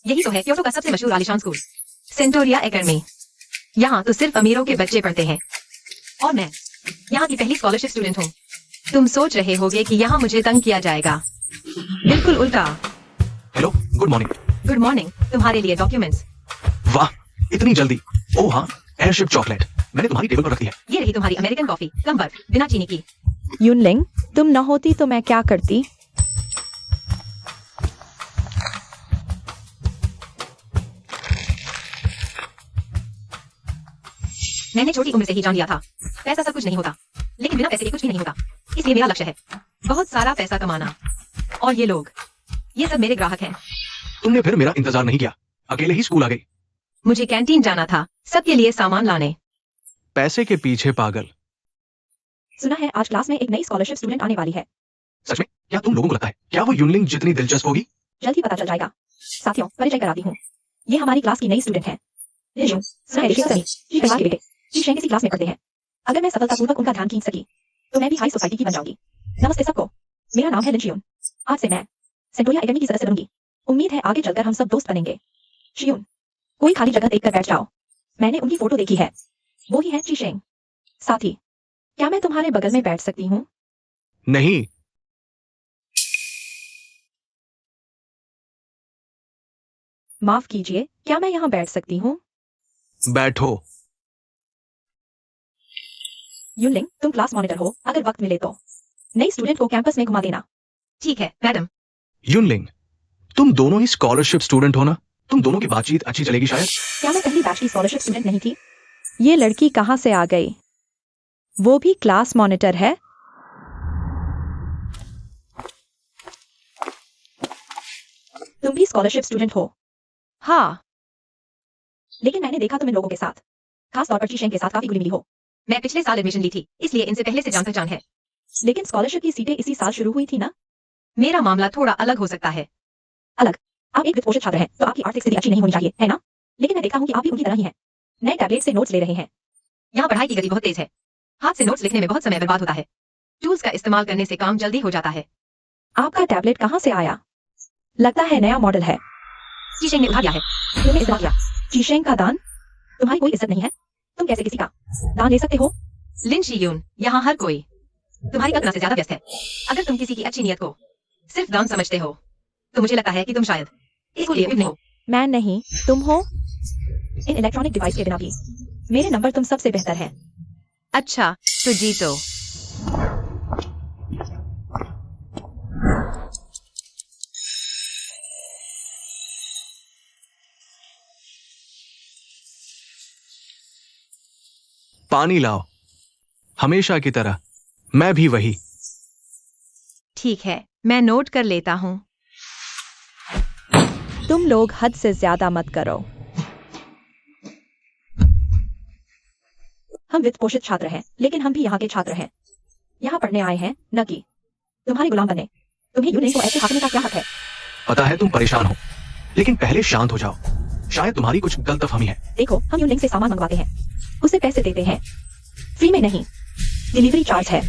यही तो है क्योटो का सबसे मशहूर आलिशान स्कूल, सेंटोरिया एकेडमी। यहाँ तो सिर्फ अमीरों के बच्चे पढ़ते हैं और मैं यहाँ की पहली स्कॉलरशिप स्टूडेंट हूँ। तुम सोच रहे होगे कि यहाँ मुझे तंग किया जाएगा, बिल्कुल उल्टा। Hello, good morning. Good morning. तुम्हारे लिए डॉक्यूमेंट्स। वाह, इतनी जल्दी? ओह हाँ, एयरशिप चॉकलेट मैंने तुम्हारी टेबल पर रख दी है। ये रही तुम्हारी अमेरिकन कॉफी, कम बर्फ, बिना चीनी की। युनलिंग, तुम न होती तो मैं क्या करती? मैंने छोटी उम्र से ही जान लिया था, पैसा सब कुछ नहीं होता, लेकिन बिना पैसे के कुछ भी नहीं होता। इसलिए मेरा लक्ष्य है बहुत सारा पैसा कमाना। और ये लोग, ये सब मेरे ग्राहक हैं। तुमने फिर मेरा इंतजार नहीं किया, अकेले ही स्कूल आ गई। मुझे कैंटीन जाना था, सबके लिए सामान लाने। पैसे के पीछे पागल। सुना है आज क्लास में एक नई स्कॉलरशिप स्टूडेंट आने वाली है। सच में? क्या तुम लोगों को लगता है क्या वो यूनलिंग जितनी दिलचस्प होगी? जल्द ही पता चल जाएगा। साथियों, परिचय कराती हूँ। ये हमारी क्लास की नई स्टूडेंट है। रिजू, सुना है ऋषि सनी, जी परिवार के बेटे, जी शेंग इसी क्लास में पढ़ते हैं। अगर मैं सफलतापूर्वक उनका ध्यान खींच सकी तो मैं भी हाई सोसाइटी की बन जाऊंगी। नमस्ते सबको, मेरा नाम है लिन शियून। आज से मैं सेंटोरिया एकेडमी की सदस्य बनूंगी। उम्मीद है आगे चलकर हम सब दोस्त बनेंगे। शियून, कोई खाली जगह देखकर बैठ जाओ। मैंने उनकी फोटो देखी है, वो ही है जी शेंग। साथी, क्या मैं तुम्हारे बगल में बैठ सकती हूँ? नहीं। माफ कीजिए, क्या मैं यहाँ बैठ सकती हूँ? बैठो। युनलिंग, तुम क्लास मॉनिटर हो, अगर वक्त मिले तो नई स्टूडेंट को कैंपस में घुमा देना। ठीक है मैडम। यूनलिंग, तुम दोनों ही स्कॉलरशिप स्टूडेंट हो ना? तुम दोनों की बातचीत अच्छी चलेगी शायद। क्या मैं पहली बैच की स्कॉलरशिप स्टूडेंट नहीं थी? ये लड़की कहाँ से आ गई? वो भी क्लास मॉनिटर है? तुम भी स्कॉलरशिप स्टूडेंट हो? हाँ, लेकिन मैंने देखा तुम इन लोगों के साथ, खास तौर पर जी शेंग के साथ काफी घुली मिली हो। मैं पिछले साल एडमिशन ली थी, इसलिए इनसे पहले से जान पहचान है। लेकिन स्कॉलरशिप की सीटें इसी साल शुरू हुई थी ना? मेरा मामला थोड़ा अलग हो सकता है। अलग? आप एक वित्तपोषित छात्र हैं, तो आपकी आर्थिक स्थिति अच्छी नहीं होनी चाहिए, है ना? लेकिन मैं देखा हूँ कि आप भी उनकी तरह ही हैं। नए टैबलेट से नोट्स ले रहे हैं। यहाँ पढ़ाई की गति बहुत तेज है, हाथ से नोट्स लिखने में बहुत समय बर्बाद होता है। टूल्स का इस्तेमाल करने से काम जल्दी हो जाता है। आपका टैबलेट कहाँ से आया? लगता है नया मॉडल है। जी शेंग ने उठा लिया है। तुमने इस्तेमाल किया? जी शेंग का दान? तुम्हारी कोई इज्जत नहीं है? तुम कैसे किसी का दान ले सकते हो? लिन शियून, यहाँ हर कोई तुम्हारी कल्पना से ज्यादा व्यस्त है। अगर तुम किसी की अच्छी नीयत को सिर्फ दान समझते हो, तो मुझे लगता है कि तुम शायद इसको लिए नहीं हो। मैं नहीं, तुम हो। इन इलेक्ट्रॉनिक डिवाइस के बिना भी मेरे नंबर तुम सबसे बेहतर हैं। अच्छा, तो जीतो। पानी लाओ, हमेशा की तरह। मैं भी वही। ठीक है, मैं नोट कर लेता हूँ। तुम लोग हद से ज्यादा मत करो। हम वित्त पोषित छात्र हैं, लेकिन हम भी यहाँ के छात्र हैं। यहाँ पढ़ने आए हैं, न कि तुम्हारे गुलाम बने। तुम्हें यूनियन को ऐसे हाकने का क्या हक है? पता है तुम परेशान हो, लेकिन पहले शांत हो जाओ। शायद तुम्हारी कुछ गलतफहमी है। देखो, हम यूनियन से सामान मंगवाते हैं, उसे पैसे देते हैं, फ्री में नहीं, डिलीवरी चार्ज है।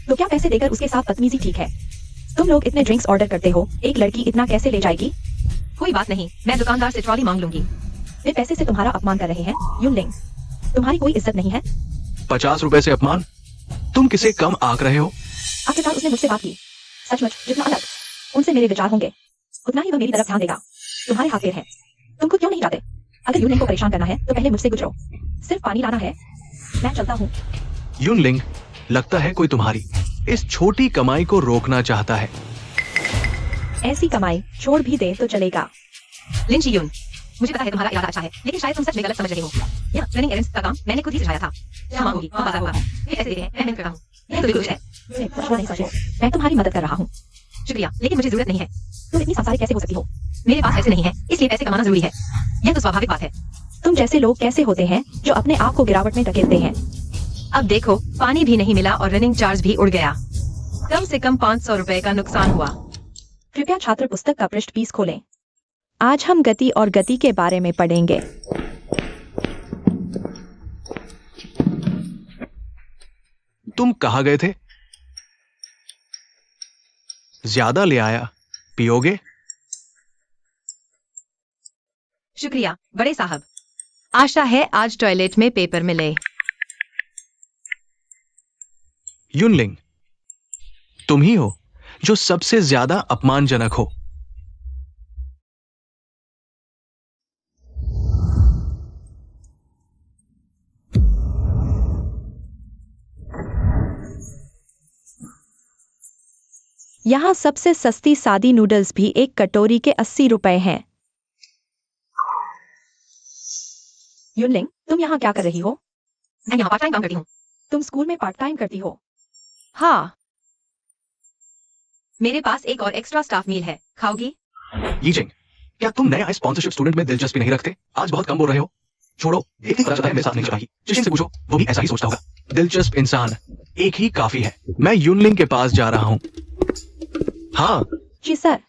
तो क्या पैसे देकर उसके साथ बदतमीजी ठीक है? तुम लोग इतने ड्रिंक्स ऑर्डर करते हो, एक लड़की इतना कैसे ले जाएगी? कोई बात नहीं, मैं दुकानदार से ट्रॉली मांग लूंगी। वे पैसे से तुम्हारा अपमान कर रहे हैं। यूनलिंग, तुम्हारी कोई इज्जत नहीं है। 50 रुपए से अपमान? तुम किसे कम आंक रहे हो? आखिरकार उसने मुझसे बात की। सचमुच जितना अलग उनसे मेरे विचार होंगे, उतना ही वह मेरी तरफ ध्यान देगा। तुम्हारे हाथ पैर हैं, तुम खुद क्यों नहीं जाते? अगर यूनलिंग को परेशान करना है तो पहले मुझसे गुजरो। सिर्फ पानी लाना है, मैं चलता हूँ। यूनलिंग, लगता है कोई तुम्हारी इस छोटी कमाई को रोकना चाहता है। ऐसी कमाई छोड़ भी दे तो चलेगा। लिन शियून, मुझे पता है तुम्हारा इरादा अच्छा है, लेकिन शायद तुम सच में गलत समझ रहे हो। यह रनिंग एरेंड्स का काम मैंने खुद ही सुझाया था। जहाँ मांगोगी वहाँ बाजार होगा। ये पैसे देते हैं, मैं मेहनत करता हूँ। यह तो बिल्कुल है। नहीं समझो, मैं तुम्हारी मदद कर रहा हूँ। शुक्रिया, लेकिन मुझे जरूरत नहीं है। तुम इतनी सांसारिक कैसे हो सकती हो? मेरे पास पैसे नहीं है, इसलिए पैसे कमाना जरूरी है। यह तो स्वाभाविक बात है। तुम जैसे लोग कैसे होते हैं जो अपने आप को गिरावट में धकेलते हैं? अब देखो, पानी भी नहीं मिला और रनिंग चार्ज भी उड़ गया। कम से कम 500 रुपए का नुकसान हुआ। कृपया छात्र पुस्तक का पृष्ठ 20 खोलें। आज हम गति और गति के बारे में पढ़ेंगे। तुम कहाँ गए थे? ज्यादा ले आया, पियोगे? शुक्रिया बड़े साहब। आशा है आज टॉयलेट में पेपर मिले। युनलिंग, तुम ही हो जो सबसे ज्यादा अपमानजनक हो। यहाँ सबसे सस्ती सादी नूडल्स भी एक कटोरी के 80 रुपए हैं। युनलिंग, तुम यहाँ क्या कर रही हो? मैं यहाँ पार्ट टाइम काम करती हूँ। तुम स्कूल में पार्ट टाइम करती हो? हाँ, मेरे पास एक और एक्स्ट्रा स्टाफ मील है, खाओगी? यीजिंग, क्या तुम नए आए स्पॉन्सरशिप स्टूडेंट में दिलचस्पी नहीं रखते? आज बहुत कम बोल रहे हो। छोड़ो, एक दिन पता चलता है मेरे साथ नहीं चलाएगी। जिशन से पूछो, वो भी ऐसा ही सोचता होगा। दिलचस्प इंसान एक ही काफी है। मैं युनलिंग के पास जा रहा हूँ। हाँ जी सर।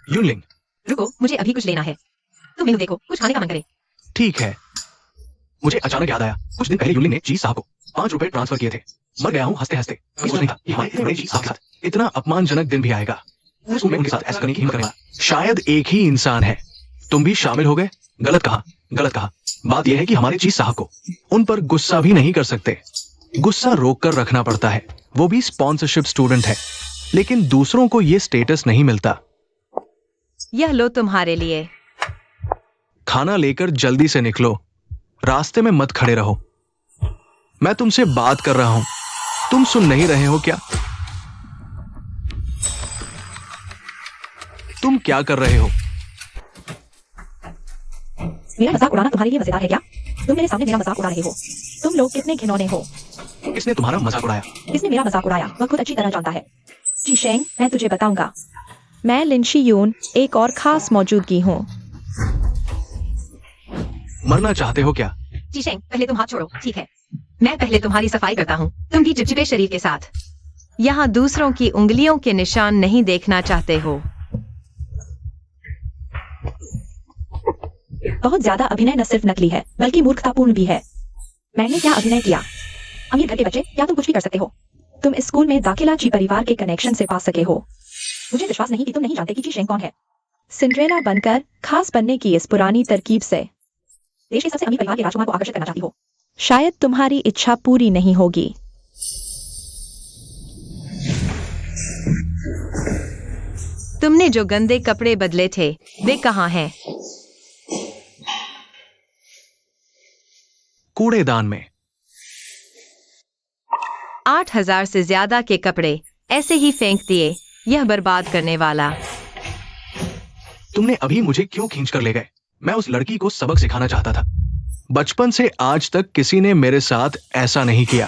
युनलिंग, रुको, मुझे अभी कुछ लेना है। तुम मेनू देखो, कुछ खाने का मन करे। ठीक है। मुझे अचानक याद आया, कुछ दिन पहले युनलिंग ने जी साहब को 5 रुपए ट्रांसफर किए थे। मर गया हूँ हंसते हंसते। कभी सोचा नहीं था कि हमारे इतने बड़े जी साहब के साथ इतना अपमानजनक दिन भी आएगा। पूरे स्कूल में उनके साथ ऐसा करने की हिम्मत करेगा। शायद एक ही इंसान है। तुम भी शामिल हो गए। गलत कहा, गलत कहा। बात यह है कि हमारे चीज साहब को उन पर गुस्सा भी नहीं कर सकते। गुस्सा रोक कर रखना पड़ता है। वो भी स्पॉन्सरशिप स्टूडेंट है, लेकिन दूसरों को ये स्टेटस नहीं मिलता। यह लो तुम्हारे लिए। खाना लेकर जल्दी से निकलो, रास्ते में मत खड़े रहो। मैं तुमसे बात कर रहा हूं, तुम सुन नहीं रहे हो क्या? तुम क्या कर रहे हो? मेरा मजाक उड़ाना तुम्हारे लिए मजेदार है क्या? तुम मेरे सामने मेरा मजाक उड़ा रहे हो। तुम लोग कितने घिनौने हो। किसने तुम्हारा मजाक उड़ाया? किसने मेरा मजाक उड़ाया वह खुद अच्छी तरह जानता है। जी शेंग, मैं तुझे बताऊंगा। मैं लिंशी यून एक और खास मौजूदगी हूँ। मरना चाहते हो क्या? जीशेंग, पहले तुम हाथ छोड़ो, ठीक है? मैं पहले तुम्हारी सफाई करता हूँ, तुम भी चिपचिपे शरीर के साथ। यहाँ दूसरों की उंगलियों के निशान नहीं देखना चाहते हो। बहुत ज्यादा अभिनय न सिर्फ नकली है बल्कि मूर्खतापूर्ण भी है। मैंने क्या अभिनय किया? अमीर घर के बच्चे, क्या तुम कुछ भी कर सकते हो? तुम इस स्कूल में दाखिला ची परिवार के कनेक्शन से पा सके हो। मुझे विश्वास नहीं कि तुम नहीं जानते कि जी शेंग कौन है। सिंड्रेला बनकर खास बनने की इस पुरानी तरकीब से देश के सबसे अमीर परिवार के राजकुमार को आकर्षित करना चाहती हो। शायद तुम्हारी इच्छा पूरी नहीं होगी। तुमने जो गंदे कपड़े बदले थे वे कहाँ हैं? कूड़ेदान में। 8,000 से ज्यादा के कपड़े ऐसे ही फेंक दिए, यह बर्बाद करने वाला। तुमने अभी मुझे क्यों खींच कर ले गए? मैं उस लड़की को सबक सिखाना चाहता था। बचपन से आज तक किसी ने मेरे साथ ऐसा नहीं किया।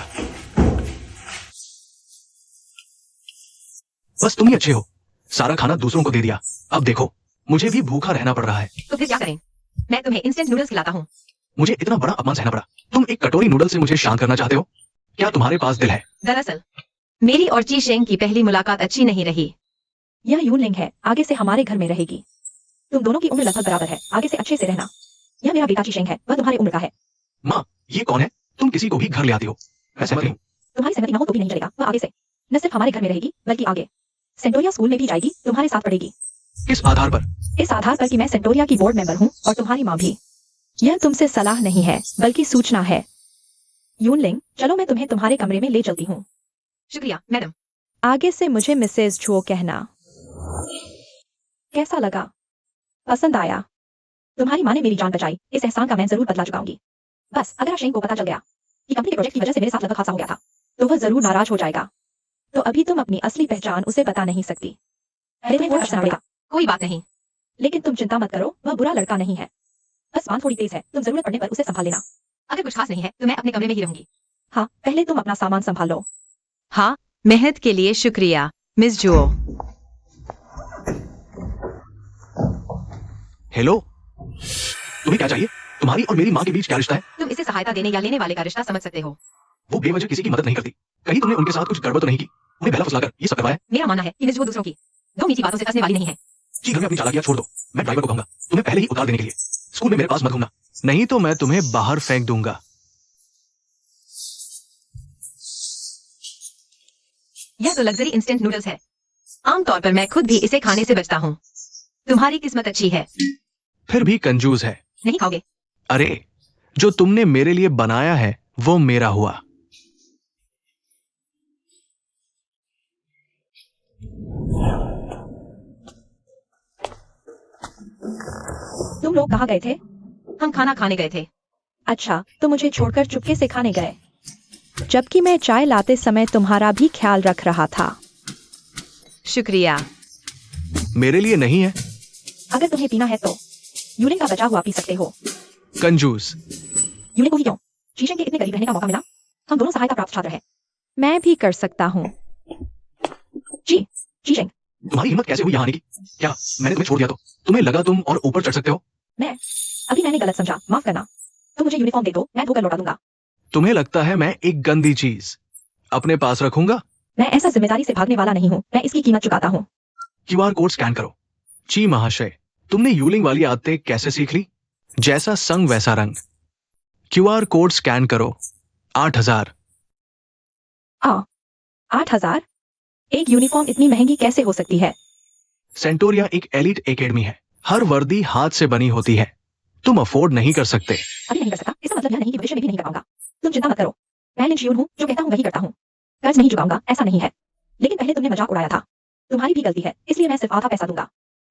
बस तुम ही अच्छे हो। सारा खाना दूसरों को दे दिया। अब देखो, मुझे भी भूखा रहना पड़ रहा है। तो फिर क्या करें? मैं तुम्हें इंस्टेंट नूडल्स खिलाता हूँ। मुझे इतना बड़ा अपमान सहना पड़ा। तुम एक कटोरी नूडल से मुझे शांत करना चाहते हो? क्या तुम्हारे पास दिल है? दरअसल मेरी और जी शेंग की पहली मुलाकात अच्छी नहीं रही। यह यूनलिंग है, आगे से हमारे घर में रहेगी। तुम दोनों की उम्र लगभग बराबर है, आगे से अच्छे से रहना। यह मेरा बेटा जी शेंग है, वह तुम्हारी उम्र का है। माँ, ये कौन है? तुम किसी को भी घर ले आती हो। मैं सहमत नहीं हूँ। तुम्हारी सहमति न हो तो भी नहीं चलेगा। वह आगे से न सिर्फ हमारे घर में रहेगी बल्कि आगे सेंटोरिया स्कूल में भी जाएगी, तुम्हारे साथ पढ़ेगी। किस आधार पर? इस आधार पर कि मैं सेंटोरिया की बोर्ड मेंबर हूँ और तुम्हारी माँ भी। यह तुमसे सलाह नहीं है बल्कि सूचना है। यूनलिंग, चलो मैं तुम्हें तुम्हारे कमरे में ले चलती हूँ। शुक्रिया मैडम। आगे से मुझे मिसेज झो कहना। कैसा लगा? पसंद आया? तुम्हारी माँ ने मेरी जान बचाई, इस एहसान का मैं जरूर बदला चुकाऊंगी। बस अगर शेंग को पता चल गया कि कंपनी के प्रोजेक्ट की वजह से मेरे साथ लगभग हादसा हो गया था, तो वह जरूर नाराज हो जाएगा। तो अभी तुम अपनी असली पहचान उसे बता नहीं सकती। पहले तुम्हें वोट करना पड़ेगा। कोई बात नहीं। लेकिन तुम चिंता मत करो, वह बुरा लड़का नहीं है। बस बात थोड़ी तेज है, तुम जरूरत पड़ने पर उसे संभाल लेना। अगर कुछ खास नहीं है तो मैं अपने कमरे में ही रहूंगी। हाँ, पहले तुम अपना सामान संभाल लो। हाँ, मेहनत के लिए शुक्रिया मिस जुओ। हेलो, तुम्हें क्या चाहिए? तुम्हारी और मेरी माँ के बीच क्या रिश्ता है? तुम इसे सहायता देने या लेने वाले का रिश्ता समझ सकते हो। वो बेवजह किसी की मदद नहीं करती। कहीं तुमने उनके साथ कुछ गड़बड़ तो नहीं की? उन्हें बहला फुसलाकर ये सब करवाया? मेरा मानना है कि मिस जुओ दूसरों की दो मीठी बातों से फंसने वाली नहीं है। जी, घर में अपनी चालाकियां छोड़ दो। मैं ड्राइवर को कहूंगा तुम्हें पहले ही उतार देने के लिए। स्कूल में मेरे पास मत घूमना, नहीं तो मैं तुम्हें बाहर फेंक दूंगा। यह तो लग्जरी इंस्टेंट नूडल्स है। आमतौर पर मैं खुद भी इसे खाने से बचता हूँ। तुम्हारी किस्मत अच्छी है। फिर भी कंजूस है। नहीं खाओगे? अरे, जो तुमने मेरे लिए बनाया है वो मेरा हुआ। तुम लोग कहाँ गए थे? हम खाना खाने गए थे। अच्छा, तो मुझे छोड़कर चुपके से खाने गए, जबकि मैं चाय लाते समय तुम्हारा भी ख्याल रख रहा था। शुक्रिया। मेरे लिए नहीं है। अगर तुम्हें पीना है तो यूलिन का बचा हुआ पी सकते हो। कंजूस। यूलिन को ही क्यों? शीशें के इतने करीब रहने का मौका मिला। हम दोनों सहायता प्राप्त छात्र हैं। मैं भी कर सकता हूँ। जी, शीशें। तुम्हारी हिम्मत कैसे हुई यहाँ आने की? क्या मैंने तुम्हें छोड़ दिया तो तुम्हें लगा तुम और ऊपर चढ़ सकते हो? अभी मैंने गलत समझा, माफ करना। तुम मुझे यूनिफॉर्म दे दो, मैं धोकर लौटा दूंगा। तुम्हें लगता है मैं एक गंदी चीज अपने पास रखूंगा? मैं ऐसा जिम्मेदारी से भागने वाला नहीं हूँ, मैं इसकी कीमत चुकाता हूँ। क्यूआर कोड स्कैन करो। जी महाशय, तुमने यूलिंग वाली आदतें कैसे सीख ली? जैसा संग वैसा रंग। क्यूआर कोड स्कैन करो। 8,000। 8,000? एक यूनिफॉर्म इतनी महंगी कैसे हो सकती है? सेंटोरिया एक एलिट एकेडमी है। हर वर्दी हाथ से बनी होती है। तुम अफोर्ड नहीं कर सकते। अभी नहीं कर सकता, इसका मतलब यह नहीं कि भविष्य में भी नहीं कर पाऊंगा। तुम चिंता मत करो, मैं लिंशियून हूँ, जो कहता हूँ वही करता हूँ। कर्ज नहीं चुकाऊंगा, ऐसा नहीं है। लेकिन पहले तुमने मजाक उड़ाया था। तुम्हारी भी गलती है, इसलिए मैं सिर्फ आधा पैसा दूंगा।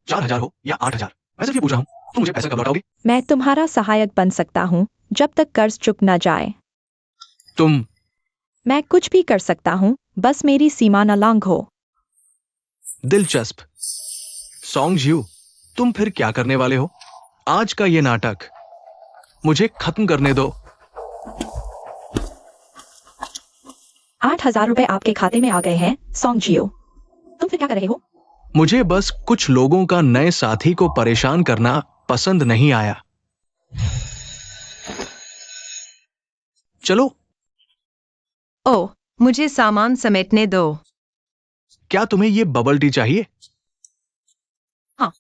4,000 हो या 8,000, मैं सिर्फ ये पूछ रहा हूँ, तुम मुझे पैसा कब लौटाओगे? मैं तुम्हारा सहायक बन सकता हूँ, जब तक कर्ज चुक न जाए। तुम मैं कुछ भी कर सकता हूँ, बस मेरी सीमा न लांघो। दिलचस्प। सॉन्गज्यू, तुम फिर क्या करने वाले हो? आज का ये नाटक मुझे खत्म करने दो। 8,000 रुपए आपके खाते में आ गए हैं, सॉन्गजियो। तुम फिर क्या कर रहे हो? मुझे बस कुछ लोगों का नए साथी को परेशान करना पसंद नहीं आया। चलो। ओह, मुझे सामान समेटने दो। क्या तुम्हें ये बबल टी चाहिए? हाँ।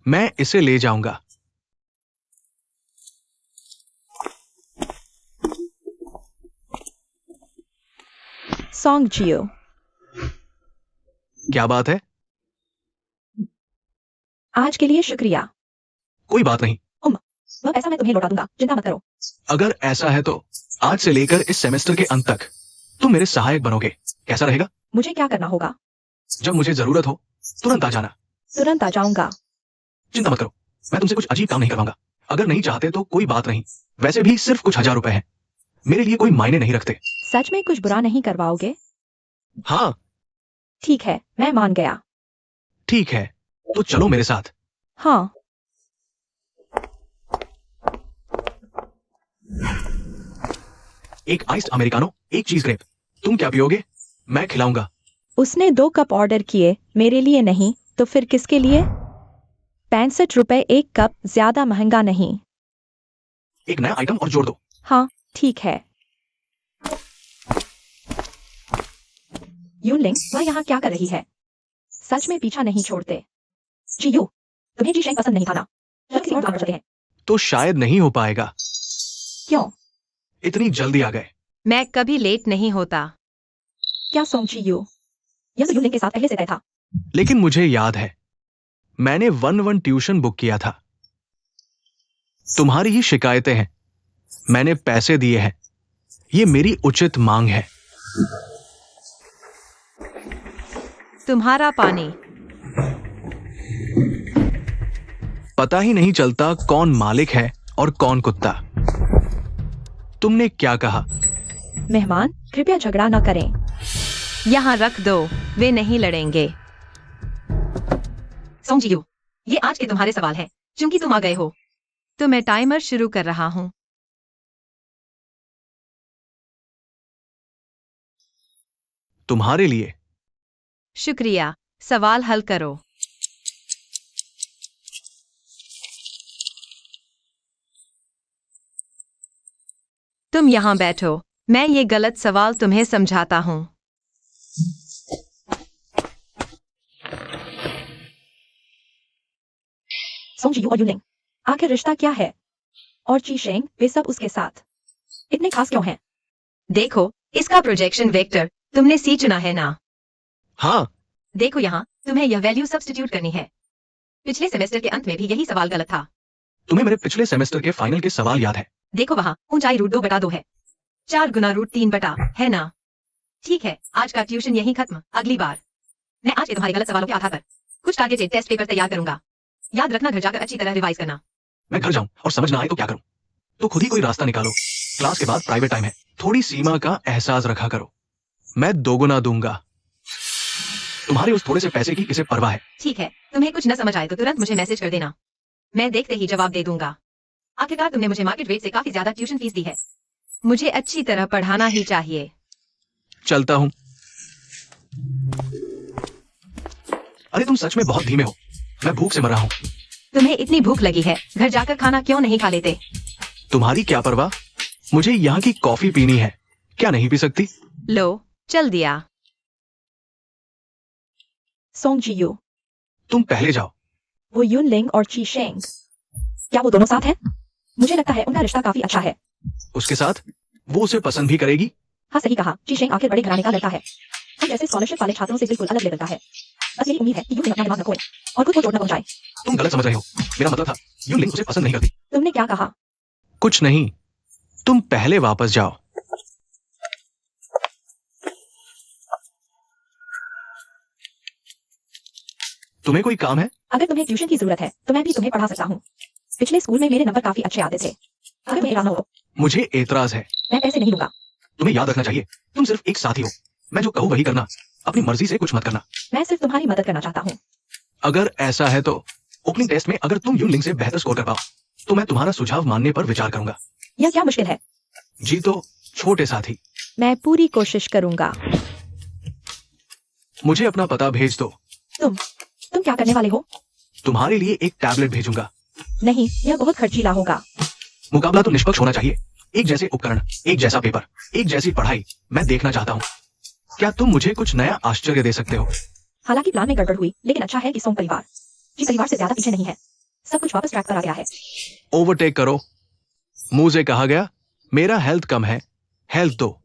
मैं इसे ले जाऊंगा। सॉन्गजियो। क्या बात है? आज के लिए शुक्रिया। कोई बात नहीं। वह पैसा मैं तुम्हें लौटा दूंगा, चिंता मत करो। अगर ऐसा है तो आज से लेकर इस सेमेस्टर के अंत तक तुम मेरे सहायक बनोगे। कैसा रहेगा? मुझे क्या करना होगा? जब मुझे जरूरत हो तुरंत आ जाना। तुरंत आ जाऊंगा। चिंता मत करो, मैं तुमसे कुछ अजीब काम नहीं करवाऊंगा। अगर नहीं चाहते तो कोई बात नहीं, वैसे भी सिर्फ कुछ 1,000 रुपए हैं, मेरे लिए कोई मायने नहीं रखते। सच में कुछ बुरा नहीं करवाओगे? हाँ। ठीक है, मैं मान गया। ठीक है, तो चलो मेरे साथ। हाँ। एक आइस्ड अमेरिकानो, एक चीज ग्रेप। तुम क्या पियोगे? मैं खिलाऊंगा। उसने 2 कप ऑर्डर किए, मेरे लिए नहीं, तो फिर किसके लिए? 65 रुपए एक कप, ज्यादा महंगा नहीं। एक नया आइटम और जोड़ दो। हाँ, ठीक है। यूनलिंग, वह यहाँ क्या कर रही है? सच में पीछा नहीं छोड़ते। जीयू, तुम्हें जी शेंग पसंद नहीं था ना? चलो किसी और काम कर सकते हैं। तो शायद नहीं हो पाएगा। क्यों? इतनी जल्दी आ गए। मैं कभी लेट नहीं होता। क्या सोंग जीयू? यह तो यूनलिंग के साथ पहले से तय था। लेकिन मुझे याद है, मैंने 1-1 ट्यूशन बुक किया था। तुम्हारी ही शिकायतें हैं। मैंने पैसे दिए हैं, ये मेरी उचित मांग है। तुम्हारा पानी। पता ही नहीं चलता कौन मालिक है और कौन कुत्ता। तुमने क्या कहा? मेहमान, कृपया झगड़ा न करें। यहाँ रख दो, वे नहीं लड़ेंगे। सोंग जीयू, ये आज के तुम्हारे सवाल हैं, क्योंकि तुम आ गए हो। तो मैं टाइमर शुरू कर रहा हूँ। तुम्हारे लिए। शुक्रिया, सवाल हल करो। तुम यहाँ बैठो, मैं ये गलत सवाल तुम्हें समझाता हूँ। सोंग जीयू और यूनलिंग, आखिर रिश्ता क्या है? और ची शेंग, वे सब उसके साथ इतने खास क्यों हैं? देखो, इसका प्रोजेक्शन वेक्टर तुमने सी चुना है ना? हाँ। देखो यहाँ, तुम्हें यह वैल्यू सब्स्टिट्यूट करनी है। पिछले सेमेस्टर के अंत में भी यही सवाल गलत था। तुम्हें मेरे पिछले सेमेस्टर के फाइनल के सवाल याद है? देखो वहाँ ऊंचाई रूट 2/2 है, 4 गुना रूट 3 बटा है ना। ठीक है, आज का ट्यूशन यहीं खत्म। अगली बार मैं आज के तुम्हारे गलत सवालों के आधार पर कुछ टारगेटेड टेस्ट पेपर तैयार करूंगा। याद रखना, घर जाकर अच्छी तरह रिवाइज करना। मैं घर जाऊं और समझ ना आए तो क्या करूं? तो खुद ही कोई रास्ता निकालो। क्लास के बाद प्राइवेट टाइम है, थोड़ी सीमा का एहसास रखा करो। मैं 2 गुना दूंगा। तुम्हारे उस थोड़े से पैसे की किसे परवाह है? ठीक है, तुम्हें कुछ न समझ आए तो तुरंत मुझे मैसेज कर देना, मैं देखते ही जवाब दे दूंगा। आखिरकार तुमने मुझे मार्केट रेट से काफी ज्यादा ट्यूशन फीस दी है, मुझे अच्छी तरह पढ़ाना ही चाहिए। चलता हूं। अरे तुम सच में बहुत धीमे हो, मैं भूख से मर रहा हूं। तुम्हें इतनी भूख लगी है, घर जाकर खाना क्यों नहीं खा लेते? तुम्हारी क्या परवाह, मुझे यहाँ की कॉफी पीनी है, क्या नहीं पी सकती? लो, चल दिया। सोंग जी यू, तुम पहले जाओ। वो यून लिंग और ची शेंग, क्या वो दोनों साथ हैं? मुझे लगता है उनका रिश्ता काफी अच्छा है। उसके साथ वो उसे पसंद भी करेगी। हाँ सही कहा, ची शेंग आखिर बड़े घराने का लड़का है, हम जैसे स्कॉलरशिप वाले छात्रों से बिल्कुल अलग लेवल का है। बस यही उम्मीद है कि यून लिंग अपना दिमाग न खोए और खुद को चोट न पहुंचाए। तुम गलत समझ रहे हो, मेरा मतलब था यून लिंग उसे पसंद नहीं करती। तुमने क्या कहा? कुछ नहीं, तुम पहले वापस जाओ। तुम्हें कोई काम है? अगर तुम्हें ट्यूशन की जरूरत है तो मैं भी तुम्हें पढ़ा सकता हूँ। पिछले स्कूल में मेरे नंबर काफी अच्छे आते थे। अगर तुम्हें इरादा हो, मुझे एतराज है। मैं पैसे नहीं दूंगा। तुम्हें याद रखना चाहिए, तुम सिर्फ एक साथी हो। मैं जो कहूँ वही करना, अपनी मर्जी से कुछ मत करना। मैं सिर्फ तुम्हारी मदद करना चाहता हूँ। अगर ऐसा है तो ओपनिंग टेस्ट में अगर तुम यून लिंग से बेहतर स्कोर कर पाओ तो मैं तुम्हारा सुझाव मानने पर विचार करूंगा। यह क्या मुश्किल है? जी तो छोटे साथी। मैं पूरी कोशिश करूंगा। मुझे अपना पता भेज दो। तुम क्या करने वाले हो? तुम्हारे लिए एक टैबलेट भेजूंगा। नहीं, यह बहुत खर्चीला होगा। मुकाबला तो निष्पक्ष होना चाहिए, एक जैसे उपकरण, एक जैसा पेपर, एक जैसी पढ़ाई। मैं देखना चाहता हूँ, क्या तुम मुझे कुछ नया आश्चर्य दे सकते हो? हालांकि प्लान में गड़बड़ हुई, लेकिन अच्छा है कि सोंग परिवार जी परिवार से ज्यादा पीछे नहीं है। सब कुछ वापस ट्रैक पर आ गया है। ओवरटेक करो। मुंह से कहा गया, मेरा हेल्थ कम है, हेल्थ दो।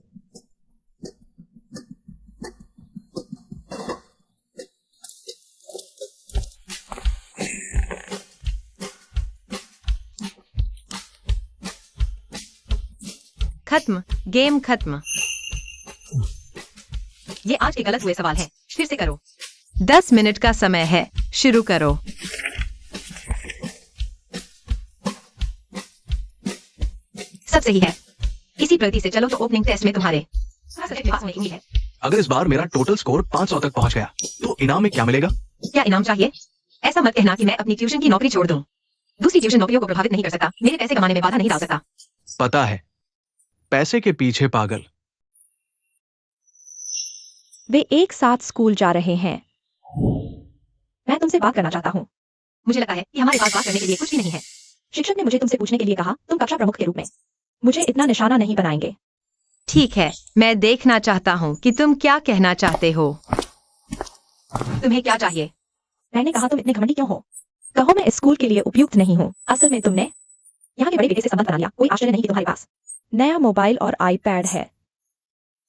खत्म, गेम खत्म। ये आज के गलत हुए सवाल हैं, फिर से करो। 10 मिनट का समय है, शुरू करो। सब सही है, इसी प्रगति से चलो तो ओपनिंग टेस्ट में तुम्हारे पास होने की उम्मीद है। अगर इस बार मेरा टोटल स्कोर 500 तक पहुंच गया तो इनाम में क्या मिलेगा? क्या इनाम चाहिए? ऐसा मत कहना कि मैं अपनी ट्यूशन की नौकरी छोड़ दूं। दूसरी ट्यूशन नौकरियों को प्रभावित नहीं कर सकता, मेरे पैसे कमाने में बाधा नहीं डाल सकता। पता है, पैसे के पीछे पागल। वे एक साथ स्कूल जा रहे हैं। मैं तुमसे बात करना चाहता हूँ। मुझे लगता है कि हमारे पास बात करने के लिए कुछ भी नहीं है। शिक्षक ने मुझे तुमसे पूछने के लिए कहा, तुम कक्षा प्रमुख के रूप में मुझे इतना निशाना नहीं बनाएंगे। ठीक है, मैं देखना चाहता हूँ कि तुम क्या कहना चाहते हो। तुम्हें क्या चाहिए? मैंने कहा तुम इतने घमंडी क्यों हो? कहो मैं इस स्कूल के लिए उपयुक्त नहीं हूँ। असल में तुमने यहाँ के बड़े बेटे से संबंध बना लिया। कोई आश्चर्य नहीं कि तुम्हारे पास नया मोबाइल और आईपैड है।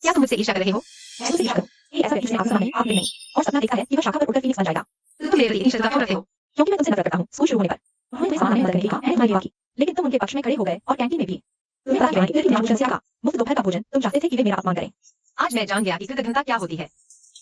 क्या तुम मुझसे ईर्ष्या कर रहे हो? मैं तुमसे ईर्ष्या करूं? ये ऐसा व्यक्ति जिसने आपसे नहीं, आपने नहीं, और सपना देखा है कि वह शाखा पर उड़कर फीनिक्स बन जाएगा। तुम मेरे लिए इतनी श्रद्धा क्यों रखते हो? क्योंकि मैं तुमसे नफरत करता हूँ। स्कूल शुरू होने पर उन्होंने तुम्हें सामान नहीं मदद करने के लिए कहा, मैंने तुम्हारी बात की, लेकिन तुम उनके पक्ष में खड़े हो गए और कैंटीन में भी तुम्हें पता क्यों नहीं कि भोजन से का मुफ्त दोपहर का भोजन तुम चाहते थे कि वे मेरा अपमान करें। आज मैं जान गया कि कृतज्ञता क्या होती है।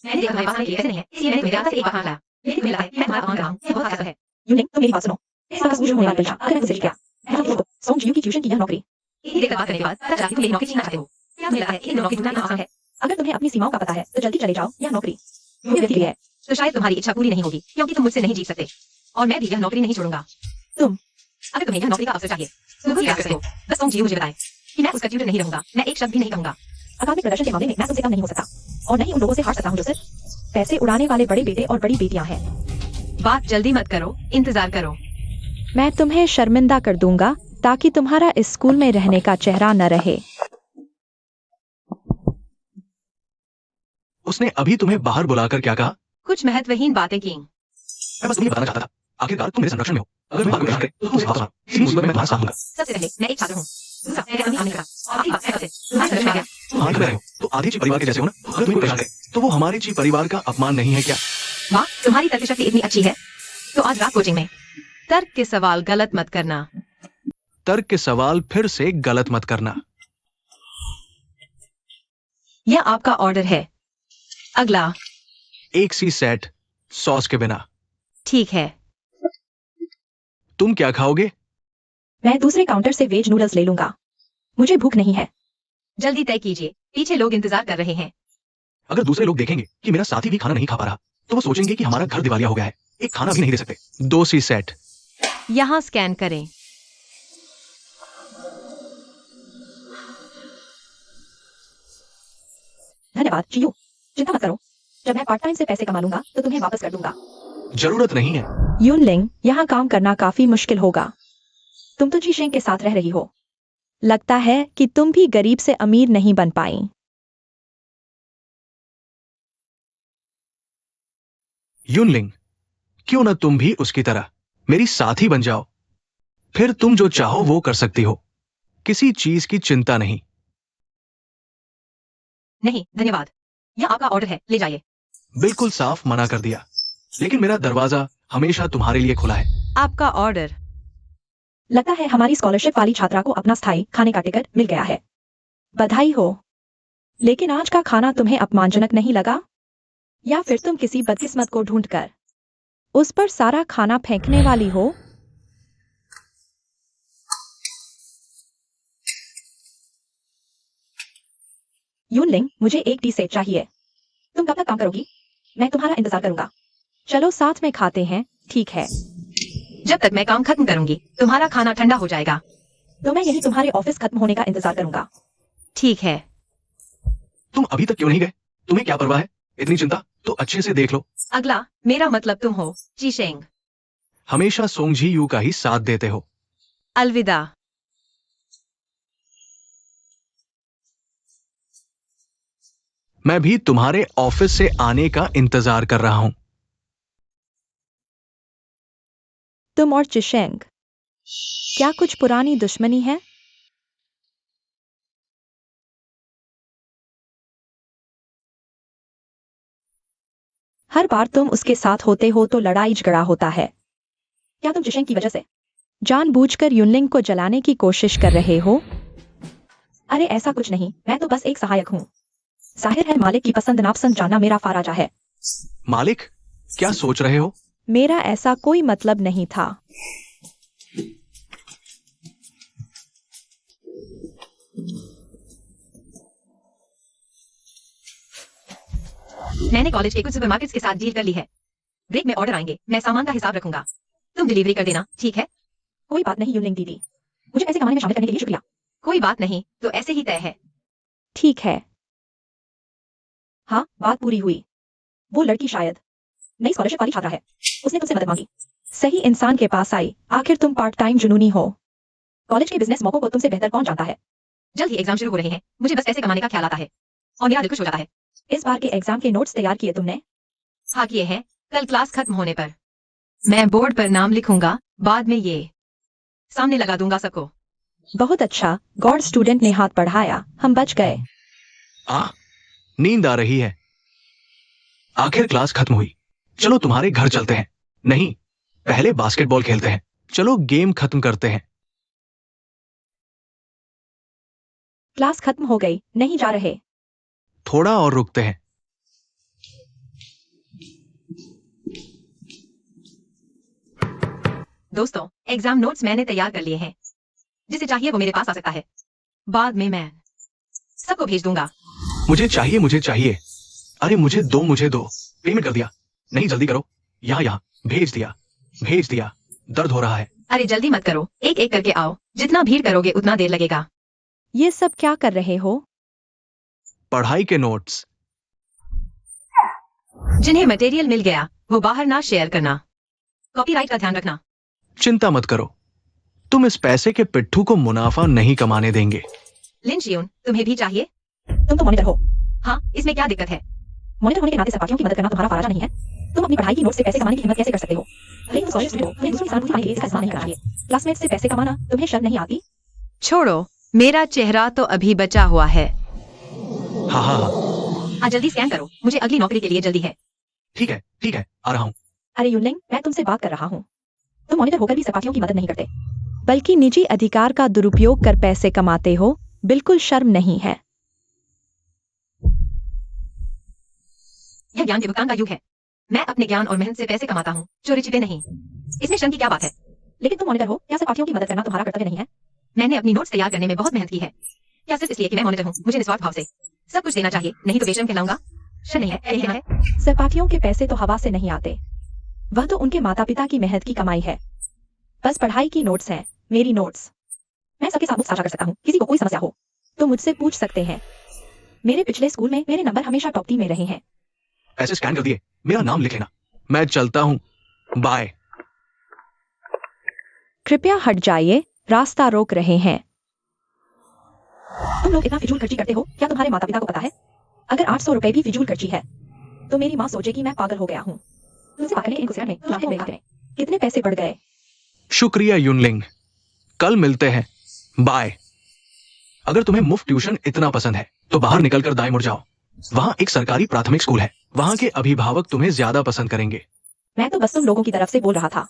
मैंने देखा तुम्हारे पास आने के लिए ऐसे नहीं है, इसलिए मैंने तुम्हें ज्यादा से एक बार खाना लाया। लेकिन मुझे लगा है कि मैं तुम्हारा अपमान कर रहा हूँ, ये बहुत आसान है। यूनिंग, तुम मेरी बात सुनो। इस बार स्कूल शुरू होने वाली परीक्षा अगर मैं तुमसे जीत गया, मैं तुम्हें तो सोंग जी की ट्यूशन की यह नौकरी। इतनी देर तक बात करने के बाद पता चला कि तुम मेरी नौकरी छीनना चाहते हो। क्या मुझे लगता है कि इन नौकरी ढूंढना इतना आसान है? अगर तुम्हें अपनी सीमाओं का पता है तो जल्दी चले जाओ। यह नौकरी योग्य व्यक्ति है। तो शायद तुम्हारी इच्छा पूरी नहीं होगी, क्योंकि तुम मुझसे नहीं जीत सकते, और मैं भी यह नौकरी नहीं छोड़ूंगा। अगर तुम्हें यह नौकरी का अवसर चाहिए तो खुद क्या कर सकते हो? बस सोंग जी मुझे बताए कि मैं उसका ट्यूटर नहीं रहूंगा। मैं एक शब्द भी नहीं कहूंगा। अकादमिक प्रदर्शन के मामले में मैं तुमसे कम नहीं हो सकता, और नहीं उन लोगों से हार सकता हूँ जो सिर्फ पैसे उड़ाने वाले बड़े बेटे और बड़ी बेटियां हैं। बात जल्दी मत करो, इंतजार करो। मैं तुम्हें शर्मिंदा कर दूंगा ताकि तुम्हारा इस स्कूल में रहने का चेहरा न रहे। उसने अभी तुम्हें बाहर बुलाकर क्या कहा? कुछ महत्वहीन बातें की। मैं बस तुम्हें बताना चाहता था, आखिरकार तुम मेरे संरक्षण में हो। अगर मैं भाग तो तुम मुझे वापस आओ। इसी मुसीबत में मैं तुम्हारा साथ दूंगा। सबसे पहले मैं एक छात्र हूँ, दूसरा मैं कभी काम नहीं करता, और आखिरी बात मैं सबसे तुम्हारे संरक्षण में गया। तुम हाथ में रहे हो तो आधे ची परिवार के जैसे हो ना। अगर तुम्हें परेशान करे तो वो हमारे ची परिवार का अपमान नहीं है क्या? वाह, तुम्हारी तर्क शक्ति इतनी अच्छी है। तो आज रात कोचिंग में तर्क के सवाल गलत मत करना। तर्क के सवाल फिर से गलत मत करना। यह आपका ऑर्डर है। अगला। एक सी सेट सॉस के बिना। ठीक है। तुम क्या खाओगे? मैं दूसरे काउंटर से वेज नूडल्स ले लूंगा। मुझे भूख नहीं है। जल्दी तय कीजिए, पीछे लोग इंतजार कर रहे हैं। अगर दूसरे लोग देखेंगे कि मेरा साथी भी खाना नहीं खा पा रहा, तो वो सोचेंगे कि हमारा घर दिवालिया हो गया है, एक खाना भी नहीं दे सकते। 2 सी सेट। यहाँ स्कैन करें। धन्यवाद चियू। चिंता मत करो, जब मैं पार्ट टाइम से पैसे कमा लूंगा तो तुम्हें वापस कर दूंगा। जरूरत नहीं है। यूनलिंग, यहाँ काम करना काफी मुश्किल होगा। तुम तो जीशेंग के साथ रह रही हो। लगता है कि तुम भी गरीब से अमीर नहीं बन पाई। यूनलिंग, क्यों ना तुम भी उसकी तरह मेरी साथी बन जाओ, फिर तुम जो चाहो वो कर सकती हो, किसी चीज की चिंता नहीं। नहीं धन्यवाद, यह आपका ऑर्डर है, ले जाइए। बिल्कुल साफ मना कर दिया, लेकिन मेरा दरवाजा हमेशा तुम्हारे लिए खुला है। आपका ऑर्डर। लगता है हमारी स्कॉलरशिप वाली छात्रा को अपना स्थायी खाने का टिकट मिल गया है। बधाई हो। लेकिन आज का खाना तुम्हें अपमानजनक नहीं लगा? या फिर तुम किसी बदकिस्मत को ढूंढकर उस पर सारा खाना फेंकने वाली हो? यूनलिंग, मुझे एक टी सेट चाहिए। तुम कब तक काम करोगी? मैं तुम्हारा इंतजार करूंगा। चलो साथ में खाते हैं, ठीक है? जब तक मैं काम खत्म करूंगी, तुम्हारा खाना ठंडा हो जाएगा। तो मैं यही तुम्हारे ऑफिस खत्म होने का इंतजार करूंगा। ठीक है। तुम अभी तक क्यों नहीं गए? तुम्हें क्या परवाह है? इतनी चिंता तो अच्छे से देख लो। अगला। मेरा मतलब तुम हो, जीशेंग। हमेशा सोंगजी यू का ही साथ देते हो। अलविदा। मैं भी तुम्हारे ऑफिस से आने का इंतजार कर रहा हूं। तुम और चिशेंग, क्या कुछ पुरानी दुश्मनी है? हर बार तुम उसके साथ होते हो तो लड़ाई झगड़ा होता है। क्या तुम चिशेंग की वजह से जानबूझकर यूनलिंग को जलाने की कोशिश कर रहे हो? अरे ऐसा कुछ नहीं, मैं तो बस एक सहायक हूँ। जाहिर है मालिक की पसंद नापसंद जानना मेरा फाराजा है। मालिक, क्या सोच रहे हो? मेरा ऐसा कोई मतलब नहीं था। मैंने कॉलेज के कुछ सुपरमार्केट्स के साथ डील कर ली है। ब्रेक में ऑर्डर आएंगे, मैं सामान का हिसाब रखूंगा। तुम डिलीवरी कर देना, ठीक है? कोई बात नहीं यूनलिंग दीदी, मुझे ऐसे कमाने में शामिल करने के लिए शुक्रिया। कोई बात नहीं, तो ऐसे ही तय है। ठीक है। हाँ, बात पूरी हुई। वो लड़की शायद नई स्कॉलरशिप वाली छात्रा है। उसने तुमसे मदद मांगी। सही इंसान के पास आई। आखिर तुम पार्ट टाइम जुनूनी हो। कॉलेज के बिजनेस मौकों को तुमसे बेहतर कौन जानता है? जल्द ही एग्जाम शुरू हो रहे हैं, मुझे बस पैसे कमाने का ख्याल आता है और मेरा दिल खुश हो जाता है। इस बार के एग्जाम के नोट्स तैयार किए तुमने? हाँ किए हैं, कल क्लास खत्म होने पर मैं बोर्ड पर नाम लिखूंगा, बाद में ये सामने लगा दूंगा सबको। बहुत अच्छा, गॉड स्टूडेंट ने हाथ बढ़ाया, हम बच गए। नींद आ रही है। आखिर क्लास खत्म हुई। चलो तुम्हारे घर चलते हैं। नहीं, पहले बास्केटबॉल खेलते हैं। चलो गेम खत्म करते हैं। क्लास खत्म हो गई, नहीं जा रहे? थोड़ा और रुकते हैं। दोस्तों, एग्जाम नोट्स मैंने तैयार कर लिए हैं। जिसे चाहिए वो मेरे पास आ सकता है। बाद में मैं सबको भेज दूंगा। मुझे चाहिए, मुझे चाहिए। अरे मुझे दो। पेमेंट कर दिया। नहीं, जल्दी करो। यहाँ भेज दिया, भेज दिया। दर्द हो रहा है। अरे जल्दी मत करो, एक एक करके आओ। जितना भीड़ करोगे उतना देर लगेगा। ये सब क्या कर रहे हो? पढ़ाई के नोट्स। जिन्हें मटेरियल मिल गया वो बाहर ना शेयर करना। कॉपीराइट का ध्यान रखना। चिंता मत करो, तुम इस पैसे के पिट्ठू को मुनाफा नहीं कमाने देंगे। लिन शियोन, तुम्हें भी चाहिए? तुम तो मॉनिटर हो। हाँ, इसमें क्या दिक्कत है? मॉनिटर होने के नाते सहपाठियों की मदद करना तुम्हारा फराजा नहीं है? तुम अपनी पढ़ाई की नोट से पैसे कमाने की हिम्मत कैसे कर सकते हो? लेकिन तुम स्कॉलरशिप हो, तुम्हें दूसरों की सहानुभूति पाने के लिए इसका इस्तेमाल नहीं करना चाहिए। क्लासमेट से पैसे कमाना तुम्हें शर्म नहीं आती? छोड़ो, मेरा चेहरा तो अभी बचा हुआ है। हाँ। जल्दी स्कैन करो, मुझे अगली नौकरी के लिए जल्दी है। ठीक है, आ रहा हूँ। अरे यूनलिंग, मैं तुमसे बात कर रहा हूँ। तुम मॉनिटर होकर भी सहपाठियों की मदद नहीं करते। बल्कि निजी अधिकार का दुरुपयोग कर पैसे कमाते हो। बिल्कुल शर्म नहीं है। यह ज्ञान के भुगतान का युग है। मैं अपने ज्ञान और मेहनत से पैसे कमाता हूँ, चोरी छिपे नहीं। इसमें शर्म की क्या बात है? लेकिन तुम मॉनिटर हो, क्या सहपाठियों की मदद करना तुम्हारा कर्तव्य नहीं है? मैंने अपनी नोट्स तैयार करने में बहुत मेहनत की है। क्या सिर्फ इसलिए कि मैं मॉनिटर हूँ मुझे निस्वार्थ भाव से सब कुछ देना चाहिए, नहीं तो बेशर्म कहलाऊंगा? शर्म नहीं है, यही है। सहपाठियों के पैसे तो हवा से नहीं आते, वह तो उनके माता पिता की मेहनत की कमाई है। बस पढ़ाई की नोट्स हैं, मेरी नोट्स। मैं सबके साथ साझा कर सकता हूँ, किसी को कोई समस्या हो तो मुझसे पूछ सकते हैं। मेरे पिछले स्कूल में मेरे नंबर हमेशा टॉप 3 में रहे हैं। ऐसे स्कैन कर दिए, मेरा नाम लिख लेना। मैं चलता हूँ, बाय। कृपया हट जाइए, रास्ता रोक रहे हैं। तुम लोग इतना फिजूल खर्ची करते हो, क्या तुम्हारे माता पिता को पता है? अगर 800 रुपए भी फिजूल खर्ची है तो मेरी माँ सोचेगी मैं पागल हो गया हूँ। तुमसे बात करने के इनको सिर में लाखों में बात करें। कितने पैसे बढ़ गए? शुक्रिया यूनलिंग, कल मिलते हैं, बाय। अगर तुम्हें मुफ्त ट्यूशन इतना पसंद है तो बाहर निकलकर दाएं मुड़ जाओ। वहाँ एक सरकारी प्राथमिक स्कूल है, वहाँ के अभिभावक तुम्हें ज्यादा पसंद करेंगे। मैं तो बस तुम लोगों की तरफ से बोल रहा था।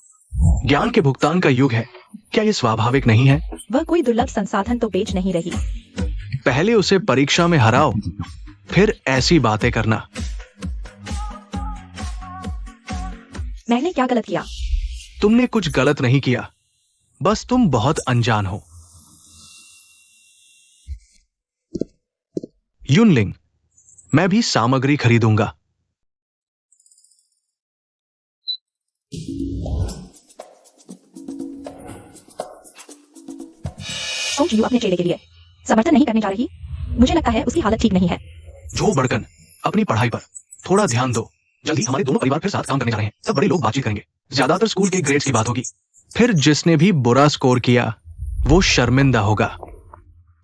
ज्ञान के भुगतान का युग है, क्या ये स्वाभाविक नहीं है? वह कोई दुर्लभ संसाधन तो बेच नहीं रही। पहले उसे परीक्षा में हराओ, फिर ऐसी बातें करना। मैंने क्या गलत किया? तुमने कुछ गलत नहीं किया, बस तुम बहुत अनजान हो। यूनलिंग, मैं भी सामग्री खरीदूंगा। सोच यू अपने चेले के लिए समर्थन नहीं करने जा रही। मुझे लगता है उसकी हालत ठीक नहीं है। जो बड़कन, अपनी पढ़ाई पर थोड़ा ध्यान दो। जल्दी हमारे दोनों परिवार फिर साथ काम करने जा रहे हैं, सब बड़े लोग बातचीत करेंगे। ज्यादातर स्कूल के ग्रेड्स की बात होगी। फिर जिसने भी बुरा स्कोर किया वो शर्मिंदा होगा।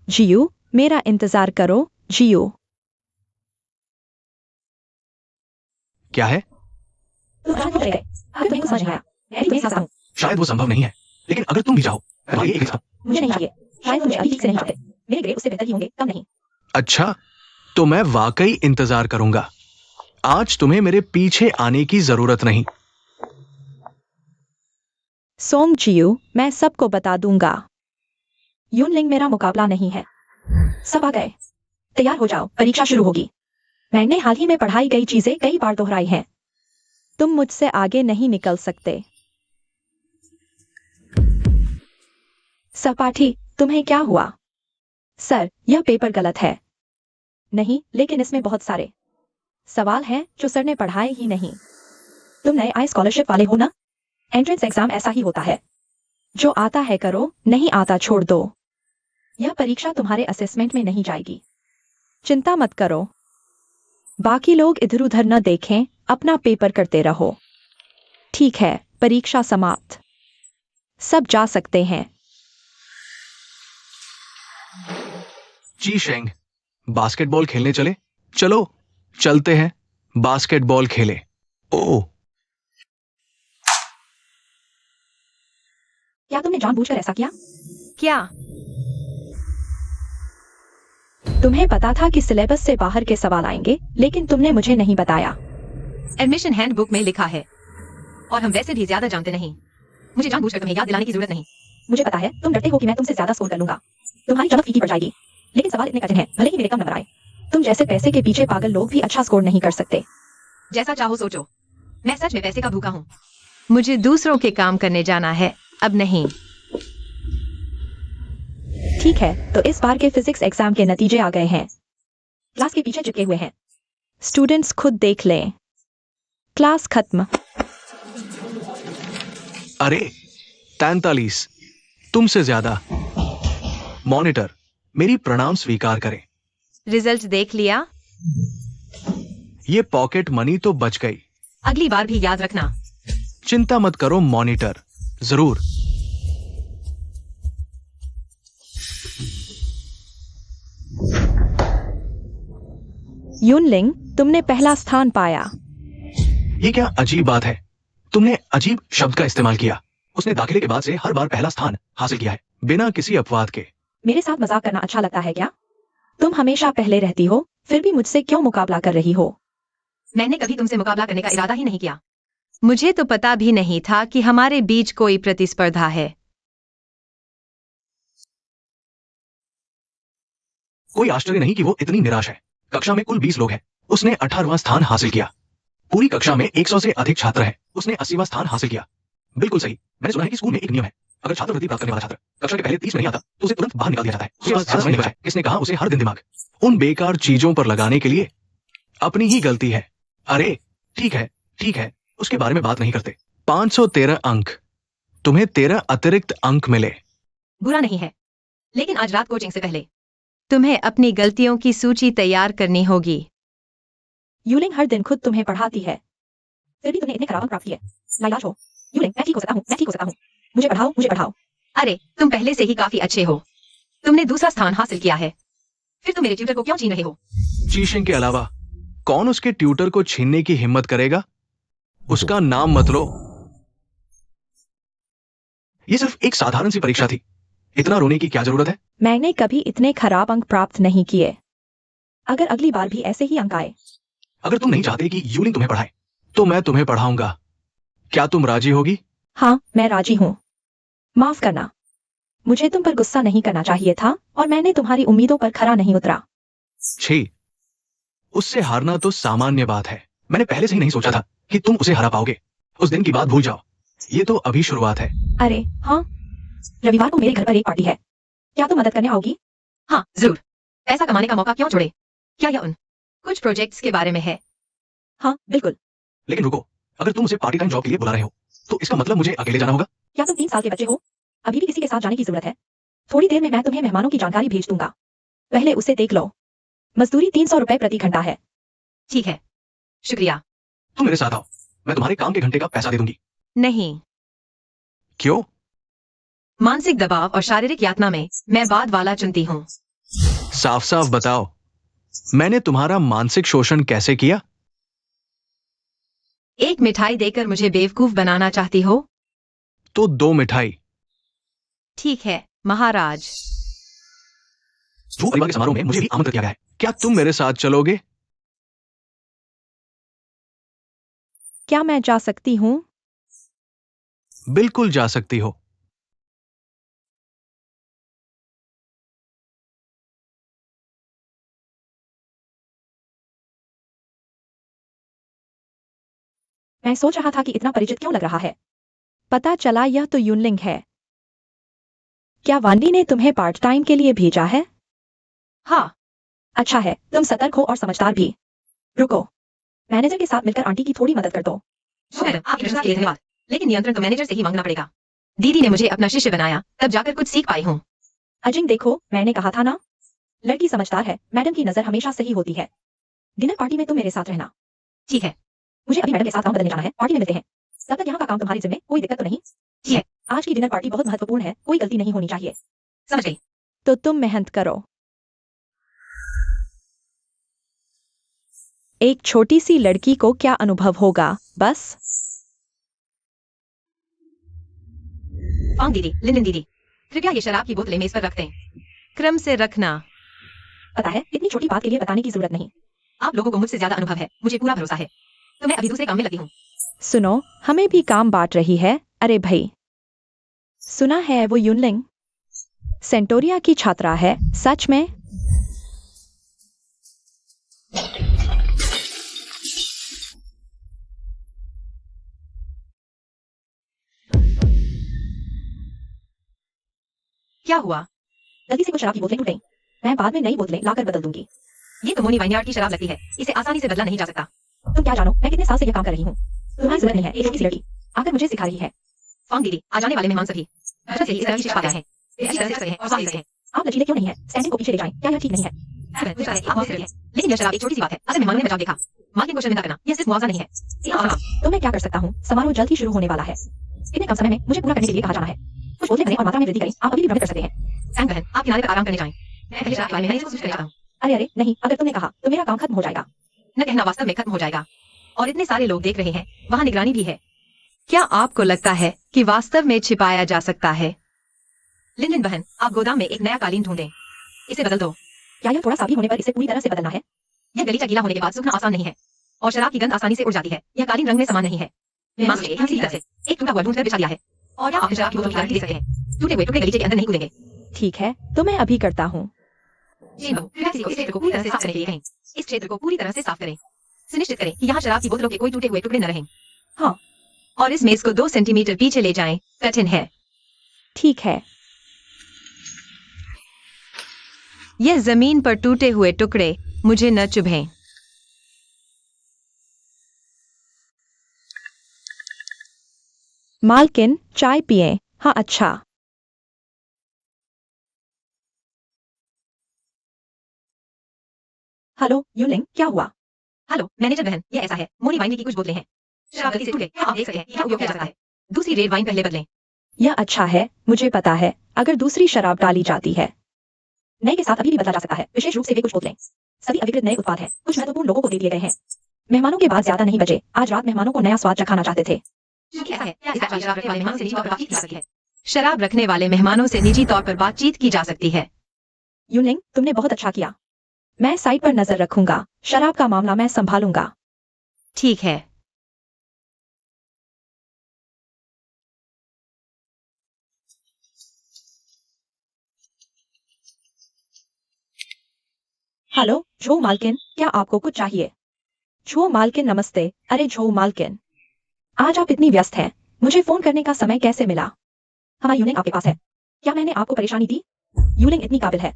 जियो, मेरा इंतजार करो। जियो, क्या है? तुम्हें समझ नहीं आया। मैं तुम्हें समझता हूं। शायद वो संभव नहीं है, लेकिन अगर तुम भी चाहो तो आइए एक साथ। मुझे नहीं चाहिए। शायद मुझे अभी ठीक से नहीं आते। मेरे ग्रेड उससे बेहतर ही होंगे, कम नहीं। अच्छा, तो मैं वाकई इंतजार करूंगा। आज तुम्हें मेरे पीछे आने की जरूरत नहीं। सोंग जियो, मैं सबको बता दूंगा। यूनलिंग मेरा मुकाबला नहीं है। सब आ गए, तैयार हो जाओ, परीक्षा शुरू होगी। मैंने हाल ही में पढ़ाई गई चीजें कई बार दोहराई हैं। तुम मुझसे आगे नहीं निकल सकते। सहपाठी, तुम्हें क्या हुआ? सर, यह पेपर गलत है। नहीं, लेकिन इसमें बहुत सारे सवाल हैं जो सर ने पढ़ाए ही नहीं। तुम नए आए स्कॉलरशिप वाले हो ना? एंट्रेंस एग्जाम ऐसा ही होता है, जो आता है करो, नहीं आता छोड़ दो। यह परीक्षा तुम्हारे असेसमेंट में नहीं जाएगी। चिंता मत करो। बाकी लोग इधर उधर न देखें, अपना पेपर करते रहो। ठीक है, परीक्षा समाप्त। सब जा सकते हैं। जी शेंग, बास्केटबॉल खेलने चले? चलो चलते हैं, बास्केटबॉल खेले। ओह, क्या तुमने जानबूझकर ऐसा किया? क्या? तुम्हें पता था कि सिलेबस से बाहर के सवाल आएंगे, लेकिन तुमने मुझे नहीं बताया। एडमिशन हैंडबुक में लिखा है, और हम वैसे भी ज्यादा जानते नहीं। मुझे जानबूझकर तुम्हें याद दिलाने की जरूरत नहीं। मुझे पता है तुम डरते हो कि मैं तुमसे ज्यादा स्कोर कर लूंगा। तुम्हारी चमक फीकी पड़ जाएगी। लेकिन सवाल इतने कठिन हैं, भले ही मेरे कम नंबर आए। तुम जैसे पैसे के पीछे पागल लोग भी अच्छा स्कोर नहीं कर सकते। जैसा चाहो सोचो, मैं सच में पैसे का भूखा हूँ। मुझे दूसरों के काम करने जाना है, अब नहीं। ठीक है, तो इस बार के फिजिक्स एग्जाम के नतीजे आ गए हैं। क्लास के पीछे चिपके हुए हैं। स्टूडेंट्स खुद देख लें। क्लास खत्म। अरे 43, तुमसे ज्यादा। मॉनिटर, मेरी प्रणाम स्वीकार करें। रिजल्ट देख लिया? ये पॉकेट मनी तो बच गई। अगली बार भी याद रखना। चिंता मत करो मॉनिटर, जरूर। यूनलिंग, तुमने पहला स्थान पाया। ये क्या अजीब बात है? तुमने अजीब शब्द का इस्तेमाल किया। उसने दाखिले के बाद से हर बार पहला स्थान हासिल किया है, बिना किसी अपवाद के। मेरे साथ मजाक करना अच्छा लगता है क्या? तुम हमेशा पहले रहती हो, फिर भी मुझसे क्यों मुकाबला कर रही हो? मैंने कभी तुमसे मुकाबला करने का इरादा ही नहीं किया। मुझे तो पता भी नहीं था कि हमारे बीच कोई प्रतिस्पर्धा है। कोई आश्चर्य नहीं कि वो इतनी निराश है। कक्षा में कुल 20 लोग हैं, उसने 18वां स्थान हासिल किया। पूरी कक्षा में 100 से अधिक छात्र हैं, उसने 80वां स्थान हासिल किया। बिल्कुल सही। मैंने सुना है कि स्कूल में एक नियम है, अगर छात्रवृत्ति प्राप्त करने वाला छात्र कक्षा के पहले 30 में नहीं आता तो उसे तुरंत बाहर निकाल दिया जाता है। उसके पास ज्यादा समय नहीं बचा है। किसने कहा उसे हर दिन दिमाग उन बेकार चीजों पर लगाने के लिए? अपनी ही गलती है। अरे ठीक है, उसके बारे में बात नहीं करते। 513 अंक, तुम्हें 13 अतिरिक्त अंक मिले। बुरा नहीं है, लेकिन आज रात कोचिंग से पहले तुम्हें अपनी गलतियों की सूची तैयार करनी होगी। यूलिंग हर दिन खुद तुम्हें पढ़ाती है, फिर भी तुमने इतने खराब अंक प्राप्त किए। लाइलाज हो। यूलिंग, मैं ठीक हो सकता हूँ। मुझे पढ़ाओ। अरे तुम पहले से ही काफी अच्छे हो, तुमने दूसरा स्थान हासिल किया है, फिर तुम मेरे ट्यूटर को क्यों छीन रहे हो? चीशिंग के अलावा कौन उसके ट्यूटर को छीनने की हिम्मत करेगा? उसका नाम मत लो। ये सिर्फ एक साधारण सी परीक्षा थी, इतना रोने की क्या जरूरत है? मैंने कभी इतने खराब अंक प्राप्त नहीं किए। अगर अगली बार भी ऐसे ही अंक आए। अगर तुम नहीं चाहते कि यूलिंग तुम्हें पढ़ाए तो मैं तुम्हें पढ़ाऊंगा। क्या तुम राजी होगी? हाँ, मैं राजी हूँ। माफ करना, मुझे तुम पर गुस्सा नहीं करना चाहिए था और मैंने तुम्हारी उम्मीदों पर खरा नहीं उतरा। छी, उससे हारना तो सामान्य बात है। मैंने पहले से ही नहीं सोचा था कि तुम उसे हरा पाओगे। उस दिन की बात भूल जाओ, ये तो अभी शुरुआत है। अरे हाँ, रविवार को मेरे घर पर एक पार्टी है, क्या तुम मदद करने आओगी? हाँ जरूर। पैसा कमाने का मौका क्यों छोड़े? क्या यह उन कुछ प्रोजेक्ट्स के बारे में है? हाँ बिल्कुल। लेकिन रुको, अगर तुम उसे पार्टी टाइम जॉब के लिए बुला रहे हो तो इसका मतलब मुझे अकेले जाना होगा? क्या तुम 3 साल के बच्चे हो? अभी भी किसी के साथ जाने की जरूरत है? थोड़ी देर में मैं तुम्हें मेहमानों की जानकारी भेज दूंगा, पहले उसे देख लो। मजदूरी 300 रुपए प्रति घंटा है। ठीक है, शुक्रिया। तुम मेरे साथ आओ, मैं तुम्हारे काम के घंटे का पैसा दे दूंगी। नहीं, क्यों? मानसिक दबाव और शारीरिक यातना में मैं बाद वाला चुनती हूँ। साफ साफ बताओ, मैंने तुम्हारा मानसिक शोषण कैसे किया? एक मिठाई देकर मुझे बेवकूफ बनाना चाहती हो? तो 2 मिठाई। ठीक है महाराज। वो परिवार के समारोह में मुझे भी आमंत्रित किया गया है, क्या तुम मेरे साथ चलोगे? क्या मैं जा सकती हूँ? बिल्कुल जा सकती हो। मैं सोच रहा था कि इतना परिचित क्यों लग रहा है। पता चला यह तो यूनलिंग है। क्या वांडी ने तुम्हें पार्ट टाइम के लिए भेजा है? हाँ। अच्छा है, तुम सतर्क हो और समझदार भी। रुको, मैनेजर के साथ मिलकर आंटी की थोड़ी मदद कर दो। मैडम, आपकी प्रशंसा के लिए धन्यवाद, लेकिन नियंत्रण तो मैनेजर से ही मांगना पड़ेगा। दीदी ने मुझे अपना शिष्य बनाया, तब जाकर कुछ सीख पाई हूँ। अजिंग देखो, मैंने कहा था ना, लड़की समझदार है। मैडम की नजर हमेशा सही होती है। डिनर पार्टी में तुम मेरे साथ रहना। ठीक है। मुझे अभी मैडम के साथ काम बदलने जाना है, पार्टी में मिलते हैं। तब तक यहाँ का काम तुम्हारी जिम्मे, कोई दिक्कत तो नहीं? ठीक है। आज की डिनर पार्टी बहुत महत्वपूर्ण है, कोई गलती नहीं होनी चाहिए। समझ गई। तो तुम मेहनत करो। एक छोटी सी लड़की को क्या अनुभव होगा? बस फांग दीदी, लिंडन दीदी, कृपया ये शराब की बोतलें मेज पर रख दें। क्रम से रखना। पता है, इतनी छोटी बात के लिए बताने की जरूरत नहीं। आप लोगों को मुझसे ज्यादा अनुभव है, मुझे पूरा भरोसा है। तो मैं अभी दूसरे काम में लगी हूँ। सुनो, हमें भी काम बांट रही है। अरे भाई, सुना है वो यूनलिंग सेंटोरिया की छात्रा है, सच में? क्या हुआ? गलती से कुछ शराब की बोतलें टूट गईं। मैं बाद में नई बोतलें लाकर बदल दूंगी। ये तो मोनी वाइनयार्ड की शराब लगती है, इसे आसानी से बदला नहीं जा सकता। तुम क्या जानो, मैं कितने साल से ये काम कर रही हूँ। तुम्हारी जरूरत नहीं है, एक छोटी सी लड़की आकर मुझे सिखा रही है। फांग दीदी, आ जाने वाले मेहमान सभी बचपन से ही इस तरह की शिक्षा पाते हैं। वे अच्छी तरह से करें और साफ करें। आप लचीले क्यों नहीं है? स्टैंडिंग को पीछे ले जाएं, क्या यह ठीक नहीं है? मुझे पता है, आप बहुत लड़की हैं, लेकिन यह शराब एक छोटी सी बात है। अगर मेहमानों ने बचाव देखा, मार्केट को शर्मिंदा करना, यह सिर्फ मुआवजा नहीं है। तो मैं क्या कर सकता हूँ? समारोह जल्द ही शुरू होने वाला है। इतने कम समय में मुझे पूरा करने के लिए कहा जाना है। कुछ बोतलें भरें और मात्रा में वृद्धि करें। आप अभी भी भ्रमित कर सकते हैं। फैंग बहन, आप किनारे पर आराम करने जाएं। मैं पहले शराब के बारे में इसको स्विच करना चाहता हूँ। अरे नहीं, अगर तुमने कहा तो मेरा काम खत्म हो जाएगा। न कहना वास्तव में खत्म हो जाएगा, और इतने सारे लोग देख रहे हैं, वहाँ निगरानी भी है। क्या आपको लगता है कि वास्तव में छिपाया जा सकता है? लिंडन बहन, आप गोदाम में एक नया कालीन ढूंढें, इसे बदल दो। क्या यह थोड़ा सा भी होने पर इसे पूरी तरह से बदलना है? यह गलीचा गीला होने के बाद सूखना आसान नहीं है, और शराब की गंध आसानी से उड़ जाती है। यह कालीन रंग में समान नहीं है। मेहमान से हम सीधी तरह से एक टूटा हुआ ढूंढकर बिछा दिया है, और आप शराब की बोतल की गारंटी दे सकते हैं। टूटे हुए टुकड़े गलीचे के अंदर नहीं कूदेंगे। ठीक है, तो मैं अभी करता हूँ। जिनको कृपया किसी को इस क्षेत्र को पूरी तरह से साफ करने के लिए कहें। इस क्षेत्र को पूरी तरह से साफ करें। सुनिश्चित करें कि यहाँ शराब की बोतलों के कोई टूटे हुए टुकड़े न रहें। हाँ। और इस मेज को 2 सेंटीमीटर पीछे ले जाएं। कठिन है। ठीक है। यह जमीन पर टूटे हुए टुकड़े मुझे न चुभें। मालकिन, चाय पिए। हाँ, अच्छा। हेलो यूलिंग, क्या हुआ? हेलो मैनेजर बहन, यह ऐसा है, मोनी वाइन की कुछ बोतलें हैं। शराब गलती से टूट गई। आप देख सकते हैं, यह उपयोग किया जा सकता है। दूसरी रेड वाइन पहले बदलें। यह अच्छा है, मुझे पता है। अगर दूसरी शराब डाली जाती है, नए के साथ अभी भी बदला जा सकता है, विशेष रूप से वे कुछ बोतलें। सभी अविकृत नए उत्पाद हैं, कुछ महत्वपूर्ण लोगों को दे दिए गए हैं। मेहमानों के बाद ज्यादा नहीं बचे। आज रात मेहमानों को नया स्वाद चखाना चाहते थे। क्योंकि ऐसा है, क्या इस बैच में शराब रखने वाले मेहमानों से निजी तौर पर बातचीत की जा सकती है? शराब रखने वाले मेहमानों से निजी तौर पर बातचीत की जा सकती है। यूलिंग, तुमने बहुत अच्छा किया। मैं साइट पर नजर रखूंगा। शराब का मामला मैं संभालूंगा। ठीक है। हेलो जो मालकिन, क्या आपको कुछ चाहिए? जो मालकिन नमस्ते। अरे जो मालकिन, आज आप इतनी व्यस्त हैं, मुझे फोन करने का समय कैसे मिला? हमारी यूलिंग आपके पास है। क्या मैंने आपको परेशानी दी? यूलिंग इतनी काबिल है।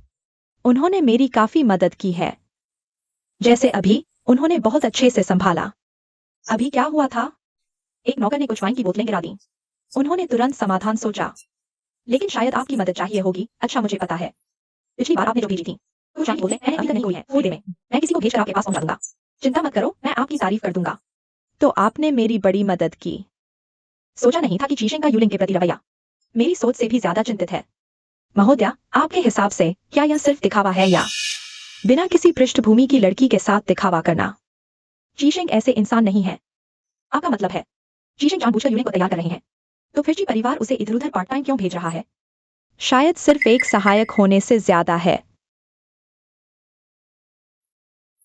उन्होंने मेरी काफी मदद की है। जैसे अभी उन्होंने बहुत अच्छे से संभाला। अभी क्या हुआ था? एक नौकर ने कुछ वाइन की बोतलें गिरा दी। उन्होंने तुरंत समाधान सोचा, लेकिन शायद आपकी मदद चाहिए होगी। अच्छा, मुझे पता है, पिछली बार आपने जो भेजी थी कुछ वाइन की बोतलें मैंने अभी तक नहीं खोई है। थोड़ी देर में मैं किसी को भेजकर आपके पास पहुंचा दूंगा। चिंता मत करो, मैं आपकी तारीफ कर दूंगा। तो आपने मेरी बड़ी मदद की। सोचा नहीं था कि चीशेंग का यूलिंग के प्रति रवैया मेरी सोच से भी ज्यादा चिंतित है। महोदया, आपके हिसाब से क्या यह सिर्फ दिखावा है या बिना किसी पृष्ठभूमि की लड़की के साथ दिखावा करना? चीशेंग ऐसे इंसान नहीं है। आपका मतलब है चीशेंग जानबूझकर यूलिंग को तैयार कर रहे हैं? तो फिर जी परिवार उसे इधर उधर पार्ट टाइम क्यों भेज रहा है? शायद सिर्फ एक सहायक होने से ज्यादा है।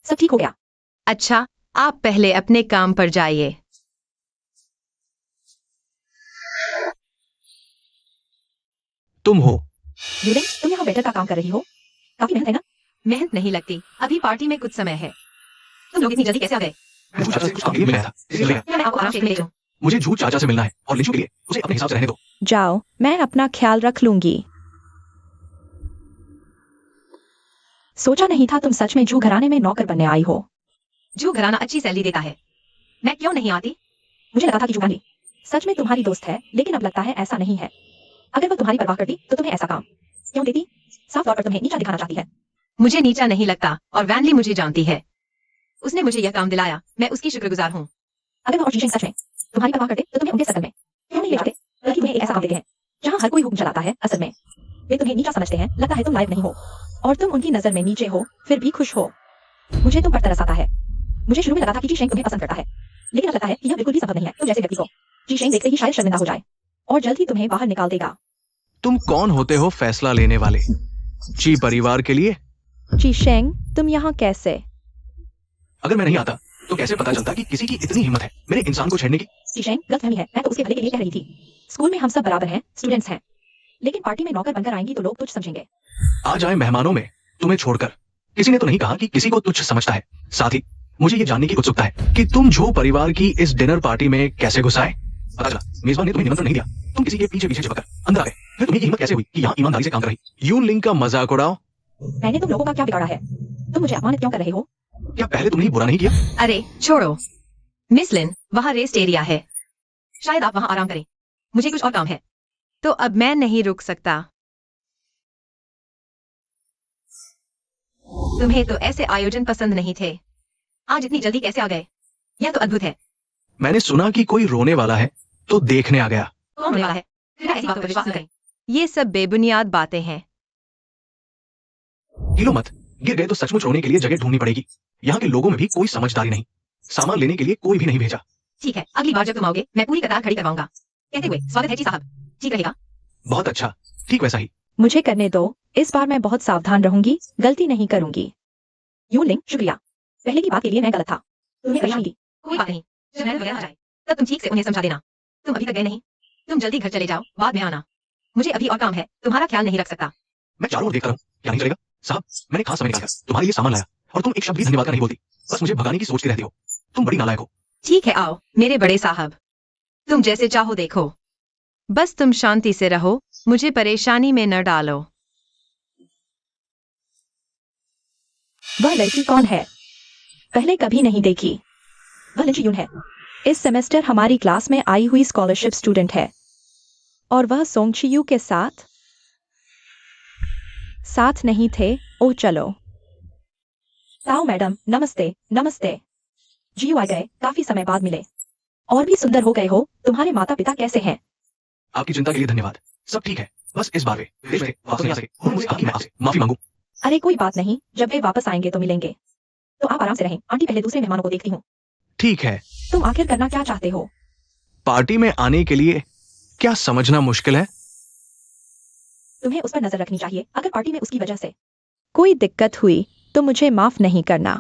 सब ठीक हो गया। अच्छा, आप पहले अपने काम पर जाइए। तुम हो? यूलिंग, तुम यहाँ वेटर का काम कर रही हो? काफी मेहनत है ना? मेहनत नहीं लगती, अभी पार्टी में कुछ समय है। तुम लोग इतनी जल्दी कैसे आ गए? मैं झूठ चाचा से कुछ काम के लिए मिला था, इसलिए या मैं आपको आराम से ले जाऊं? मुझे झूठ चाचा से मिलना है और लिंचू के लिए उसे अपने हिसाब से रहने दो। जाओ, मैं अपना ख्याल रख लूंगी। सोचा नहीं था तुम सच में जू घराने में नौकर बनने आई हो। जो घराना अच्छी सैलरी देता है, मैं क्यों नहीं आती? मुझे लगा था कि जुगानी सच में तुम्हारी दोस्त है, लेकिन अब लगता है ऐसा नहीं है। अगर वह तुम्हारी परवाह करती तो तुम्हें ऐसा काम क्यों देती? साफ तौर पर तुम्हें नीचा दिखाना चाहती है। मुझे नीचा नहीं लगता और वैनली मुझे जानती है। उसने मुझे यह काम दिलाया, मैं उसकी शुक्रगुजार हूँ। अगर वह और चीजें सच में तुम्हारी परवाह करते तो तुम्हें उनके सर्कल में क्यों नहीं ले जाते, बल्कि तुम्हें एक ऐसा काम देते हैं जहाँ हर कोई हुक्म चलाता है। असल में वे तुम्हें नीचा समझते हैं, लगता है तुम लायक नहीं हो और तुम उनकी नजर में नीचे हो, फिर भी खुश हो। मुझे तुम पर तरस आता है। मुझे शुरू में लगा था कि चीशेंग तुम्हें पसंद करता है, लेकिन अब लगता है कि यह बिल्कुल भी संभव नहीं है। तुम जैसे व्यक्ति को चीशेंग देखते ही शायद शर्मिंदा हो जाए और जल्द ही तुम्हें बाहर निकाल देगा। तुम कौन होते हो फैसला लेने वाले? ची परिवार के लिए? चीशेंग, तुम यहाँ कैसे? अगर मैं नहीं आता तो कैसे पता चलता कि किसी की इतनी हिम्मत है मेरे इंसान को छेड़ने की? चीशेंग, गलतफहमी है। मैं तो उसके भले के लिए कह रही थी। स्कूल में हम सब बराबर हैं, स्टूडेंट्स हैं, लेकिन पार्टी में नौकर बनकर आएंगी तो लोग तुझ समझेंगे। आ जाए मेहमानों में तुम्हें छोड़कर। किसी ने तो नहीं कहा कि किसी को तुच्छ समझता है। साथ ही मुझे ये जानने की उत्सुकता है कि तुम झो परिवार की इस डिनर पार्टी में कैसे घुस आए? पता चला मेजबान ने तुम्हें निमंत्रण नहीं दिया, तुम किसी के पीछे पीछे चिपकर अंदर आ गए। फिर तुम्हें ये हिम्मत कैसे हुई कि यहाँ ईमानदारी से काम कर रही? यून लिंग का मजाक उड़ाओ। मैंने तुम लोगों का क्या बिगाड़ा है? तुम मुझे अपमानित क्यों कर रहे हो? क्या पहले तुमने बुरा नहीं किया? अरे छोड़ो मिस लिन, वहाँ रेस्ट एरिया है, शायद आप वहाँ आराम करें। मुझे कुछ और काम है, तो अब मैं नहीं रुक सकता। तुम्हें तो ऐसे आयोजन पसंद नहीं थे, आज इतनी जल्दी कैसे आ गए? यह तो अद्भुत है। मैंने सुना कि कोई रोने वाला है तो देखने आ गया। कौन रोने वाला है? कृपया ऐसी बातों पर विश्वास न करें। ये सब बेबुनियाद बातें हैं। हिलो मत, गिर गए तो सचमुच रोने के लिए जगह ढूंढनी पड़ेगी। यहाँ के लोगों में भी कोई समझदारी नहीं, सामान लेने के लिए कोई भी नहीं भेजा। ठीक है, अगली बार जब तुम आओगे मैं पूरी कतार खड़ी करवाऊंगा। कहते हुए स्वागत है जी साहब, ठीक रहेगा? बहुत अच्छा, ठीक वैसा ही। मुझे करने दो, इस बार मैं बहुत सावधान रहूंगी, गलती नहीं करूंगी। यून लिंग, शुक्रिया। पहले की बात के लिए मैं गलत था, तुम्हें परेशानी दी। कोई बात नहीं, जब मेहनत वगैरह आ जाए तब तुम ठीक से उन्हें समझा देना। तुम अभी तक गए नहीं, तुम जल्दी घर चले जाओ, बाद में आना। मुझे अभी और काम है, तुम्हारा ख्याल नहीं रख सकता। मैं चारों ओर देखता रहूं, क्या नहीं चलेगा? साहब, मैंने खास समय निकाला तुम्हारे लिए सामान लाया और तुम एक शब्द भी धन्यवाद का नहीं बोलती, बस मुझे भगाने की सोचती रहती हो। तुम बड़ी नालायक हो। ठीक है, आओ मेरे बड़े साहब, तुम जैसे चाहो देखो, बस तुम शांति से रहो, मुझे परेशानी में न डालो। वह लड़की कौन है? पहले कभी नहीं देखी। वह लिन यून है। इस सेमेस्टर हमारी क्लास में आई हुई स्कॉलरशिप स्टूडेंट है। और वह सोंग चियू के साथ नहीं थे। ओ चलो। ताओ मैडम, नमस्ते। नमस्ते। जियू आ गए, काफी समय बाद मिले। और भी सुंदर हो गए हो। तुम्हारे माता पिता कैसे हैं? आपकी चिंता के लिए धन्यवाद, सब ठीक है। बस इस बार वे विदेश में वापस नहीं आ सके और मुझसे कहा कि मैं आपसे माफी मांगू। अरे कोई बात नहीं, जब वे वापस आएंगे तो मिलेंगे। तो आप आराम से रहें, आंटी पहले दूसरे मेहमानों को देखती हूँ। ठीक है। तुम आखिर करना क्या चाहते हो? पार्टी में आने के लिए क्या समझना मुश्किल है? तुम्हें उस पर नजर रखनी चाहिए। अगर पार्टी में उसकी वजह से कोई दिक्कत हुई तो मुझे माफ नहीं करना।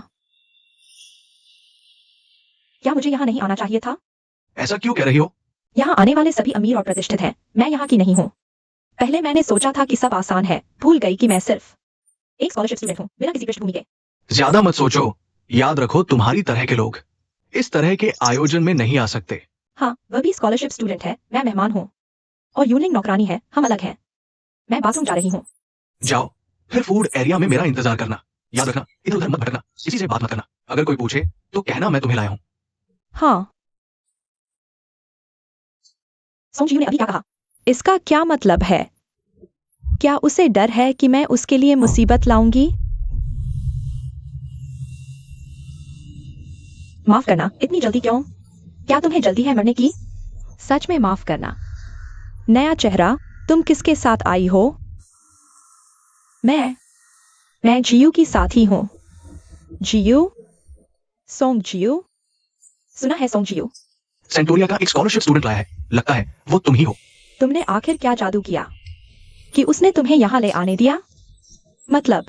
क्या मुझे यहाँ नहीं आना चाहिए था? ऐसा क्यों कह रही हो? यहाँ आने वाले सभी अमीर और प्रतिष्ठित हैं। मैं यहाँ की नहीं हूँ। पहले मैंने सोचा था कि सब आसान है, भूल गई कि मैं सिर्फ एक स्कॉलरशिप स्टूडेंट हूँ, बिना किसी पृष्ठभूमि के। ज्यादा मत सोचो। याद रखो, तुम्हारी तरह के लोग इस तरह के आयोजन में नहीं आ सकते। हाँ, वह भी स्कॉलरशिप स्टूडेंट है, मैं मेहमान हूँ। और यूनिंग नौकरानी है, हम अलग हैं। मैं बाथरूम जा रही हूँ। जाओ, फिर फूड एरिया में मेरा इंतजार करना। याद रखना, इधर उधर मत भटकना, किसी से बात मत करना। अगर कोई पूछे तो कहना मैं तुम्हें लाया हूँ। हाँ। सोंग जियू ने अभी क्या कहा? इसका क्या मतलब है? क्या उसे डर है कि मैं उसके लिए मुसीबत लाऊंगी? माफ करना, इतनी जल्दी क्यों? क्या तुम्हें जल्दी है मरने की? सच में माफ करना। नया चेहरा, तुम किसके साथ आई हो? मैं जियू की साथी हूँ। जियू? सोंग जियू? सुना है सोंग जियू? सेंटोरिया का एक स्कॉलरशिप स्टूडेंट लाया है, लगता है वो तुम ही हो। तुमने आखिर क्या जादू किया कि उसने तुम्हें यहाँ ले आने दिया? मतलब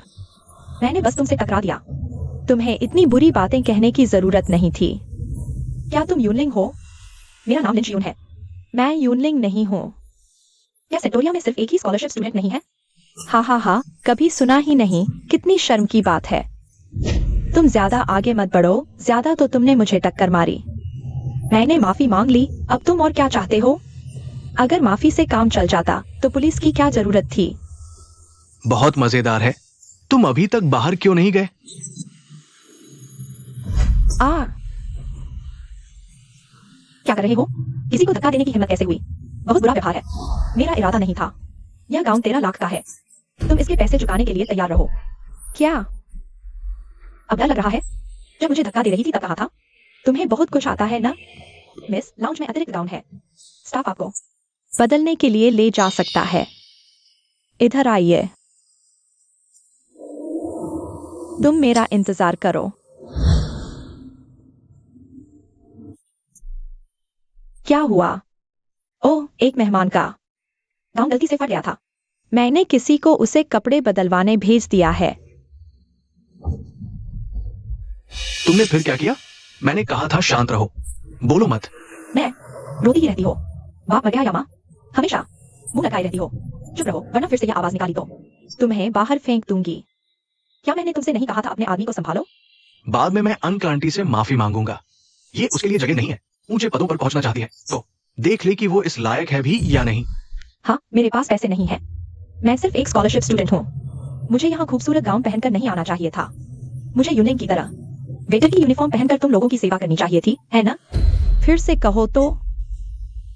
मैंने बस तुमसे टकरा दिया। तुम्हें इतनी बुरी बातें कहने की जरूरत नहीं थी। क्या तुम यूनलिंग हो? मेरा नाम लिन जियून है। मैं यूनलिंग नहीं हूँ। क्या सेंटोरिया में सिर्फ एक ही स्कॉलरशिप स्टूडेंट नहीं है? हाँ, कभी सुना ही नहीं। कितनी शर्म की बात है। तुम ज्यादा आगे मत बढ़ो, ज्यादा तो तुमने मुझे टक्कर मारी। मैंने माफी मांग ली, अब तुम और क्या चाहते हो? अगर माफी से काम चल जाता तो पुलिस की क्या जरूरत थी? बहुत मजेदार है। तुम अभी तक बाहर क्यों नहीं गए? क्या कर रहे हो? किसी को धक्का देने की हिम्मत कैसे हुई? बहुत बुरा व्यवहार है। मेरा इरादा नहीं था। यह गाउन 13 लाख का है। तुम इसके पैसे चुकाने के लिए तैयार रहो। क्या अब डर लग रहा है? जब मुझे धक्का दे रही थी तब कहा था। तुम्हें बहुत कुछ आता है ना? मिस, लाउंज में अतिरिक्त गाउन है। स्टाफ आपको बदलने के लिए ले जा सकता है। इधर आइए। तुम मेरा इंतजार करो। क्या हुआ? ओह, एक मेहमान का गाउन गलती से फट गया था। मैंने किसी को उसे कपड़े बदलवाने भेज दिया है। तुमने फिर क्या किया? मैंने कहा था शांत रहो, बोलो मत। मैं रोती ही रहती हो। बाप मर गया या माँ? हमेशा मुंह लगाए रहती हो। चुप रहो, वरना फिर से यह आवाज निकाली तो तुम्हें बाहर फेंक दूंगी। क्या मैंने तुमसे नहीं कहा था अपने आदमी को संभालो? बाद में मैं अंकल आंटी से माफी मांगूंगा। ये उसके लिए जगह नहीं है। ऊंचे पदों पर पहुंचना चाहती है तो देख ले कि वो इस लायक है भी या नहीं। हाँ, मेरे पास पैसे नहीं है। मैं सिर्फ एक स्कॉलरशिप स्टूडेंट हूँ। मुझे यहाँ खूबसूरत गाउन पहनकर नहीं आना चाहिए था। मुझे यूनिंग की तरह वेटर की यूनिफॉर्म पहनकर तुम लोगों की सेवा करनी चाहिए थी, है ना? फिर से कहो तो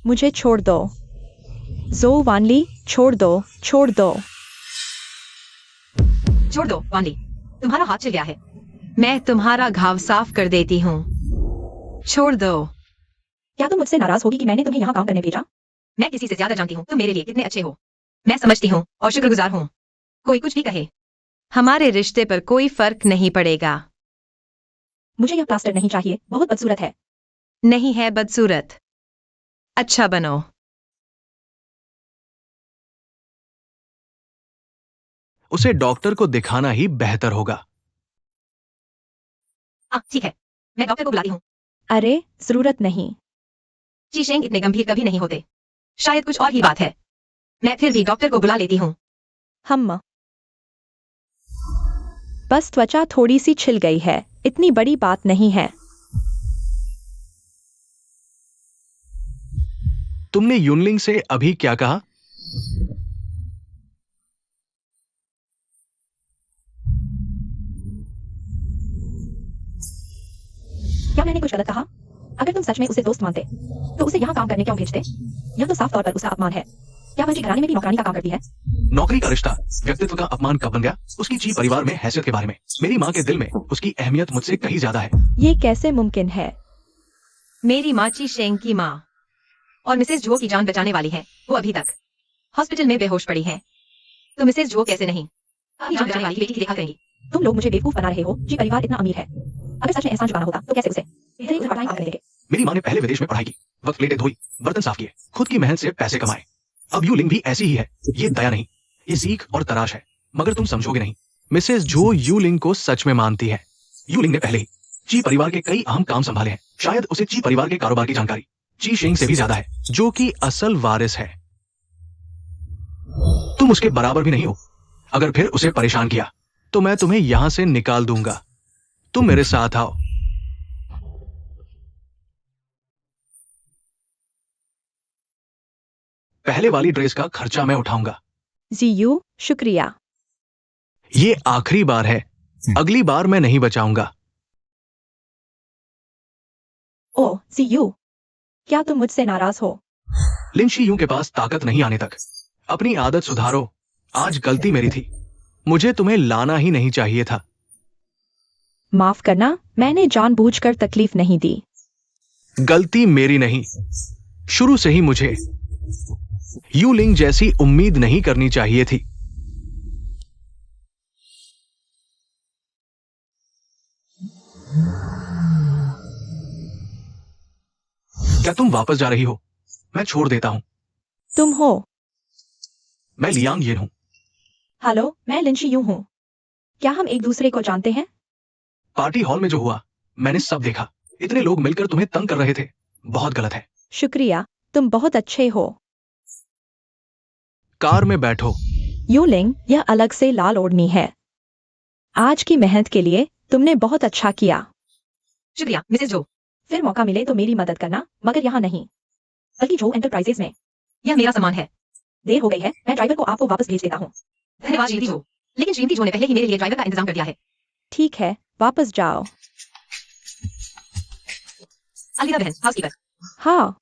मुझे छोड़ दो। जो वानली, छोड़ दो, छोड़ दो। छोड़ दो वानली, तुम्हारा हाथ चल गया है। मैं तुम्हारा घाव साफ कर देती हूँ। छोड़ दो। क्या तुम मुझसे नाराज होगी कि मैंने तुम्हें यहाँ काम करने भेजा? मैं किसी से ज्यादा जानती हूँ तुम मेरे लिए कितने अच्छे हो। मैं समझती हूँ और शुक्रगुजार हूँ। कोई कुछ भी कहे, हमारे रिश्ते पर कोई फर्क नहीं पड़ेगा। मुझे यह प्लास्टर नहीं चाहिए, बहुत बदसूरत है। नहीं है बदसूरत। अच्छा बनो। उसे डॉक्टर को दिखाना ही बेहतर होगा। ठीक है, मैं डॉक्टर को बुलाती हूँ। अरे जरूरत नहीं। चीशेंग इतने गंभीर कभी नहीं होते। शायद कुछ और ही बात है। मैं फिर भी डॉक्टर को बुला लेती हूँ। हम बस त्वचा थोड़ी सी छिल गई है, इतनी बड़ी बात नहीं है। तुमने यूनलिंग से अभी क्या कहा? क्या मैंने कुछ गलत कहा? अगर तुम सच में उसे दोस्त मानते तो उसे यहाँ काम करने क्यों भेजते? यह तो साफ तौर पर उसका अपमान है। क्या वह घराने में भी नौकरानी का काम करती है? नौकरी का रिश्ता व्यक्तित्व का अपमान कब बन गया? उसकी ची परिवार में हैसियत के बारे में मेरी माँ के दिल में उसकी अहमियत मुझसे कहीं ज्यादा है। ये कैसे मुमकिन है? मेरी माँ ची शेंग की माँ और मिसेस जो की जान बचाने वाली है, वो अभी तक हॉस्पिटल में बेहोश पड़ी है। तो मिसेस जो कैसे नहीं अपनी जान बचाने वाली बेटी की देखा करेंगी? तुम लोग मुझे बेवकूफ बना रहे हो। जी परिवार इतना अमीर है, अगर सच में एहसान चुकाना होता तो कैसे उसे इतने पढ़ाई काम करने देंगे? मेरी माँ ने पहले विदेश में पढ़ाई की, वक्त प्लेटें धोई, बर्तन साफ किए, खुद की मेहनत से पैसे कमाए। अब यूलिंग भी ऐसी ही है। ये दया नहीं, ये सीख और तराश है, मगर तुम समझोगे नहीं। मिसेस जो यूलिंग को सच में मानती है। यूलिंग ने पहले ही ची परिवार के कई अहम काम संभाले हैं। शायद उसे ची परिवार के कारोबार की जानकारी ची शेंग से भी ज्यादा है, जो कि असल वारिस है। तुम उसके बराबर भी नहीं हो। अगर फिर उसे परेशान किया तो मैं तुम्हें यहां से निकाल दूंगा। तुम मेरे साथ आओ। पहले वाली ड्रेस का खर्चा मैं उठाऊंगा। जीयू, शुक्रिया। ये आखिरी बार है, अगली बार मैं नहीं बचाऊंगा। ओह जीयू, क्या तुम मुझसे नाराज हो? लिन शी यूं के पास ताकत नहीं आने तक अपनी आदत सुधारो। आज गलती मेरी थी, मुझे तुम्हें लाना ही नहीं चाहिए था। माफ करना, मैंने जानबूझकर तकलीफ नहीं दी। गलती मेरी नहीं। शुरू से ही मुझे यूलिंग जैसी उम्मीद नहीं करनी चाहिए थी। क्या तुम वापस जा रही हो? मैं छोड़ देता हूं। तुम हो? मैं लियांग येन हूं। हेलो, मैं लिंशी यू हूँ। क्या हम एक दूसरे को जानते हैं? पार्टी हॉल में जो हुआ मैंने सब देखा। इतने लोग मिलकर तुम्हें तंग कर रहे थे। बहुत गलत है। शुक्रिया, तुम बहुत अच्छे हो। कार में बैठो। यूलिंग, यह अलग से लाल ओढ़नी है। आज की मेहनत के लिए तुमने बहुत अच्छा किया। शुक्रिया मिसेस जो। फिर मौका मिले तो मेरी मदद करना, मगर यहाँ नहीं, बल्कि जो एंटरप्राइजेस में। यह मेरा सामान है। देर हो गई है, मैं ड्राइवर को आपको वापस भेज देता हूँ। धन्यवाद श्रीमती जो। लेकिन श्रीमती जो ने पहले ही मेरे लिए ड्राइवर का इंतजाम कर दिया है। ठीक है, वापस जाओ। अलविदा बहन, हाउसकीपर। हाँ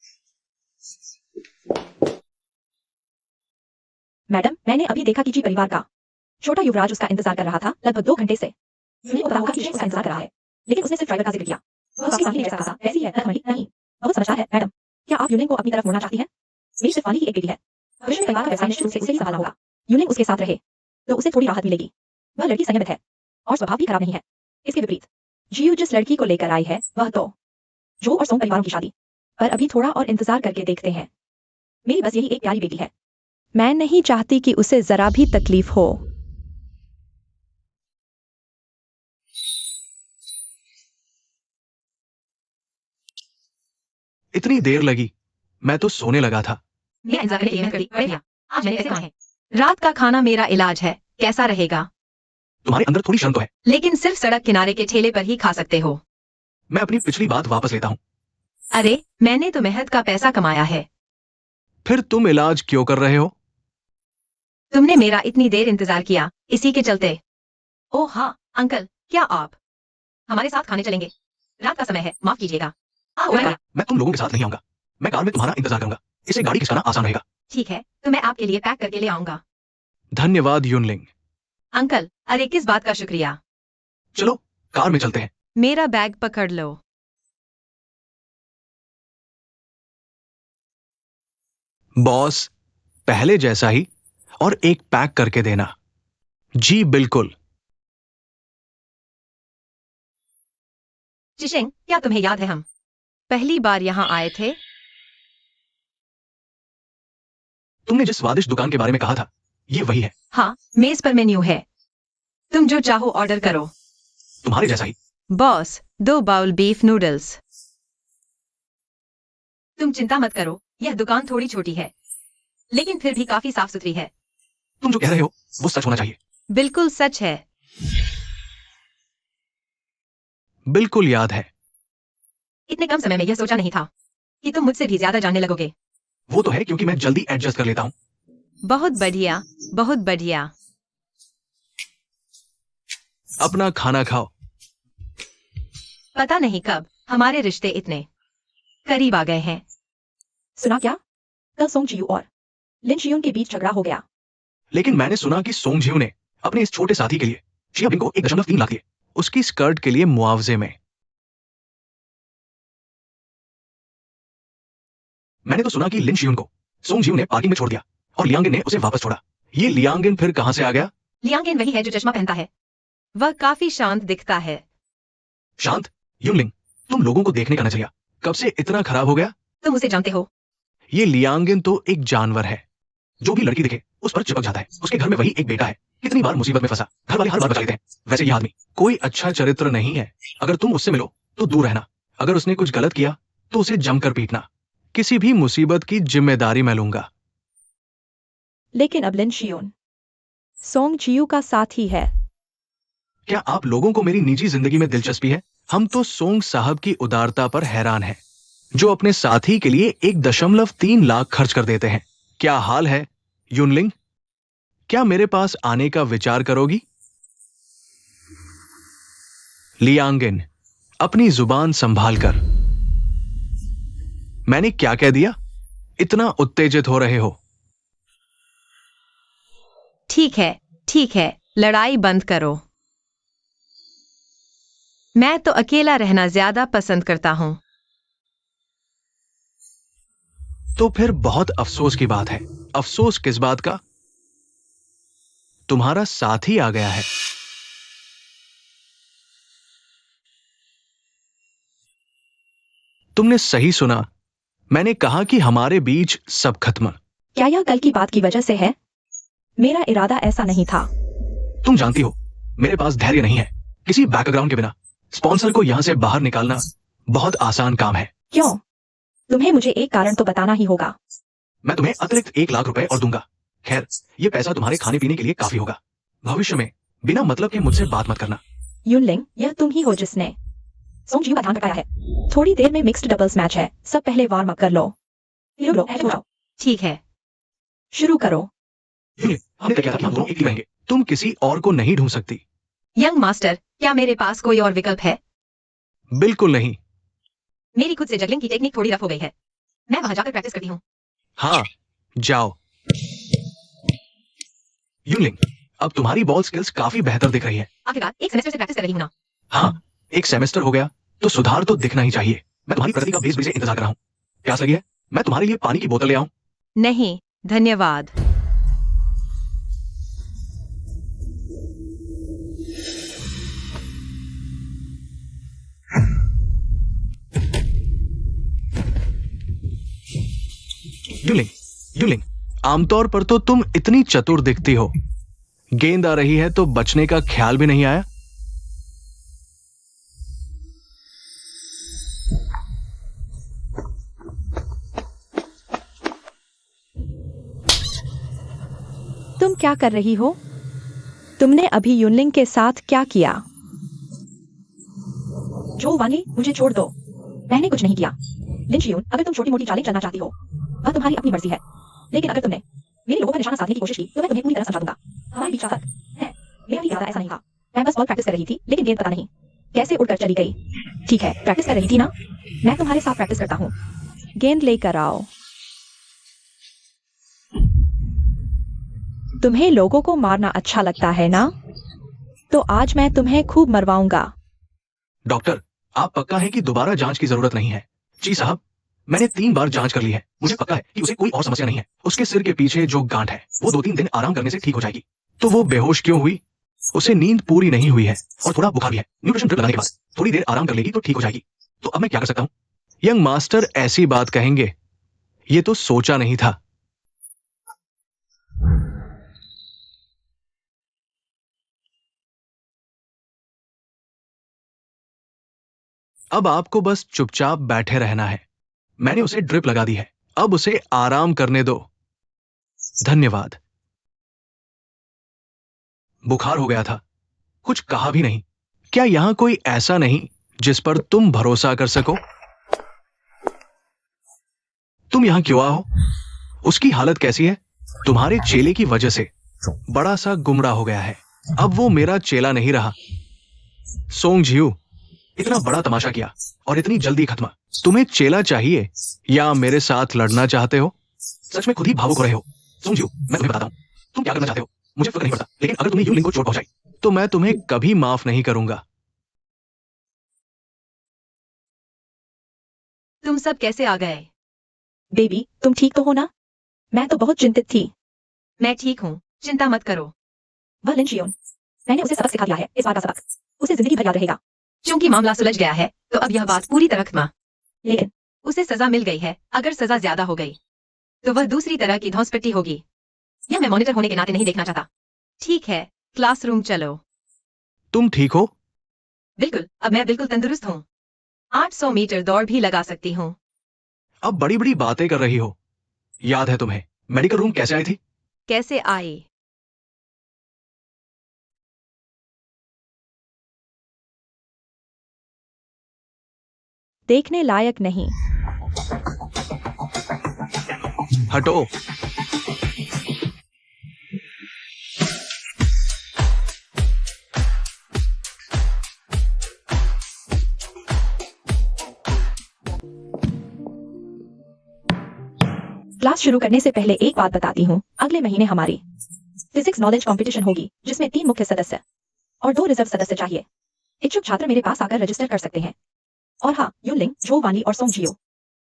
मैडम, मैंने अभी देखा कि जी परिवार का छोटा युवराज उसका इंतजार कर रहा था लगभग 2 घंटे से। मुझे पता होगा कि उसका इंतजार कर रहा है, लेकिन उसने सिर्फ ड्राइवर का जिक्र किया। वह काफी सामने जैसा था, वैसी है नरमणी नहीं। बहुत समझदार है मैडम। क्या आप यूलिंग को अपनी तरफ मोड़ना चाहती हैं? मेरी सिर्फ वाली ही एक बेटी है। विश्व में परिवार का व्यवसाय निश्चित रूप से उसे ही संभालना होगा। यूलिंग उसके साथ रहे तो उसे थोड़ी राहत मिलेगी। वह लड़की संयमित है और स्वभाव भी खराब नहीं है। इसके विपरीत जियू जिस लड़की को लेकर आई है वह तो जो और सोंग परिवारों की शादी पर अभी थोड़ा और इंतजार करके देखते हैं। मेरी बस यही एक प्यारी बेटी है। मैं नहीं चाहती कि उसे जरा भी तकलीफ हो। इतनी देर लगी, मैं तो सोने लगा था। मेरा इंतजार करने के लिए मेहनत कर दी। बढ़िया। आज मैंने पैसे कमाए हैं। रात का खाना मेरा इलाज है, कैसा रहेगा? तुम्हारे अंदर थोड़ी शर्म तो है। लेकिन सिर्फ सड़क किनारे के ठेले पर ही खा सकते हो। मैं अपनी पिछली बात वापस लेता हूँ। अरे, मैंने तो मेहनत का पैसा कमाया है। फिर तुम इलाज क्यों कर रहे हो? तुमने मेरा इतनी देर इंतजार किया, इसी के चलते। ओह हाँ अंकल, क्या आप हमारे साथ खाने चलेंगे? रात का समय है, माफ कीजिएगा। मैं तुम लोगों के साथ नहीं आऊंगा। मैं कार में तुम्हारा इंतजार करूंगा। इसे गाड़ी खिसकाना आसान रहेगा। ठीक है, तो मैं आपके लिए पैक करके ले आऊंगा। धन्यवाद यूनलिंग। अंकल, अरे किस बात का शुक्रिया। चलो कार में चलते हैं। मेरा बैग पकड़ लो। बॉस, पहले जैसा ही और एक पैक करके देना। जी बिल्कुल। चिशेंग, क्या तुम्हें याद है हम पहली बार यहाँ आए थे? तुमने जिस स्वादिष्ट दुकान के बारे में कहा था, ये वही है। हाँ, मेज पर मेन्यू है। तुम जो चाहो ऑर्डर करो। तुम्हारे जैसा ही। Boss, 2 bowl beef noodles. तुम चिंता मत करो, यह दुकान थोड़ी छोटी है, लेकिन फिर भी काफी साफ सुथरी है। तुम जो कह रहे हो वो सच होना चाहिए। बिल्कुल सच है। बिल्कुल याद है। इतने कम समय में यह सोचा नहीं था कि तुम मुझसे भी ज्यादा जानने लगोगे। वो तो है क्योंकि मैं जल्दी एडजस्ट कर लेता हूँ। बहुत बढ़िया, बहुत बढ़िया। अपना खाना खाओ। पता नहीं कब हमारे रिश्ते इतने करीब आ गए हैं। सुना क्या? कल सोंग जियू और लिन शियून के बीच झगड़ा हो गया। लेकिन मैंने सुना कि सोंग जियू ने अपने इस छोटे साथी के लिए शिया बिन को 1.3 लाख दिए, उसकी स्कर्ट के लिए मुआवजे में। मैंने तो सुना कि लिन शियून को सोंग जियू ने पार्किंग में छोड़ दिया और लियांगिन ने उसे वापस छोड़ा। ये लियांगिन फिर कहां से आ गया? लियांगिन वही है जो चश्मा पहनता है। वह काफी शांत दिखता है। शांत? युनलिंग, तुम लोगों को देखने का नजरिया कब से इतना खराब हो गया? तुम उसे जानते हो? ये लियांगिन तो एक जानवर है, जो भी लड़की दिखे उस पर चिपक जाता है। उसके घर में वही एक बेटा है, कितनी बार मुसीबत में फंसा, घर वाले हर बार बचा लेते हैं। वैसे ये आदमी कोई अच्छा चरित्र नहीं है। अगर तुम उससे मिलो तो दूर रहना। अगर उसने कुछ गलत किया तो उसे जमकर पीटना। किसी भी मुसीबत की जिम्मेदारी मैं लूंगा। लेकिन अब लिन शियून सोंग जियू का साथी है। क्या आप लोगों को मेरी निजी जिंदगी में दिलचस्पी है? हम तो सोंग साहब की उदारता पर हैरान हैं, जो अपने साथी के लिए 1.3 लाख खर्च कर देते हैं। क्या हाल है युनलिंग? क्या मेरे पास आने का विचार करोगी? लियांगिन, अपनी जुबान संभाल कर। मैंने क्या कह दिया? इतना उत्तेजित हो रहे हो? ठीक है, लड़ाई बंद करो। मैं तो अकेला रहना ज्यादा पसंद करता हूं। तो फिर बहुत अफसोस की बात है। अफसोस किस बात का? तुम्हारा साथी आ गया है। तुमने सही सुना, मैंने कहा कि हमारे बीच सब खत्म। क्या यह कल की बात की वजह से है? मेरा इरादा ऐसा नहीं था। तुम जानती हो मेरे पास धैर्य नहीं है। किसी बैकग्राउंड के बिना स्पॉन्सर को यहां से बाहर निकालना बहुत आसान काम है। क्यों? तुम्हें मुझे एक कारण तो बताना ही होगा। मैं तुम्हें अतिरिक्त 1 लाख रुपए और दूंगा। खैर, ये पैसा तुम्हारे खाने पीने के लिए काफी होगा। भविष्य में बिना मतलब के मुझसे बात मत करना। युनलिंग, यह तुम ही हो जिसने सोंग जियू का ध्यान भटकाया है। थोड़ी देर में मिक्स्ड डबल्स मैच है, सब पहले वार्म अप कर लो। ठीक है, शुरू करो। हमने तय किया था कि हम दोनों एक टीम रहेंगे। तुम किसी और को नहीं ढूंढ सकती। यंग मास्टर, क्या मेरे पास कोई और विकल्प है? बिल्कुल नहीं। मेरी खुद से जगलिंग की टेक्निक थोड़ी रफ हो गई है। मैं वहां जाकर प्रैक्टिस करती हूँ। हाँ, जाओ। युनलिंग, अब तुम्हारी बॉल स्किल्स काफी बेहतर दिख रही है। आखिरकार एक सेमेस्टर से प्रैक्टिस कर रही हूँ ना। हाँ, एक सेमेस्टर हो गया तो सुधार तो दिखना ही चाहिए। मैं तुम्हारी प्रगति का बेसब्री से इंतजार कर रहा हूँ। प्यास लगी है? मैं तुम्हारे लिए पानी की बोतल ले आऊं? नहीं, धन्यवाद। युनलिंग, युनलिंग, आमतौर पर तो तुम इतनी चतुर दिखती हो। गेंद आ रही है तो बचने का ख्याल भी नहीं आया? तुम क्या कर रही हो? तुमने अभी युनलिंग के साथ क्या किया? जो वांगी, मुझे छोड़ दो। मैंने कुछ नहीं किया। लिन शियून, अगर तुम छोटी मोटी चालें चलना चाहती हो, वह तुम्हारी अपनी मर्जी है। लेकिन अगर तुमने मेरे लोगों पर निशाना साधने की कोशिश की तो मैं तुम्हें पूरी तरह समझा दूंगा। हमारे बीच आफत है। मेरा भी इरादा ऐसा नहीं था। मैं बस बॉल प्रैक्टिस कर रही थी, लेकिन गेंद पता नहीं कैसे उड़कर चली गई। ठीक है, प्रैक्टिस कर रही थी ना? मैं तुम्हारे साथ प्रैक्टिस करता हूँ। गेंद लेकर आओ। तुम्हें लोगों को मारना अच्छा लगता है ना? तो आज मैं तुम्हें खूब मरवाऊंगा। डॉक्टर, आप पक्का है कि दोबारा जांच की जरूरत नहीं है? जी साहब, मैंने 3 बार जांच कर ली है। मुझे पक्का है कि उसे कोई और समस्या नहीं है। उसके सिर के पीछे जो गांठ है वो 2-3 दिन आराम करने से ठीक हो जाएगी। तो वो बेहोश क्यों हुई? उसे नींद पूरी नहीं हुई है और थोड़ा बुखार भी है। न्यूट्रिशन ड्रिप लगाने के बाद थोड़ी देर आराम कर लेगी तो ठीक हो जाएगी। तो अब मैं क्या कर सकता हूँ? यंग मास्टर ऐसी बात कहेंगे, ये तो सोचा नहीं था। अब आपको बस चुपचाप बैठे रहना है। मैंने उसे ड्रिप लगा दी है, अब उसे आराम करने दो। धन्यवाद। बुखार हो गया था, कुछ कहा भी नहीं। क्या यहां कोई ऐसा नहीं जिस पर तुम भरोसा कर सको। तुम यहां क्यों आओ? उसकी हालत कैसी है? तुम्हारे चेले की वजह से बड़ा सा गुमराह हो गया है। अब वो मेरा चेला नहीं रहा। सोंग जियू, इतना बड़ा तमाशा किया और इतनी जल्दी खत्म। तुम्हें चेला चाहिए या मेरे साथ लड़ना चाहते हो? सच में खुद ही भावुक हो रहे हो। सोंग जियू, मैं तुम्हें बताता हूं तुम क्या करना चाहते हो। मुझे फर्क नहीं पड़ता, लेकिन अगर तुमने यूलिंग को चोट पहुंचाई तो मैं तुम्हें कभी माफ नहीं करूंगा। तुम सब कैसे आ गए? बेबी, तुम ठीक तो हो ना? मैं तो बहुत चिंतित थी। मैं ठीक हूँ, चिंता मत करो। वह लिन शियोन, मैंने उसे सबक सिखा दिया है। इस बार का सबक उसे जिंदगी भर याद रहेगा। क्योंकि मामला सुलझ गया है तो अब यह बात पूरी तरह खत्म। लेकिन उसे सजा मिल गई है। अगर सजा ज्यादा हो गई तो वह दूसरी तरह की धौंसपट्टी होगी। यह मैं मॉनिटर होने के नाते नहीं देखना चाहता। ठीक है, क्लासरूम चलो। तुम ठीक हो? बिल्कुल, अब मैं बिल्कुल तंदुरुस्त हूँ। 800 मीटर दौड़ भी लगा सकती हूँ। अब बड़ी बड़ी बातें कर रही हो। याद है तुम्हें मेडिकल रूम कैसे आई थी? कैसे आई? देखने लायक नहीं। हटो। क्लास शुरू करने से पहले एक बात बताती हूँ। अगले महीने हमारी फिजिक्स नॉलेज कंपटीशन होगी, जिसमें 3 मुख्य सदस्य और 2 रिजर्व सदस्य चाहिए। इच्छुक छात्र मेरे पास आकर रजिस्टर कर सकते हैं। और हाँ, यूनलिंग, झो वानी और सोंग जियो,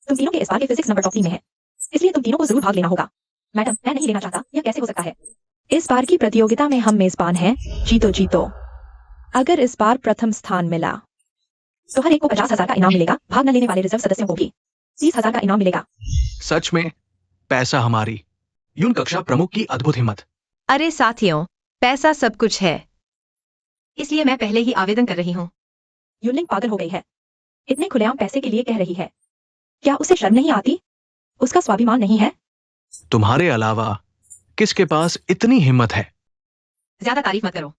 तुम तीनों के इस बार के फिजिक्स नंबर टॉप 3 में है, इसलिए तुम तीनों को जरूर भाग लेना होगा। मैडम, मैं नहीं लेना चाहता। यह कैसे हो सकता है? इस बार की प्रतियोगिता में हम मेजबान हैं। जीतो जीतो। अगर इस बार प्रथम स्थान मिला तो हर एक को 50,000 का इनाम मिलेगा। भाग न लेने वाले रिजर्व सदस्यों को भी 30,000 का इनाम मिलेगा। सच में पैसा हमारी। यून कक्षा प्रमुख की अद्भुत हिम्मत। अरे साथियों, पैसा सब कुछ है, इसलिए मैं पहले ही आवेदन कर रही हूँ। यूनलिंग पागल हो गई है। इतने खुलेआम पैसे के लिए कह रही है। क्या उसे शर्म नहीं आती? उसका स्वाभिमान नहीं है? तुम्हारे अलावा किसके पास इतनी हिम्मत है? ज्यादा तारीफ मत करो।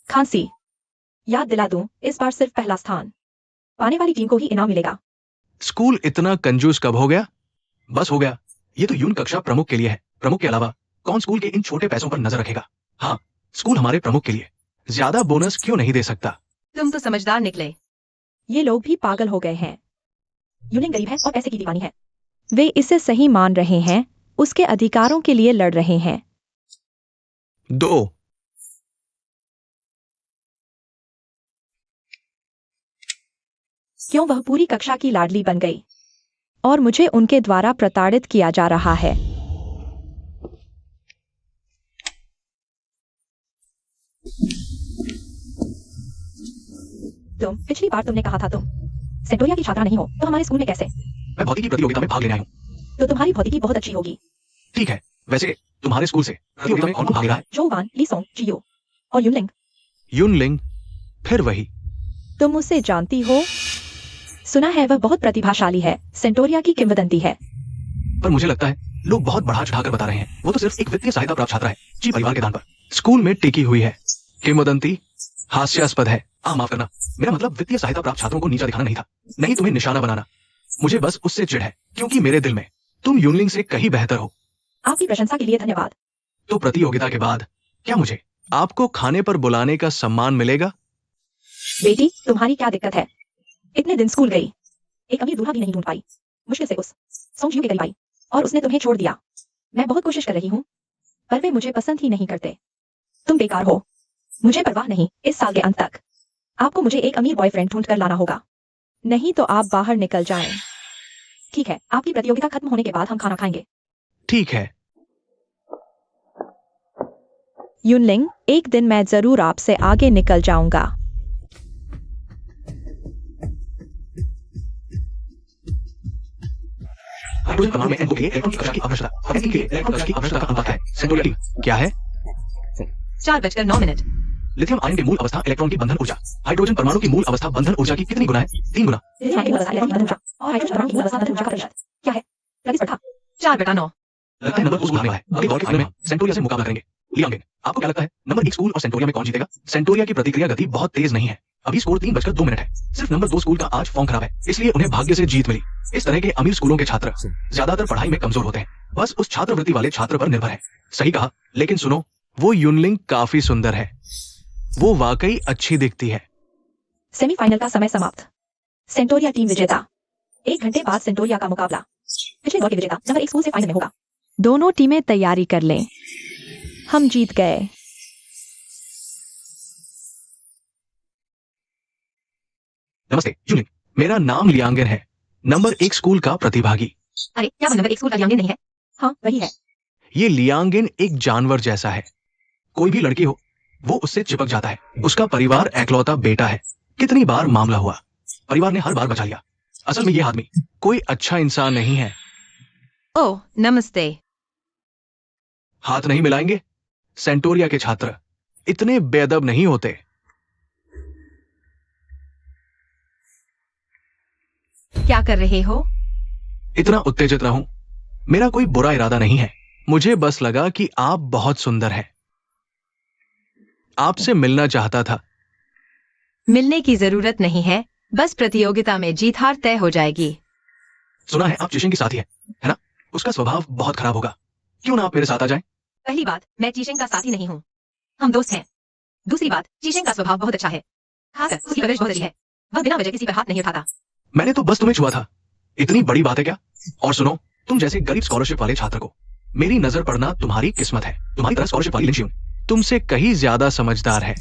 खांसी। याद दिला दूं, इस बार सिर्फ पहला स्थान पाने वाली टीम को ही इनाम मिलेगा। स्कूल इतना कंजूस कब हो गया? बस हो गया। ये तो यून कक्षा प्रमुख के लिए है। प्रमुख के अलावा कौन स्कूल के इन छोटे पैसों पर नजर रखेगा? हाँ, स्कूल हमारे प्रमुख के लिए ज्यादा बोनस क्यों नहीं दे सकता? तुम तो समझदार निकले। ये लोग भी पागल हो गए हैं। यूनिंग गरीब है और पैसे की दीवानी है। वे इसे सही मान रहे हैं। उसके अधिकारों के लिए लड़ रहे हैं। 2 क्यों वह पूरी कक्षा की लाडली बन गई और मुझे उनके द्वारा प्रताड़ित किया जा रहा है। पिछली बार तुमने कहा था तुम सेंटोरिया की छात्रा नहीं हो, तो हमारे स्कूल में कैसे? मैं भौतिकी प्रतियोगिता में भाग लेने आया हूँ। तो तुम्हारी भौतिकी बहुत अच्छी होगी। ठीक है, वैसे तुम्हारे स्कूल से प्रतियोगिता में कौन भाग ले रहा है? जो वान, ली सोंग, जियो और यूनलिंग। यूनलिंग, फिर वही। तुम उसे जानती हो? सुना है वह बहुत प्रतिभाशाली है। सेंटोरिया की किंवदंती है। पर मुझे लगता है लोग बहुत बढ़ा चढ़ाकर बता रहे हैं। वो तो सिर्फ एक वित्तीय सहायता प्राप्त छात्रा है, जी परिवार के दान पर स्कूल में टिकी हुई है। किंवदंती हास्यास्पद है। माफ करना, मेरा मतलब वित्तीय सहायता प्राप्त छात्रों को नीचा दिखाना नहीं था, नहीं तुम्हें निशाना बनाना। मुझे बस उससे चिढ़ है, क्योंकि मेरे दिल में तुम यूनलिंग से कहीं बेहतर हो। आपकी प्रशंसा के लिए धन्यवाद। तो प्रतियोगिता के बाद क्या मुझे आपको खाने पर बुलाने का सम्मान मिलेगा? बेटी, तुम्हारी क्या दिक्कत है? इतने दिन स्कूल गई, एक अमीर दूल्हा भी नहीं ढूंढ पाई। मुश्किल से उस सोंग के करीब आई और उसने तुम्हें छोड़ दिया। मैं बहुत कोशिश कर रही हूँ, पर वे मुझे पसंद ही नहीं करते। तुम बेकार हो। मुझे परवाह नहीं। इस साल के अंत तक आपको मुझे एक अमीर बॉयफ्रेंड ढूंढ कर लाना होगा, नहीं तो आप बाहर निकल जाएं। ठीक है, आपकी प्रतियोगिता खत्म होने के बाद हम खाना खाएंगे। ठीक है। यूनलिंग, एक दिन मैं जरूर आपसे आगे निकल जाऊंगा। हाइड्रोजन परमाणु में N के लिए इलेक्ट्रॉन की कक्षा की आवश्यकता और N के लिए इलेक्ट्रॉन कक्षा की आवश्यकता का अनुपात है। सेंटोरिया टीम क्या है? 4:09। लिथियम आयन की मूल अवस्था इलेक्ट्रॉन की बंधन ऊर्जा हाइड्रोजन परमाणु की मूल अवस्था बंधन ऊर्जा की कितनी गुना है? 3 गुना। क्या है? प्रतिस्पर्धा 4/9। लगता है नंबर उस हारने वाला है। अगले दौर के फाइनल में सेंटोरिया से मुकाबला करेंगे। लियांगिन, आपको क्या लगता है नंबर 1 स्कूल और सेंटोरिया में कौन जीतेगा? सेंटोरिया की प्रतिक्रिया गति बहुत तेज नहीं है। अभी स्कोर 3:02 है। सिर्फ नंबर 2 स्कूल का आज फॉर्म खराब है, इसलिए उन्हें भाग्य से जीत मिली। इस तरह के अमीर स्कूलों के छात्र ज्यादातर पढ़ाई में कमजोर होते हैं, बस उस छात्रवृत्ति वाले छात्र पर निर्भर है। सही कहा, लेकिन सुनो, वो यूनलिंग काफी सुंदर है, वो वाकई अच्छी दिखती है। सेमीफाइनल का समय समाप्त। सेंटोरिया टीम विजेता। 1 घंटे बाद सेंटोरिया का मुकाबला पिछले दौर के विजेता नंबर 1 स्कूल से फाइनल में होगा। दोनों टीमें तैयारी कर लें, हम जीत गए। नमस्ते यूनिक, मेरा नाम लियांगन है, नंबर 1 स्कूल का प्रतिभागी। अरे क्या वो नंबर 1 स्कूल का लियांगन नहीं है? हाँ वही है। ये लियांगन एक जानवर जैसा है, कोई भी लड़की हो वो उससे चिपक जाता है। उसका परिवार एकलौता बेटा है। कितनी बार मामला हुआ, परिवार ने हर बार बचा लिया। असल में ये आदमी कोई अच्छा इंसान नहीं है। ओह नमस्ते। हाथ नहीं मिलाएंगे? सेंटोरिया के छात्र इतने बेअदब नहीं होते। क्या कर रहे हो? इतना उत्तेजित रहूं? मेरा कोई बुरा इरादा नहीं है, मुझे बस लगा कि आप बहुत सुंदर हैं, आपसे मिलना चाहता था। मिलने की जरूरत नहीं है, बस प्रतियोगिता में जीत हार तय हो जाएगी। सुना है आप चीशिंग की साथी है ना? उसका स्वभाव बहुत खराब होगा, क्यों ना आप मेरे साथ आ जाएं? पहली बात, मैं चीशिंग का साथी नहीं हूँ, हम दोस्त हैं। दूसरी बात, चीशिंग का स्वभाव बहुत अच्छा है, खासकर उसकी परवरिश बहुत अच्छी है। वह बिना वजह किसी पर हाथ नहीं उठाता। मैंने तो बस तुम्हें छुआ था, इतनी बड़ी बात है क्या? और सुनो, तुम जैसे गरीब स्कॉलरशिप वाले छात्र को मेरी नजर पड़ना तुम्हारी किस्मत है। तुम्हारी तरह स्कॉलरशिप वाली लिंचियन तुमसे कहीं ज्यादा समझदार है।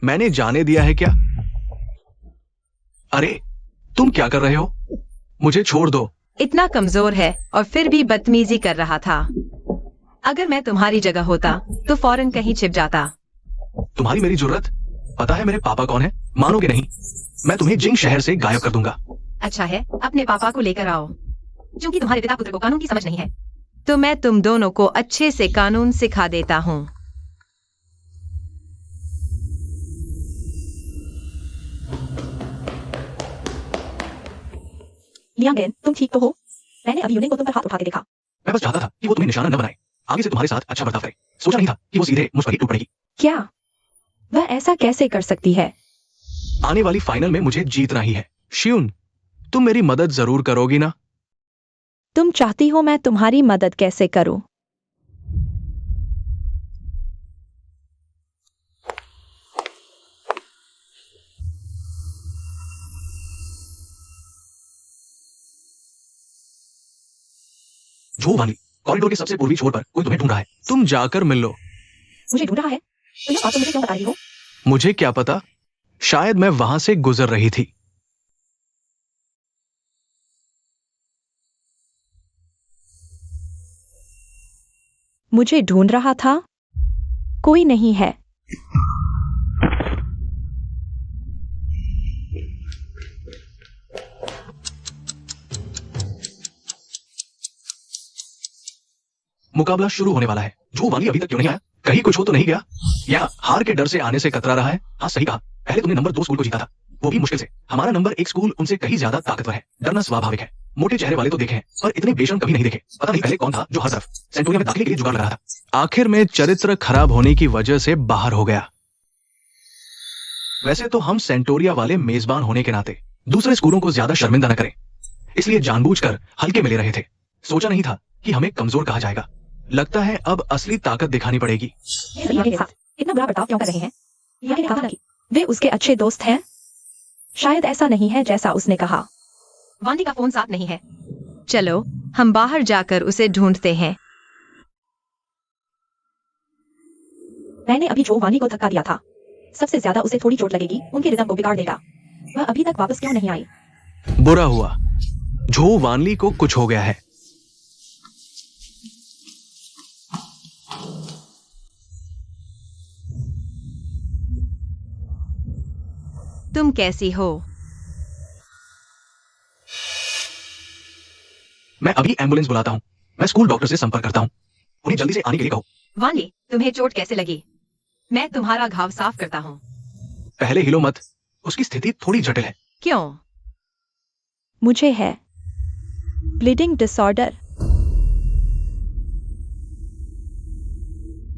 मैंने जाने दिया है क्या? अरे तुम क्या कर रहे हो? मुझे छोड़ दो। इतना कमजोर है और फिर भी बदतमीजी कर रहा था। अगर मैं तुम्हारी जगह होता तो फौरन कहीं छिप जाता। तुम्हारी मेरी जरूरत? पता है मेरे पापा कौन है? मानोगे नहीं, मैं तुम्हें जिंग शहर से गायब कर दूंगा। अच्छा है, अपने पापा को लेकर आओ। क्योंकि तुम्हारे पिता पुत्र को कानून की समझ नहीं है, तो मैं तुम दोनों को अच्छे से कानून सिखा देता हूँ। लियांगन तुम ठीक तो हो? मैंने अभी यूनिक को तुम पर हाथ उठाते देखा। मैं बस चाहता था कि वो तुम्हें निशाना न बनाए, आगे से तुम्हारे साथ अच्छा बर्ताव करे। सोचा नहीं था कि वो सीधे मुझ पर ही टूट पड़ेगी। क्या वह ऐसा कैसे कर सकती है? आने वाली फाइनल में मुझे जीतना ही है। श्यून, तुम मेरी मदद जरूर करोगी ना? तुम चाहती हो मैं तुम्हारी मदद कैसे करूं? जो वाली कॉरिडोर के सबसे पूर्वी छोर पर कोई तुम्हें ढूंढ रहा है, तुम जाकर मिल लो। मुझे ढूंढ रहा है? तो यह बात तुम मुझे क्यों बता रही हो? मुझे क्या पता, शायद मैं वहां से गुजर रही थी। मुझे ढूंढ रहा था? कोई नहीं है। मुकाबला शुरू होने वाला है। जो वाली अभी तक क्यों नहीं आया? कहीं कुछ हो तो नहीं गया, या हार के डर से आने से कतरा रहा है? हाँ सही कहा, पहले तुमने नंबर 2 स्कूल को जीता था, वो भी मुश्किल से। हमारा नंबर 1 स्कूल उनसे कहीं ज्यादा ताकतवर है। डरना स्वाभाविक है। मोटे चेहरे वाले तो देखे हैं, पर इतने बेशर्म कभी नहीं देखे। पता नहीं पहले कौन था जो हर तरफ सेंटोरिया में दाखिले के लिए जुगाड़ लगा रहा था। आखिर में चरित्र खराब होने की वजह से बाहर हो गया। वैसे तो हम सेंटोरिया वाले मेजबान होने के नाते दूसरे स्कूलों को ज्यादा शर्मिंदा न करें, इसलिए जानबूझकर हल्के में ले रहे थे। सोचा नहीं था कि हमें कमजोर कहा जाएगा। लगता है अब असली ताकत दिखानी पड़ेगी। लियांगन के साथ इतना बुरा बर्ताव क्यों कर रहे हैं? लियांगन ने कहा कि वे उसके अच्छे दोस्त हैं। शायद ऐसा नहीं है जैसा उसने कहा। वांडी का फोन साथ नहीं है। चलो हम बाहर जाकर उसे ढूंढते हैं। मैंने अभी जो वानी को धक्का दिया था, सबसे ज्यादा उसे थोड़ी चोट लगेगी, उनके रिदम को बिगाड़ देगा। वह अभी तक वापस क्यों नहीं आई? बुरा हुआ, झो वानली को कुछ हो गया है। तुम कैसी हो? मैं अभी एम्बुलेंस बुलाता हूँ। मैं स्कूल डॉक्टर से संपर्क करता हूँ, उन्हें जल्दी से आने के लिए कहो। वानी, तुम्हें चोट कैसे लगी? मैं तुम्हारा घाव साफ करता हूँ। पहले हिलो मत, उसकी स्थिति थोड़ी जटिल है। क्यों? मुझे है ब्लीडिंग डिसऑर्डर।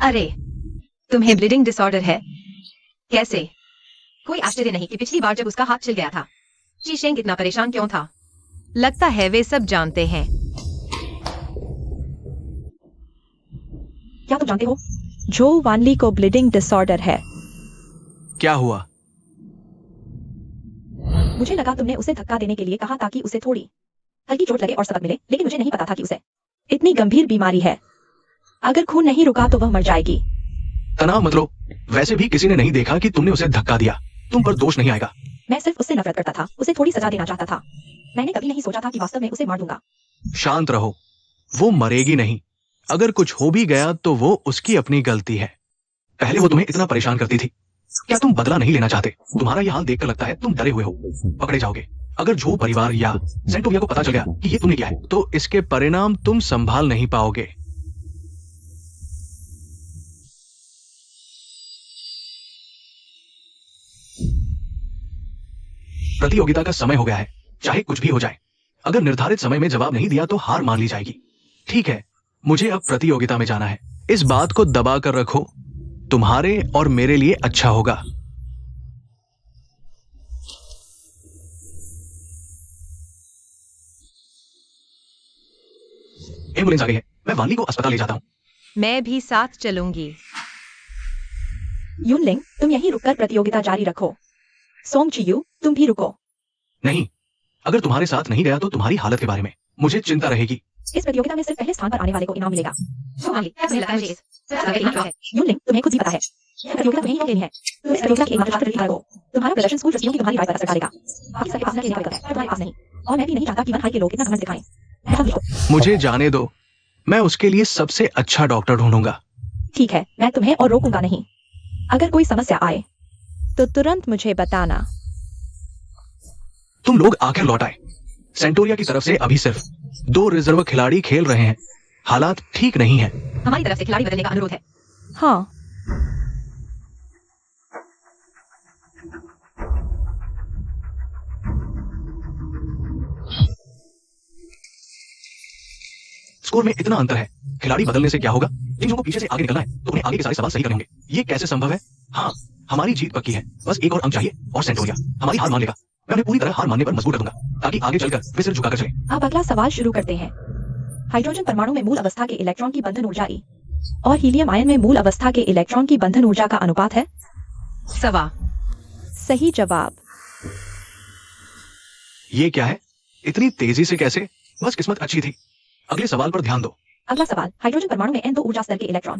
अरे, तुम्हें ब्लीडिंग डिसऑर्डर है? कैसे? कोई आश्चर्य नहीं कि पिछली बार जब उसका हाथ छिल गया था, जी शेंग इतना परेशान क्यों था। लगता है वे सब जानते हैं। क्या तुम जानते हो? जो वानली को ब्लीडिंग डिसऑर्डर है। क्या हुआ? मुझे लगा तुमने उसे धक्का देने के लिए कहा ताकि उसे थोड़ी हल्की चोट लगे और सबक मिले, लेकिन मुझे नहीं पता था कि उसे इतनी गंभीर बीमारी है। अगर खून नहीं रुका तो वह मर जाएगी। तनाव मत लो, वैसे भी किसी ने नहीं देखा कि तुमने उसे धक्का दिया। तुम पर दोष नहीं आएगा। मैं सिर्फ उससे नफरत करता था, उसे थोड़ी सजा देना चाहता था। मैंने कभी नहीं सोचा था कि वास्तव में उसे मार दूंगा। शांत रहो, वो मरेगी नहीं। अगर कुछ हो भी गया तो वो उसकी अपनी गलती है। पहले वो तुम्हें इतना परेशान करती थी। क्या तुम बदला नहीं लेना चाहते? तुम्हारा यह हाल देखकर लगता है तुम डरे हुए हो, पकड़े जाओगे। अगर जो परिवार या सेंटोरिया को पता चल गया कि ये तुमने किया है, तो इसके परिणाम तुम संभाल नहीं पाओगे। प्रतियोगिता का समय हो गया है, चाहे कुछ भी हो जाए। अगर निर्धारित समय में जवाब नहीं दिया तो हार मान ली जाएगी। ठीक है, मुझे अब प्रतियोगिता में जाना है। इस बात को दबा कर रखो, तुम्हारे और मेरे लिए अच्छा होगा। एम्बुलेंस आ गई है, मैं वानली को अस्पताल ले जाता हूँ। मैं भी साथ चलूंगी। यूनलिंग, तुम यहीं रुककर प्रतियोगिता जारी रखो। सोंग चियू, तुम भी रुको। नहीं, अगर तुम्हारे साथ नहीं गया तो तुम्हारी हालत के बारे में मुझे चिंता रहेगी। इस प्रतियोगिता में सिर्फ पहले स्थान पर आने वाले को इनाम मिलेगा। क्या तुम्हें लगता है मुझे सबसे आगे क्या है? यूनलिंग, तुम्हें खुद भी पता है यह प्रतियोगिता तुम्हें ही लेनी है। तुम इस प्रतियोगिता की एकमात्र छात्र रही हो। तुम्हारा प्रदर्शन स्कूल ट्रस्टियों की तुम्हारी राय पर असर डालेगा। बाकी सबके पास है, तुम्हारे पास नहीं। और मैं भी नहीं चाहता कि वन हाई के लोग इतना घमंड दिखाएं। ऐसा भी हो। मुझे जाने दो, मैं उसके लिए सबसे अच्छा डॉक्टर ढूंढूंगा। ठीक है, मैं तुम्हें और रोकूंगा नहीं। अगर कोई समस्या आए तो तुरंत मुझे बताना। तुम लोग आखिर लौट आए। सेंटोरिया की तरफ से अभी सिर्फ 2 रिजर्व खिलाड़ी खेल रहे हैं। हालात ठीक नहीं है। हमारी तरफ से खिलाड़ी बदलने का अनुरोध है। हाँ, स्कोर में इतना अंतर है, खिलाड़ी बदलने से क्या होगा? जिनको पीछे से आगे निकलना है तो उन्हें आगे के सारे सवाल सही करने होंगे। ये कैसे संभव है? हाँ, हमारी जीत पक्की है। बस एक और अंक चाहिए और सेंटोरिया हमारी हार मान लेगा। मैं उन्हें पूरी तरह हार मानने पर मजबूर कर दूंगा ताकि आगे चलकर वे सिर झुकाकर चले। अब अगला सवाल शुरू करते हैं। हाइड्रोजन परमाणु में मूल अवस्था के इलेक्ट्रॉन की बंधन ऊर्जा E और हीलियम आयन में मूल अवस्था के इलेक्ट्रॉन की बंधन ऊर्जा का अनुपात है। सवा। सही जवाब। ये क्या है? इतनी तेजी से कैसे? बस किस्मत अच्छी थी। अगले सवाल पर ध्यान दो। अगला सवाल, हाइड्रोजन परमाणु में N2 ऊर्जा स्तर के इलेक्ट्रॉन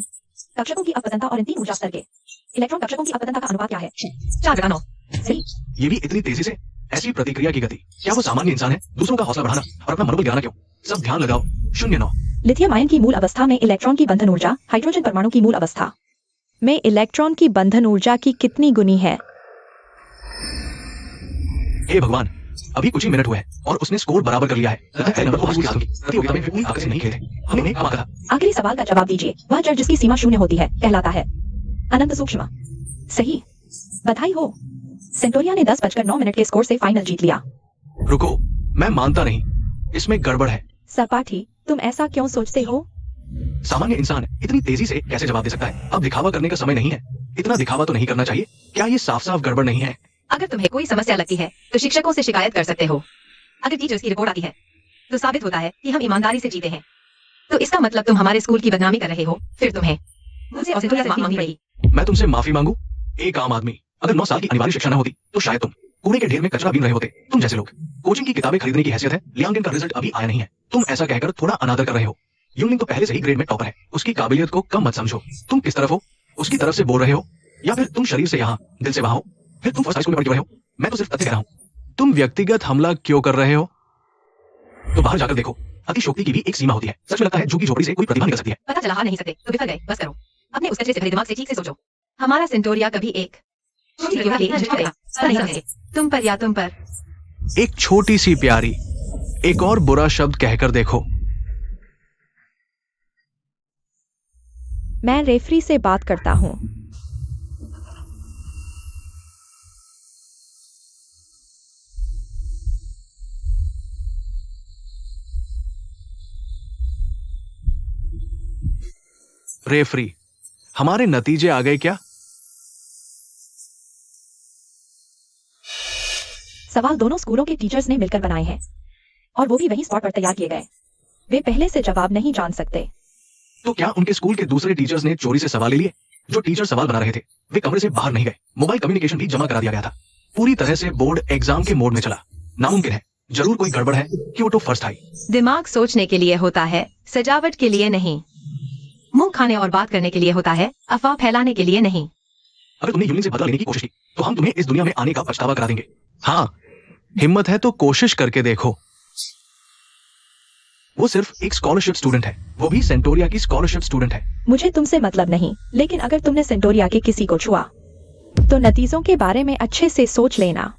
कक्षकों की अपवर्तनता और N3 ऊर्जा स्तर के इलेक्ट्रॉन कक्षकों की अपवर्तनता का अनुपात क्या है? 4/9। सही। ये भी इतनी तेजी से? ऐसी प्रतिक्रिया की गति, क्या वो सामान्य इंसान है? दूसरों का हौसला बढ़ाना और अपना मनोबल गिराना क्यों? सब ध्यान लगाओ। 0-9। लिथियम आयन की मूल अवस्था में इलेक्ट्रॉन की बंधन ऊर्जा हाइड्रोजन परमाणु की मूल अवस्था में इलेक्ट्रॉन की बंधन ऊर्जा की कितनी गुनी है? हे भगवान, अभी कुछ ही मिनट हुए हैं और उसने स्कोर बराबर कर लिया है। लगता है पहले नंबर को हासिल की प्रतियोगिता में पूरी ताकत से नहीं खेले। हमने कमा कहा। आखिरी सवाल का जवाब दीजिए। वह जड़ जिसकी सीमा 0 होती है कहलाता है अनंत सूक्ष्म। सही, बधाई हो। सेंटोरिया ने 10:09 के स्कोर से फाइनल जीत लिया। रुको, मैं मानता नहीं, इसमें गड़बड़ है। सपाठी, तुम ऐसा क्यों सोचते हो? सामान्य इंसान इतनी तेजी से कैसे जवाब दे सकता है? अब दिखावा करने का समय नहीं है। इतना दिखावा तो नहीं करना चाहिए। क्या ये साफ साफ गड़बड़ नहीं है? अगर तुम्हें कोई समस्या लगती है तो शिक्षकों से शिकायत कर सकते हो। अगर टीचर्स की रिपोर्ट आती है तो साबित होता है कि हम ईमानदारी से जीते हैं, तो इसका मतलब तुम हमारे स्कूल की बदनामी कर रहे हो। फिर तुम्हें मुझसे और सेंटोरिया से माफी मांगनी पड़ेगी। मैं तुमसे माफी मांगू? एक आम आदमी। अगर 9 साल की अनिवार्य शिक्षा न होती तो शायद तुम कूड़े के ढेर में कचरा बीन रहे होते। तुम जैसे लोग कोचिंग की किताबें खरीदने की हैसियत है। लियांगन का रिजल्ट अभी आया नहीं है। तुम ऐसा कहकर थोड़ा अनादर कर रहे हो। यूनिंग तो पहले से ही ग्रेड में टॉपर है। उसकी काबिलियत को कम मत समझो। तुम किस तरफ हो? उसकी तरफ से बोल रहे हो या फिर तुम शरीर से यहाँ दिल से वहां हो? फिर तुम फर्स्ट हाई स्कूल में पढ़ रहे हो। मैं तो सिर्फ तथ्य कह रहा हूँ। तुम व्यक्तिगत हमला क्यों कर रहे हो? तो बाहर जाकर देखो, अतिशोक्ति की भी एक सीमा होती है। सच में लगता है झुकी झोपड़ी से कोई प्रतिभा निकल सकती है। पता चला हार नहीं सकते तो बिफर गए। बस करो। अपने उस कचरे से भरे दिमाग से ठीक से सोचो। हमारा सेंटोरिया कभी एक तुम पर या तुम पर एक छोटी सी प्यारी एक और बुरा शब्द कहकर देखो। मैं रेफरी से बात करता हूँ। रेफरी, हमारे नतीजे आ गए क्या? सवाल दोनों स्कूलों के टीचर्स ने मिलकर बनाए हैं और वो भी वही स्पॉट पर तैयार किए गए। वे पहले से जवाब नहीं जान सकते। तो क्या उनके स्कूल के दूसरे टीचर्स ने चोरी से सवाल ले लिए? जो टीचर सवाल बना रहे थे वे कमरे से बाहर नहीं गए। मोबाइल कम्युनिकेशन भी जमा करा दिया गया था। पूरी तरह से बोर्ड एग्जाम के मोड में चला। नामुमकिन है, जरूर कोई गड़बड़ है कि वो तो फर्स्ट आई। दिमाग सोचने के लिए होता है, सजावट के लिए नहीं। मुंह खाने और बात करने के लिए होता है, अफवाह फैलाने के लिए नहीं। अगर तुमने यूलिन से बदला लेने की कोशिश की तो हम तुम्हें इस दुनिया में आने का पछतावा करा देंगे। हाँ, हिम्मत है तो कोशिश करके देखो। वो सिर्फ एक स्कॉलरशिप स्टूडेंट है, वो भी सेंटोरिया की स्कॉलरशिप स्टूडेंट है। मुझे तुमसे मतलब नहीं, लेकिन अगर तुमने सेंटोरिया के किसी को छुआ तो नतीजों के बारे में अच्छे से सोच लेना।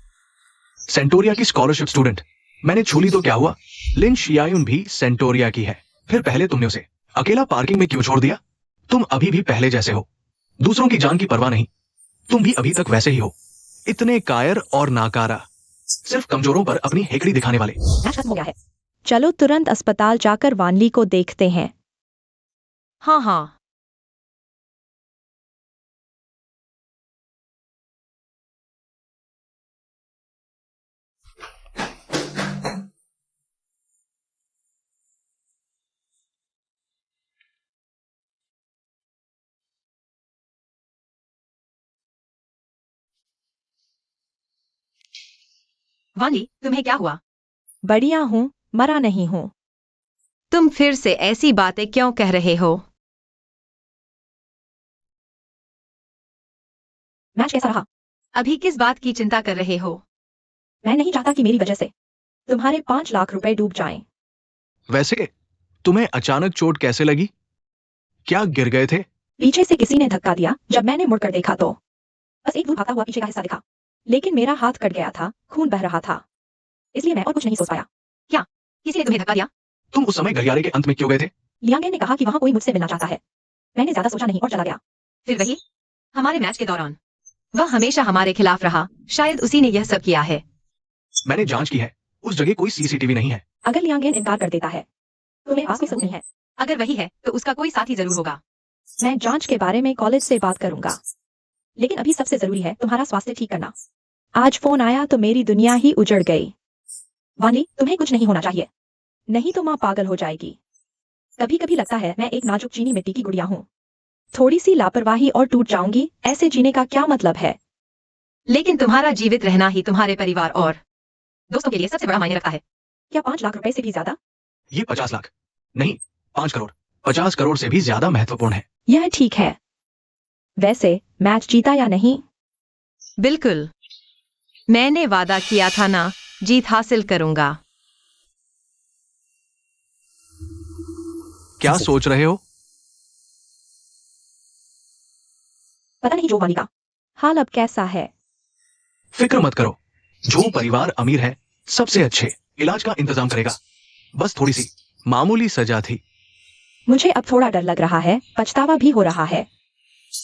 सेंटोरिया की स्कॉलरशिप स्टूडेंट, मैंने छू ली तो क्या हुआ? लिन शियायुन भी सेंटोरिया की है। फिर पहले तुमने उसे अकेला पार्किंग में क्यों छोड़ दिया? तुम अभी भी पहले जैसे हो, दूसरों की जान की परवाह नहीं। तुम भी अभी तक वैसे ही हो, इतने कायर और नाकारा, सिर्फ कमजोरों पर अपनी हेकड़ी दिखाने वाले। मैच खत्म हो गया है। चलो तुरंत अस्पताल जाकर वानली को देखते हैं। हाँ हाँ। वानी, तुम्हें क्या हुआ? बढ़िया हूँ, मरा नहीं हूँ। तुम फिर से ऐसी बातें क्यों कह रहे हो? मैच कैसा रहा? अभी किस बात की चिंता कर रहे हो? मैं नहीं चाहता कि मेरी वजह से तुम्हारे 5 लाख रुपए डूब जाएं। वैसे तुम्हें अचानक चोट कैसे लगी? क्या गिर गए थे? पीछे से किसी ने धक्का दिया। जब मैंने मुड़कर देखा तो बस एक दूर भागता हुआ पीछे का हिस्सा दिखा, लेकिन मेरा हाथ कट गया था, खून बह रहा था, इसलिए मैं और कुछ नहीं सोच पाया। किसी ने तुम्हें धक्का दिया? तुम उस समय गलियारे के अंत में क्यों गए थे? लियांगे ने कहा कि वहां कोई मुझसे मिलना चाहता है। मैंने ज्यादा सोचा नहीं और चला गया। फिर वही, हमारे मैच के दौरान वह हमेशा हमारे खिलाफ रहा। शायद उसी ने यह सब किया है। मैंने जांच की है, उस जगह कोई सीसीटीवी नहीं है। अगर लियांगेन इनकार कर देता है तो मेरे पास कोई सबूत नहीं है। अगर वही है तो उसका कोई साथी जरूर होगा। मैं जांच के बारे में कॉलेज से बात करूंगा, लेकिन अभी सबसे जरूरी है तुम्हारा स्वास्थ्य ठीक करना। आज फोन आया तो मेरी दुनिया ही उजड़ गई। वानी, तुम्हें कुछ नहीं होना चाहिए। नहीं तो माँ पागल हो जाएगी। कभी कभी लगता है मैं एक नाजुक चीनी मिट्टी की गुड़िया हूँ। थोड़ी सी लापरवाही और टूट जाऊंगी। ऐसे जीने का क्या मतलब है? लेकिन तुम्हारा जीवित रहना ही तुम्हारे परिवार और दोस्तों के लिए सबसे बड़ा मायने रखता है। क्या 5 लाख रुपए से भी ज्यादा? ये 50 लाख नहीं, 5 करोड़। 50 करोड़ से भी ज्यादा महत्वपूर्ण है। यह ठीक है। वैसे मैच जीता या नहीं? बिल्कुल, मैंने वादा किया था ना, जीत हासिल करूंगा। क्या सोच रहे हो? पता नहीं जो वानी का। हाल अब कैसा है? फिक्र मत करो, जो परिवार अमीर है सबसे अच्छे इलाज का इंतजाम करेगा। बस थोड़ी सी मामूली सजा थी। मुझे अब थोड़ा डर लग रहा है, पछतावा भी हो रहा है।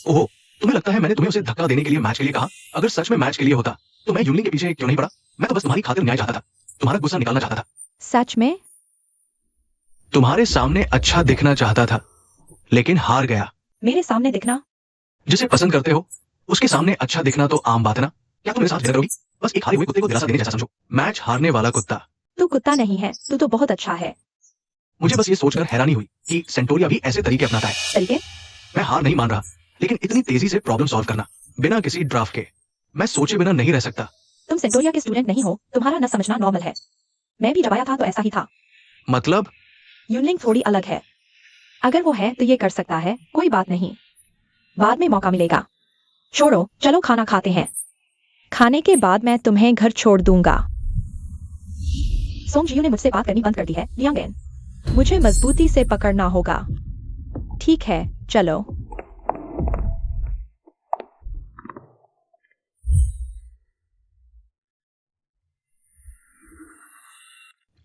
ओहो, तुम्हें लगता है मैंने तुम्हें उसे धक्का देने के लिए मैच के लिए कहा? अगर सच में मैच के लिए होता तो मैं यूलिन के पीछे क्यों नहीं पड़ा? मैं तो बस तुम्हारी खातिर न्याय चाहता था, तुम्हारा गुस्सा निकालना चाहता था, सच में? तुम्हारे सामने अच्छा दिखना चाहता था, लेकिन हार गया। मेरे सामने दिखना? जिसे पसंद करते हो उसके सामने अच्छा दिखना तो आम बात है ना। क्या तुम मेरे साथ झगड़ा करोगी? बस एक हारे हुए कुत्ते को दिलासा देने जैसा समझो। मैच हारने वाला कुत्ता। तू कुत्ता नहीं है, तू तो बहुत अच्छा है। मुझे बस ये सोचकर हैरानी हुई कि सेंटोरिया भी ऐसे तरीके अपनाता है। तरीके? मैं हार नहीं मान रहा, लेकिन इतनी तेजी से प्रॉब्लम सॉल्व करना बिना किसी ड्राफ्ट के, मैं सोचे बिना नहीं रह सकता। तुम सेंटोरिया के स्टूडेंट नहीं हो, तुम्हारा न समझना नॉर्मल है। मैं भी जब आया था तो ऐसा ही था। मतलब? यूनलिंग थोड़ी अलग है। अगर वो है तो ये कर सकता है, कोई बात नहीं, बाद में मौका मिलेगा। छोड़ो, चलो खाना खाते हैं। खाने के बाद मैं तुम्हें घर छोड़ दूंगा। सोंग जियो ने मुझसे बात करनी बंद कर दी है, लियांगेन। मुझे मजबूती से पकड़ना होगा। ठीक है, चलो।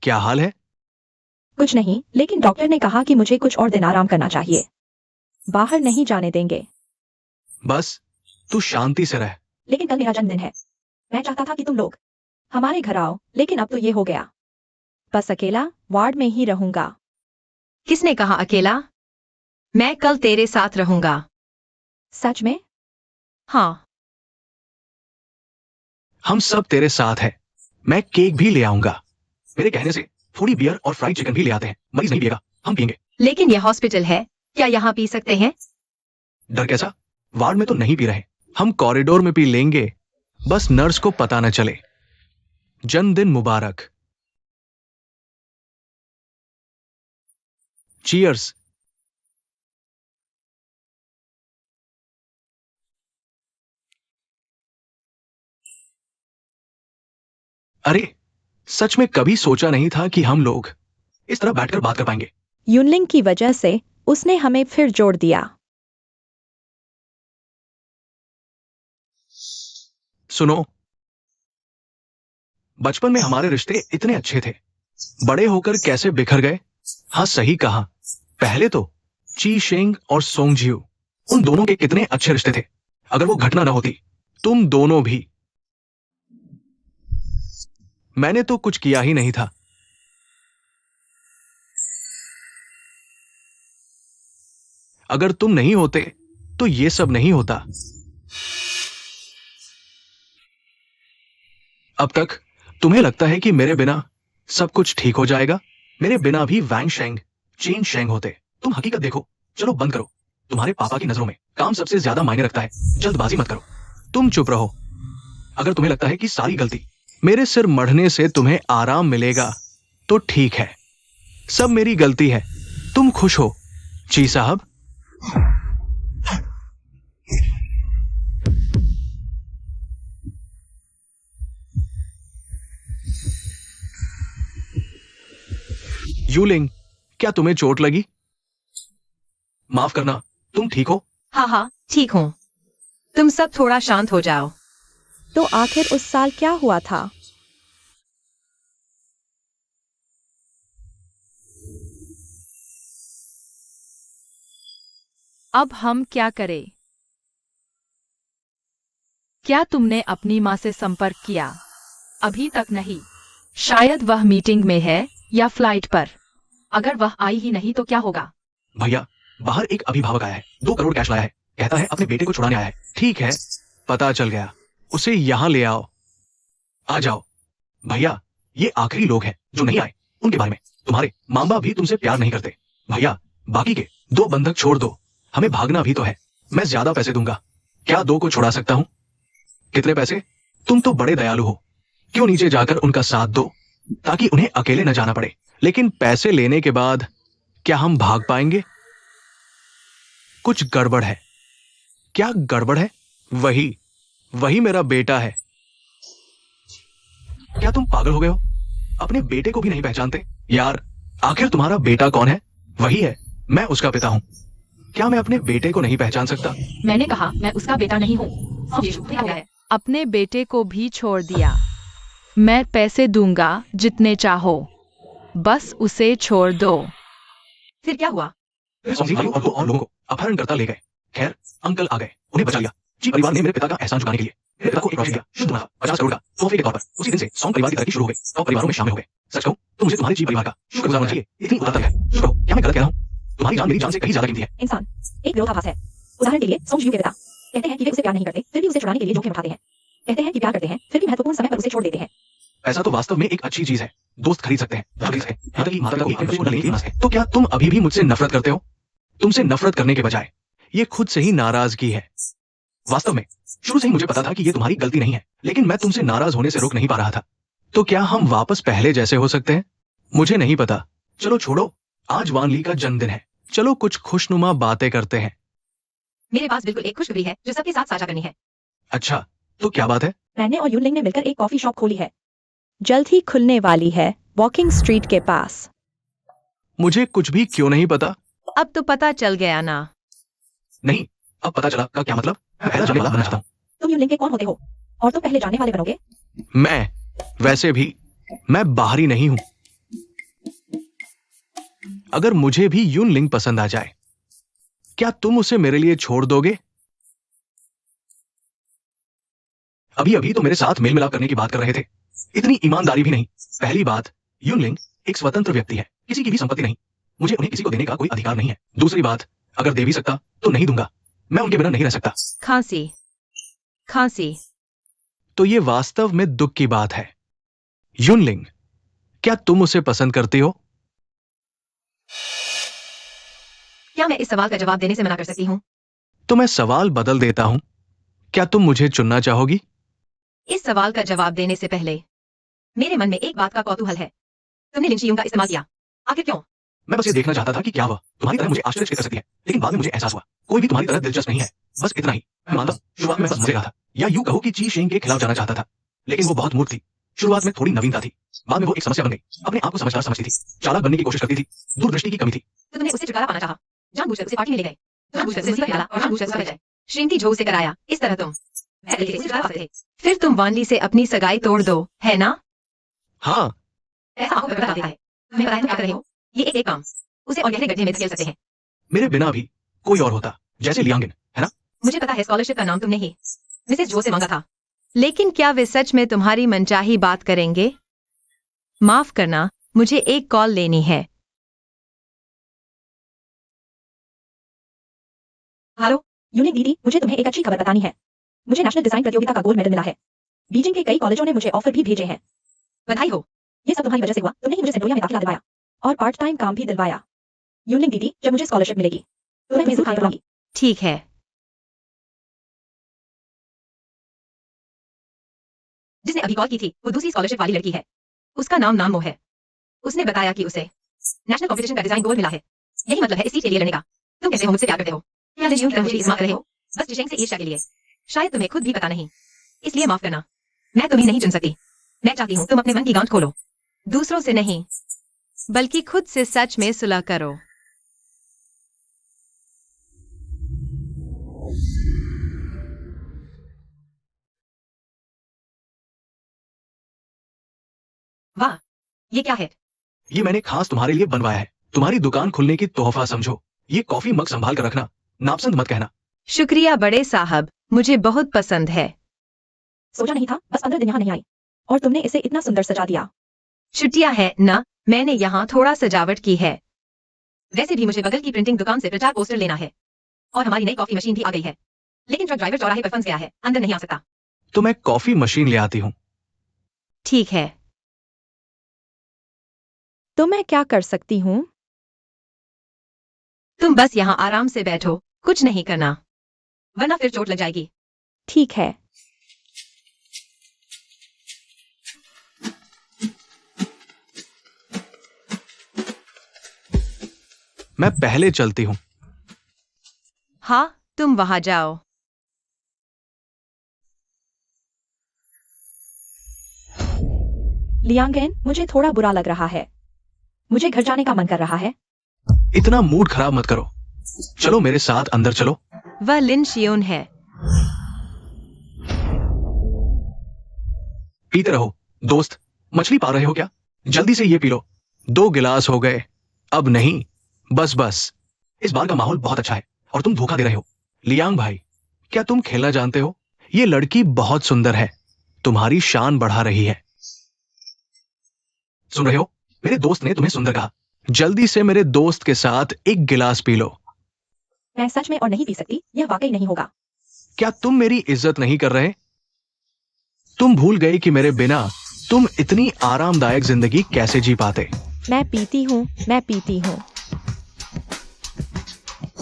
क्या हाल है? कुछ नहीं, लेकिन डॉक्टर ने कहा कि मुझे कुछ और दिन आराम करना चाहिए। बाहर नहीं जाने देंगे। बस तू शांति से रह। लेकिन कल मेरा जन्मदिन है। मैं चाहता था कि तुम लोग हमारे घर आओ, लेकिन अब तो ये हो गया। बस अकेला वार्ड में ही रहूंगा। किसने कहा अकेला? मैं कल तेरे साथ रहूंगा। सच में? हाँ। हम सब तेरे साथ हैं। मैं केक भी ले आऊंगा। मेरे कहने से थोड़ी बियर और फ्राइड चिकन भी ले आते हैं। मरीज नहीं पिएगा, हम पियेंगे। लेकिन यह हॉस्पिटल है, क्या यहाँ पी सकते हैं? डर कैसा? वार्ड में तो नहीं पी रहे, हम कॉरिडोर में पी लेंगे, बस नर्स को पता न चले। जन्मदिन मुबारक। चीयर्स। अरे, सच में कभी सोचा नहीं था कि हम लोग इस तरह बैठकर बात कर पाएंगे। यूनलिंग की वजह से उसने हमें फिर जोड़ दिया। सुनो, बचपन में हमारे रिश्ते इतने अच्छे थे, बड़े होकर कैसे बिखर गए। हाँ, सही कहा। पहले तो ची शेंग और सोंगजियो, उन दोनों के कितने अच्छे रिश्ते थे। अगर वो घटना न होती, तुम दोनों भी। मैंने तो कुछ किया ही नहीं था। अगर तुम नहीं होते तो ये सब नहीं होता। अब तक तुम्हें लगता है कि मेरे बिना सब कुछ ठीक हो जाएगा? मेरे बिना भी वैंग शेंग, चीन शेंग होते। तुम हकीकत देखो। चलो बंद करो। तुम्हारे पापा की नजरों में काम सबसे ज्यादा मायने रखता है। जल्दबाजी मत करो। तुम चुप रहो। अगर तुम्हें लगता है कि सारी गलती मेरे सिर मढ़ने से तुम्हें आराम मिलेगा तो ठीक है, सब मेरी गलती है। तुम खुश हो ची साहब? यूलिंग, क्या तुम्हें चोट लगी? माफ करना, तुम ठीक हो? हाँ हाँ, ठीक हूँ। तुम सब थोड़ा शांत हो जाओ। तो आखिर उस साल क्या हुआ था? अब हम क्या करें? क्या तुमने अपनी माँ से संपर्क किया? अभी तक नहीं। शायद वह मीटिंग में है या फ्लाइट पर। अगर वह आई ही नहीं तो क्या होगा? भैया, बाहर एक अभिभावक आया है, 2 करोड़ कैश लाया है, कहता है अपने बेटे को छुड़ाने आया है। ठीक है, पता चल गया। उसे यहां ले आओ। आ जाओ। भैया, ये आखिरी लोग हैं जो नहीं आए। उनके बारे में तुम्हारे माँ बाप भी तुमसे प्यार नहीं करते। भैया, बाकी के 2 बंधक छोड़ दो, हमें भागना भी तो है। मैं ज्यादा पैसे दूंगा। क्या 2 को छुड़ा सकता हूं? कितने पैसे? तुम तो बड़े दयालु हो, क्यों नीचे जाकर उनका साथ दो ताकि उन्हें अकेले न जाना पड़े। लेकिन पैसे लेने के बाद क्या हम भाग पाएंगे? कुछ गड़बड़ है। क्या गड़बड़ है? वही मेरा बेटा है। क्या तुम पागल हो गए हो? अपने बेटे को भी नहीं पहचानते? यार, आखिर तुम्हारा बेटा कौन है? वही है, मैं उसका पिता हूं। क्या मैं अपने बेटे को नहीं पहचान सकता? मैंने कहा मैं उसका बेटा नहीं हूँ। अब यीशु क्या हो गया है? अपने बेटे को भी छोड़ दिया। मैं पैसे दूंगा जितने चाहो, बस उसे छोड़ दो। फिर क्या हुआ? समझी भाइयों और 2 और लोगों को अपहरणकर्ता ले गए। खैर, अंकल आ गए, उन्हें बचा लिया। जी परिवार ने मेरे पिता का एहसान चुकाने के लिए मेरे पिता को एक प्रोजेक्ट दिया, शुद्ध मुनाफा 50 करोड़ का तोहफे के तौर पर। उसी दिन से सॉन्ग परिवार की तरक्की शुरू हो गई और परिवारों में शामिल हो गए। सच कहूं तो मुझे तुम्हारे जी परिवार का शुक्रगुजार होना चाहिए। इतनी उदारता है। शुक्र हो, क्या मैं गलत कह रहा हूं? तुम्हारी जान मेरी जान से कहीं ज्यादा कीमती है। इंसान एक विरोधाभास है। उदाहरण के लिए सोंगजियो के पिता कहते हैं कि वे उसे प्यार नहीं करते, फिर भी उसे छुड़ाने के लिए जोखिम उठाते हैं। कहते हैं कि प्यार करते हैं, फिर भी महत्वपूर्ण समय पर उसे छोड़ देते हैं। ऐसा तो वास्तव में एक अच्छी चीज है। दोस्त खरीद सकते हैं, खरीद सकते हैं, यहाँ तक कि माता को एक लेने की है। तो क्या तुम अभी भी मुझसे नफरत करते हो? तुमसे नफरत करने के बजाय ये खुद से ही नाराजगी है। वास्तव में शुरू से ही मुझे पता था कि ये तुम्हारी गलती नहीं है, लेकिन मैं तुमसे नाराज होने से रोक नहीं पा रहा था। तो क्या हम वापस पहले जैसे हो सकते हैं? मुझे नहीं पता। चलो छोड़ो, आज वान ली का जन्मदिन है। चलो कुछ खुशनुमा बातें करते हैं। मेरे पास बिल्कुल एक खुशखबरी है जो सबके साथ साझा करनी है। अच्छा, तो क्या बात है? मैंने और यूनलिंग ने मिलकर एक कॉफी शॉप खोली है। जल्द ही खुलने वाली है, वॉकिंग स्ट्रीट के पास। मुझे कुछ भी क्यों नहीं पता? अब तो पता चल गया ना। नहीं, अब पता चला का क्या मतलब? मैं पहला जाने वाला बनना चाहता हूँ। तुम यूनलिंग के कौन होते हो? और तुम पहले जाने वाले बनोगे? मैं वैसे भी मैं बाहरी नहीं हूं। अगर मुझे भी यूनलिंग पसंद आ जाए, क्या तुम उसे मेरे लिए छोड़ दोगे? अभी अभी तो मेरे साथ मेल मिलाप करने की बात कर रहे थे। इतनी ईमानदारी भी नहीं। पहली बात, यूनलिंग एक स्वतंत्र व्यक्ति है, किसी की भी संपत्ति नहीं। मुझे उन्हें किसी को देने का कोई अधिकार नहीं है। दूसरी बात, अगर दे भी सकता तो नहीं दूंगा। मैं उनके बिना नहीं रह सकता। खांसी खांसी। तो ये वास्तव में दुख की बात है। युनलिंग, क्या तुम उसे पसंद करती हो? क्या मैं इस सवाल का जवाब देने से मना कर सकती हूँ? तो मैं सवाल बदल देता हूं। क्या तुम मुझे चुनना चाहोगी? इस सवाल का जवाब देने से पहले मेरे मन में एक बात का कौतूहल है। तुमने लिन शियोंग का इस्तेमाल किया, आखिर क्यों? मैं बस ये देखना चाहता था कि क्या वह तुम्हारी तरह मुझे आश्चर्य कर सकती है, लेकिन बाद में मुझे एहसास हुआ कोई भी तुम्हारी तरह दिलचस्प नहीं है। बस इतना ही। मैं मानता हूं, शुरुआत में बस मजे रहा था, या यूं कहो कि ची शेंग के खिलाफ जाना चाहता था, लेकिन वो बहुत मूर्ख थी। शुरुआत में थोड़ी नवीनता थी, बाद में वो एक समस्या बन गई। अपने आप को समझदार समझती थी, चालाक बनने की कोशिश करती थी, दूरदृष्टि की कमी थी। तो तुमने उससे छुटकारा पाना चाहा, जानबूझकर उसे पार्टी में ले गए, जानबूझकर उसे निकाला और जानबूझकर उसका जाए श्रीमती झो से कराया। इस तरह तुम तरीके से छुटकारा पाते थे। फिर तुम वानली से अपनी सगाई तोड़ दो, है ना? हाँ, ऐसा आंखों पर बता देता है। तुम्हें पता है तुम क्या कर रहे हो? ये एक काम उसे और गहरे गड्ढे में धकेल सकते हैं। मेरे बिना भी कोई और होता, जैसे लियांगिन, है ना? मुझे पता है स्कॉलरशिप का नाम तुमने ही मिसेस जो से मांगा था। लेकिन क्या वे सच में तुम्हारी मनचाही बात करेंगे? माफ करना, मुझे एक कॉल लेनी है। हेलो यूनिक दीदी, मुझे तुम्हें एक अच्छी खबर बतानी है। मुझे नेशनल डिजाइन प्रतियोगिता का गोल्ड मेडल मिला है। बीजिंग के कई कॉलेजों ने मुझे ऑफर भी भेजे हैं। बधाई हो। ये सब तुम्हारी वजह से हुआ। तुमने ही मुझे सेंटोरिया में दाखिला दिलवाया और पार्ट टाइम काम भी दिलवाया। यूनिक दीदी, जब मुझे स्कॉलरशिप मिलेगी तो मैं जरूर खाने बुलाऊंगी। ठीक है। जिसने अभी कॉल की थी वो दूसरी स्कॉलरशिप वाली लड़की है। उसका नाम नामो है। उसने बताया कि उसे नेशनल कॉम्पिटिशन का डिजाइन गोल्ड मिला है। यही मतलब है इस सीट के लिए लड़ने का। तुम कैसे हो, मुझसे प्यार करते हो? क्या लिन तुम मुझे इस्तेमाल कर रहे हो? बस जिशेंग से ईर्ष्या के लिए। शायद तुम्हें खुद भी पता नहीं, इसलिए माफ करना। मैं तुम्हें नहीं चुन सकती। मैं चाहती हूँ तुम अपने मन की गांठ खोलो, दूसरों से नहीं। बल्कि खुद से सच में सुलह करो। वाह, ये क्या है? ये मैंने खास तुम्हारे लिए बनवाया है। तुम्हारी दुकान खुलने की तोहफा समझो। ये कॉफी मग संभाल कर रखना, नापसंद मत कहना। शुक्रिया बड़े साहब, मुझे बहुत पसंद है। सोचा नहीं था, बस 15 दिन यहाँ नहीं आई और तुमने इसे इतना सुंदर सजा दिया। छुट्टियां है ना, मैंने यहाँ थोड़ा सजावट की है। वैसे भी मुझे बगल की प्रिंटिंग दुकान से प्रचार पोस्टर लेना है। और हमारी नई कॉफी मशीन भी आ गई है, लेकिन ट्रक ड्राइवर चौराहे पर फंस गया है, अंदर नहीं आ सकता। तो मैं कॉफी मशीन ले आती हूँ। ठीक है। तो मैं क्या कर सकती हूँ? तुम बस यहाँ आराम से बैठो, कुछ नहीं करना, वरना फिर चोट लग जाएगी। ठीक है। मैं पहले चलती हूँ। हाँ, तुम वहां जाओ। लियांगेन, मुझे थोड़ा बुरा लग रहा है। मुझे घर जाने का मन कर रहा है। इतना मूड खराब मत करो। चलो मेरे साथ अंदर चलो। वह लिन शियोन है। पीते रहो दोस्त। मछली पा रहे हो क्या? जल्दी से ये पी लो। 2 गिलास हो गए। अब नहीं, बस बस। इस बार का माहौल बहुत अच्छा है और तुम धोखा दे रहे हो। लियांग भाई, क्या तुम खेलना जानते हो? ये लड़की बहुत सुंदर है, तुम्हारी शान बढ़ा रही है। सुन रहे हो? मेरे दोस्त ने तुम्हें सुंदर कहा। जल्दी से मेरे दोस्त के साथ 1 गिलास पी लो। मैं सच में और नहीं पी सकती, यह वाकई नहीं होगा। क्या तुम मेरी इज्जत नहीं कर रहे? तुम भूल गए कि मेरे बिना तुम इतनी आरामदायक जिंदगी कैसे जी पाते? मैं पीती हूँ, मैं पीती हूँ।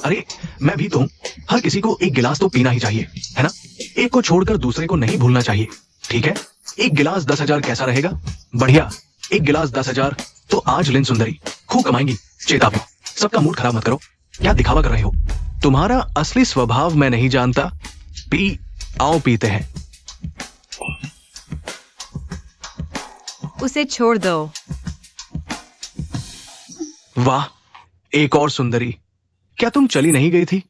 अरे मैं भी तो हूं। हर किसी को 1 गिलास तो पीना ही चाहिए, है ना? एक को छोड़कर दूसरे को नहीं भूलना चाहिए, ठीक है? 1 गिलास 10,000 कैसा रहेगा? बढ़िया। 1 गिलास 10,000 तो आज लिन सुंदरी खूब कमाएंगी। चेतावनी, सबका मूड खराब मत करो। क्या दिखावा कर रहे हो? तुम्हारा असली स्वभाव मैं नहीं जानता। आओ पीते हैं। उसे छोड़ दो। वाह, एक और सुंदरी। क्या तुम चली नहीं गई थी?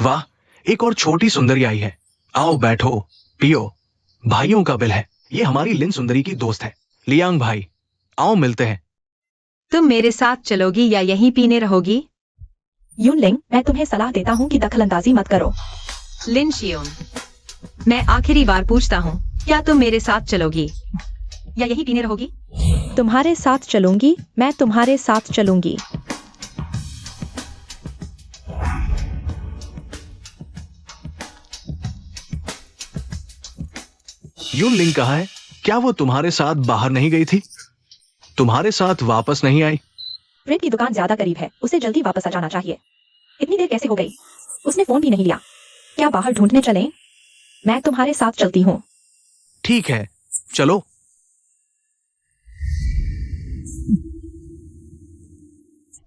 वाह, एक और छोटी सुंदरी आई है। आओ बैठो, पियो। भाइयों का बिल है। ये हमारी लिन सुंदरी की दोस्त है। लियांग भाई, आओ मिलते हैं। तुम मेरे साथ चलोगी या यहीं पीने रहोगी? यूनलिंग, मैं तुम्हें सलाह देता हूँ कि दखलंदाजी मत करो। लिन शियोन, मैं आखिरी बार पूछता हूँ, क्या तुम मेरे साथ चलोगी या यही पीने रहोगी? तुम्हारे साथ चलूंगी, मैं तुम्हारे साथ चलूंगी। यूनलिंग कहाँ है? क्या वो तुम्हारे साथ बाहर नहीं गई थी? तुम्हारे साथ वापस नहीं आई? प्रेम की दुकान ज्यादा करीब है, उसे जल्दी वापस आ जाना चाहिए। इतनी देर कैसे हो गई? उसने फोन भी नहीं लिया। क्या बाहर ढूंढने चलें? मैं तुम्हारे साथ चलती हूँ। ठीक है, चलो।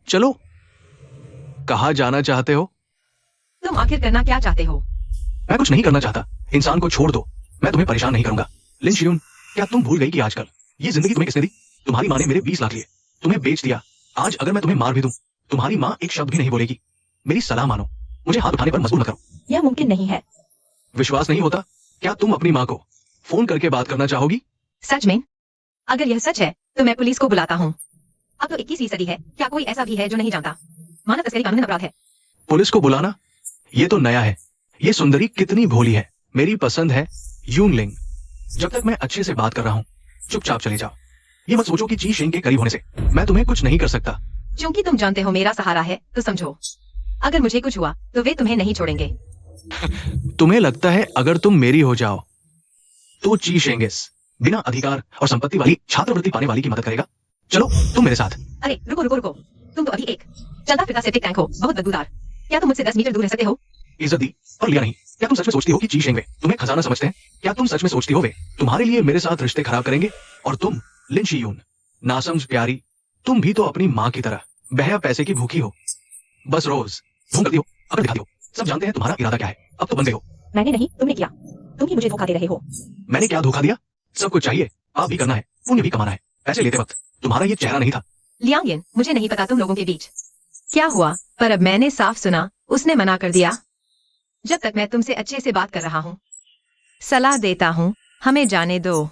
चलो। कहाँ जाना चाहते हो? तुम आखिर करना क्या चाहते हो? मैं कुछ नहीं करना चाहता। इंसान को छोड़ दो, मैं तुम्हें परेशान नहीं करूंगा। लिन शियून, क्या तुम भूल गई कि आजकल ये जिंदगी तुम्हें किसने दी? तुम्हारी माँ ने मेरे 20 लाख लिए, तुम्हें बेच दिया। आज अगर मैं तुम्हें मार भी दूं, तुम्हारी माँ एक शब्द भी नहीं बोलेगी। मेरी सलाह मानो, मुझे हाथ उठाने पर मजबूर न करो। यह मुमकिन नहीं है। विश्वास नहीं होता? क्या तुम अपनी माँ को फोन करके बात करना चाहोगी? सच में? अगर यह सच है तो मैं पुलिस को बुलाता हूँ। अब तो 21वीं सदी है, क्या कोई ऐसा भी है जो नहीं जानता मानव तस्करी कानूनी अपराध है? पुलिस को बुलाना? ये तो नया है। ये सुंदरी कितनी भोली है। मेरी पसंद है यूनलिंग। जब तक मैं अच्छे से बात कर रहा हूँ, चुपचाप चले जाओ। ये मत सोचो कि ची शेंग के करीब होने से मैं तुम्हें कुछ नहीं कर सकता। क्योंकि तुम जानते हो मेरा सहारा है, तो समझो अगर मुझे कुछ हुआ तो वे तुम्हें नहीं छोड़ेंगे। तुम्हें लगता है अगर तुम मेरी हो जाओ तो ची शेंगिस बिना अधिकार और संपत्ति वाली छात्रवृत्ति पाने वाली की मदद करेगा? चलो तुम मेरे साथ। अरे रुको रुको रुको, तुम तो अभी एक चलता फिरता सेप्टिक टैंक हो, बहुत बदबूदार। क्या तुम मुझसे 10 मीटर दूर रह सकते हो? इज्जत दी पर लिया नहीं। क्या तुम सच में सोचती हो कि ची शेंग वे तुम्हें खजाना समझते हैं? क्या तुम सच में सोचती हो वे तुम्हारे लिए मेरे साथ रिश्ते खराब करेंगे? और तुम लिन शियून, नासमझ प्यारी, तुम भी तो अपनी माँ की तरह बहया पैसे की भूखी हो। बस रोज ढूंढ करती हो, अगर दिखाती हो। सब जानते हैं तुम्हारा इरादा क्या है। अब तो बंदे हो। मैंने नहीं, तुमने किया। तुम ही मुझे धोखा दे रहे हो। मैंने क्या धोखा दिया? सब कुछ चाहिए, आप भी करना है, पुण्य भी कमाना है। पैसे लेते वक्त तुम्हारा ये चेहरा नहीं था। लियांगिन, मुझे नहीं पता तुम लोगों के बीच क्या हुआ, पर अब मैंने साफ सुना, उसने मना कर दिया। जब तक मैं तुमसे अच्छे से बात कर रहा हूँ, सलाह देता हूँ, हमें जाने दो।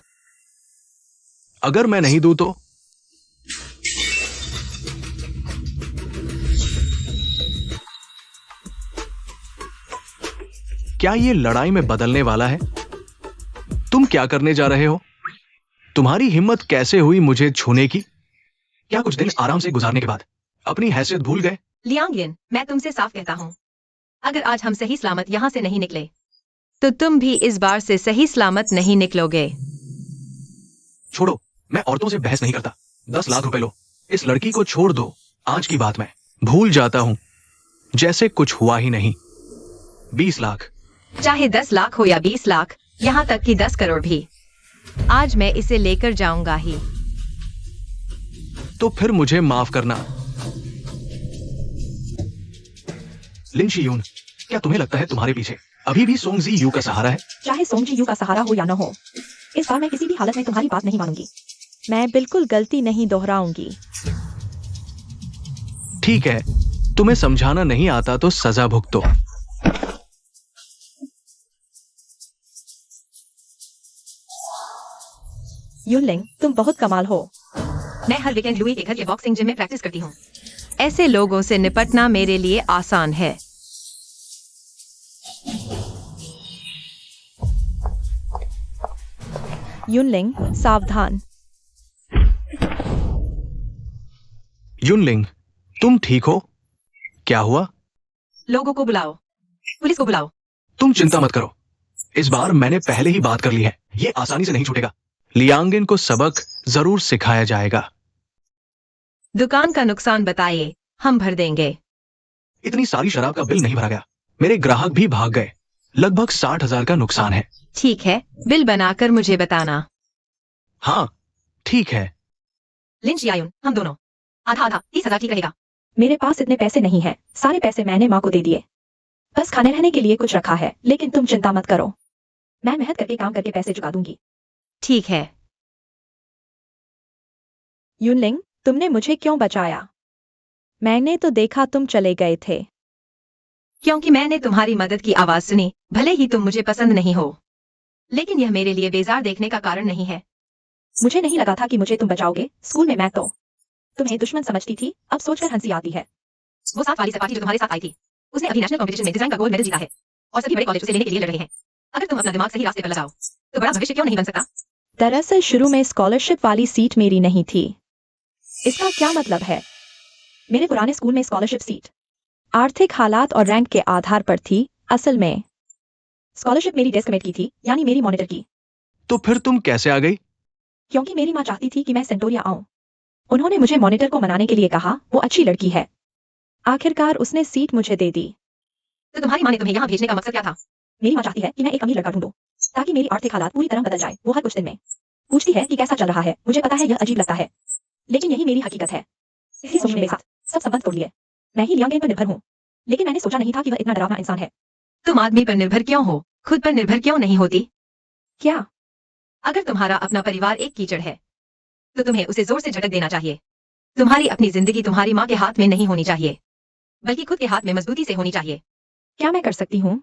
अगर मैं नहीं दूं तो? क्या ये लड़ाई में बदलने वाला है? तुम क्या करने जा रहे हो? तुम्हारी हिम्मत कैसे हुई मुझे छूने की? क्या कुछ दिन आराम से गुजारने के बाद अपनी हैसियत भूल गए? लियांगिन, मैं तुमसे साफ कहता हूँ, अगर आज हम सही सलामत यहाँ से नहीं निकले, तो तुम भी इस बार से सही सलामत नहीं निकलोगे। छोड़ो, मैं औरतों से बहस नहीं करता। 10 लाख रुपए लो, इस लड़की को छोड़ दो। आज की बात मैं भूल जाता हूं, जैसे कुछ हुआ ही नहीं। 20 लाख, चाहे 10 लाख हो या 20 लाख, यहाँ तक कि 10 करोड़ भी, आज मैं इसे लेकर जाऊंगा ही। तो फिर मुझे माफ करना। लिन शियून, क्या तुम्हें लगता है तुम्हारे पीछे अभी भी सोंग जी यू का सहारा है? चाहे सोंग जी यू का सहारा हो या न हो, इस बार मैं किसी भी हालत में तुम्हारी बात नहीं मानूंगी। मैं बिल्कुल गलती नहीं दोहराऊंगी। ठीक है, तुम्हें समझाना नहीं आता तो सजा भुगतो। यूनलिंग, तुम बहुत कमाल हो। मैं हर वीकेंड लुई के घर के बॉक्सिंग जिम में प्रैक्टिस करती हूँ। ऐसे लोगों से निपटना मेरे लिए आसान है। यूनलिंग, सावधान। यूनलिंग, तुम ठीक हो? क्या हुआ? लोगों को बुलाओ, पुलिस को बुलाओ। तुम चिंता मत करो, इस बार मैंने पहले ही बात कर ली है, ये आसानी से नहीं छूटेगा। लियांगिन को सबक जरूर सिखाया जाएगा। दुकान का नुकसान बताइए, हम भर देंगे। इतनी सारी शराब का बिल नहीं भरा गया, मेरे ग्राहक भी भाग गए। लगभग 60,000 का नुकसान है। ठीक है, बिल बनाकर मुझे बताना। हाँ ठीक है। लिन शियायुन, हम दोनों आधा आधा 30,000 ठीक रहेगा। मेरे पास इतने पैसे नहीं हैं, सारे पैसे मैंने माँ को दे दिए। बस खाने रहने के लिए कुछ रखा है, लेकिन तुम चिंता मत करो, मैं मेहनत करके काम करके पैसे चुका दूंगी। ठीक है। यूनलिंग, तुमने मुझे क्यों बचाया? मैंने तो देखा तुम चले गए थे। क्योंकि मैंने तुम्हारी मदद की आवाज सुनी, भले ही तुम मुझे पसंद नहीं हो, लेकिन यह मेरे लिए बेजार देखने का कारण नहीं है। मुझे नहीं लगा था कि मुझे तुम बचाओगे। स्कूल में मैं तो तुम्हें दुश्मन समझती थी, अब सोचकर हंसी आती है। वो 7 वाली सपाटी जो तुम्हारे साथ आई थी, उसने अभी नेशनल कॉम्पिटिशन में डिजाइन का गोल्ड मेडल जीता है और सभी बड़े कॉलेज उसे लेने के लिए लड़ रहे हैं। अगर तुम अपना दिमाग सही रास्ते पर लगाओ तो बड़ा भविष्य क्यों नहीं बन सकता? दरअसल शुरू में स्कॉलरशिप वाली सीट मेरी नहीं थी। इसका क्या मतलब है? मेरे पुराने स्कूल में स्कॉलरशिप सीट आर्थिक हालात और रैंक के आधार पर थी। असल में स्कॉलरशिप मेरी डेस्कमेट की थी, यानी मेरी मॉनिटर की। तो फिर तुम कैसे आ गई? क्योंकि मेरी माँ चाहती थी कि मैं सेंटोरिया आऊं। उन्होंने मुझे मॉनिटर को मनाने के लिए कहा, वो अच्छी लड़की है। आखिरकार उसने सीट मुझे दे दी। तो तुम्हारी माँ ने तुम्हें यहाँ भेजने का मकसद क्या था? मेरी माँ चाहती है कि मैं एक अमीर लड़का ढूंढूं, ताकि मेरी आर्थिक हालात पूरी तरह बदल जाए। वो हर कुछ दिन में पूछती है कि कैसा चल रहा है। मुझे पता है यह अजीब लगता है, लेकिन यही मेरी हकीकत है। इसी सोच ने मेरे साथ सब संबंध तोड़ लिए। मैं ही लियांगेन पर निर्भर हूँ, लेकिन मैंने सोचा नहीं था कि वह इतना डरावना इंसान है। तुम आदमी पर निर्भर क्यों हो, खुद पर निर्भर क्यों नहीं होती? क्या? अगर तुम्हारा अपना परिवार एक कीचड़ है, तो तुम्हें उसे जोर से झटक देना चाहिए। तुम्हारी अपनी जिंदगी तुम्हारी माँ के हाथ में नहीं होनी चाहिए, बल्कि खुद के हाथ में मजबूती से होनी चाहिए। क्या मैं कर सकती हूँ?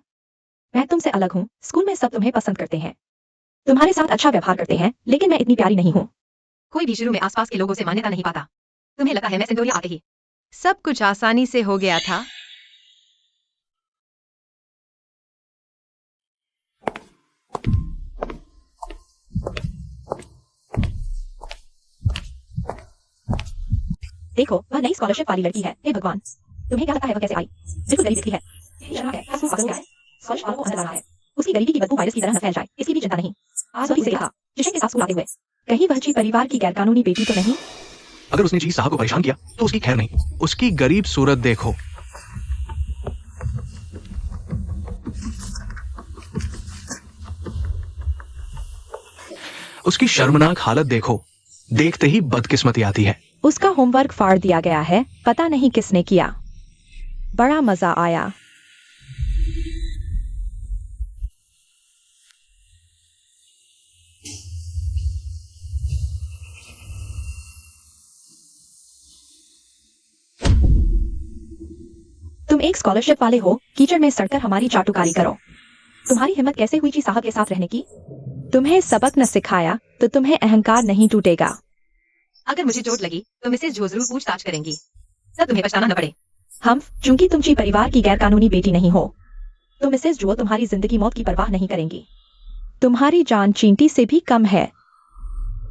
मैं तुमसे अलग हूँ। स्कूल में सब तुम्हें पसंद करते हैं, तुम्हारे साथ अच्छा व्यवहार करते हैं, लेकिन मैं इतनी प्यारी नहीं हूँ। कोई भी शुरू में आसपास के लोगों से मान्यता नहीं पाता। तुम्हें लगता है मैं सेंटोरिया आते ही सब कुछ आसानी से हो गया था। देखो, वह नई स्कॉलरशिप वाली लड़की है। हे भगवान, तुम्हें क्या लगता है वह कैसे आई? बिल्कुल गरीब दिखती है। यही शर्मा है, स्कूल पागल हो गया है। स्कॉलरशिप वालों को अंदर ला रहा है। उसकी गरीबी की बदबू वायरस की तरह न फैल जाए, इसकी भी चिंता नहीं। आज वह इसे देखा, जिशन के साथ स्कूल आते हुए। कहीं वह जी परिवार की गैरकानूनी बेटी तो नहीं? अगर उसने जी साहब को परेशान किया तो उसकी खैर नहीं। उसकी गरीब सूरत देखो। उसकी शर्मनाक हालत देखो। देखते ही बदकिस्मती आती है। उसका होमवर्क फाड़ दिया गया है, पता नहीं किसने किया। बड़ा मजा आया। तुम एक स्कॉलरशिप वाले हो, कीचड़ में सड़कर हमारी चाटुकारी करो। तुम्हारी हिम्मत कैसे हुई जी साहब के साथ रहने की? तुम्हें सबक न सिखाया तो तुम्हें अहंकार नहीं टूटेगा। अगर मुझे चोट लगी तो मिसेज जो जरूर पूछताछ करेंगी, तब तुम्हें पछताना न पड़े। चूंकि तुम जी परिवार की गैरकानूनी बेटी नहीं हो, तो मिसेज जो तुम्हारी जिंदगी मौत की परवाह नहीं करेंगी। तुम्हारी जान चींटी से भी कम है।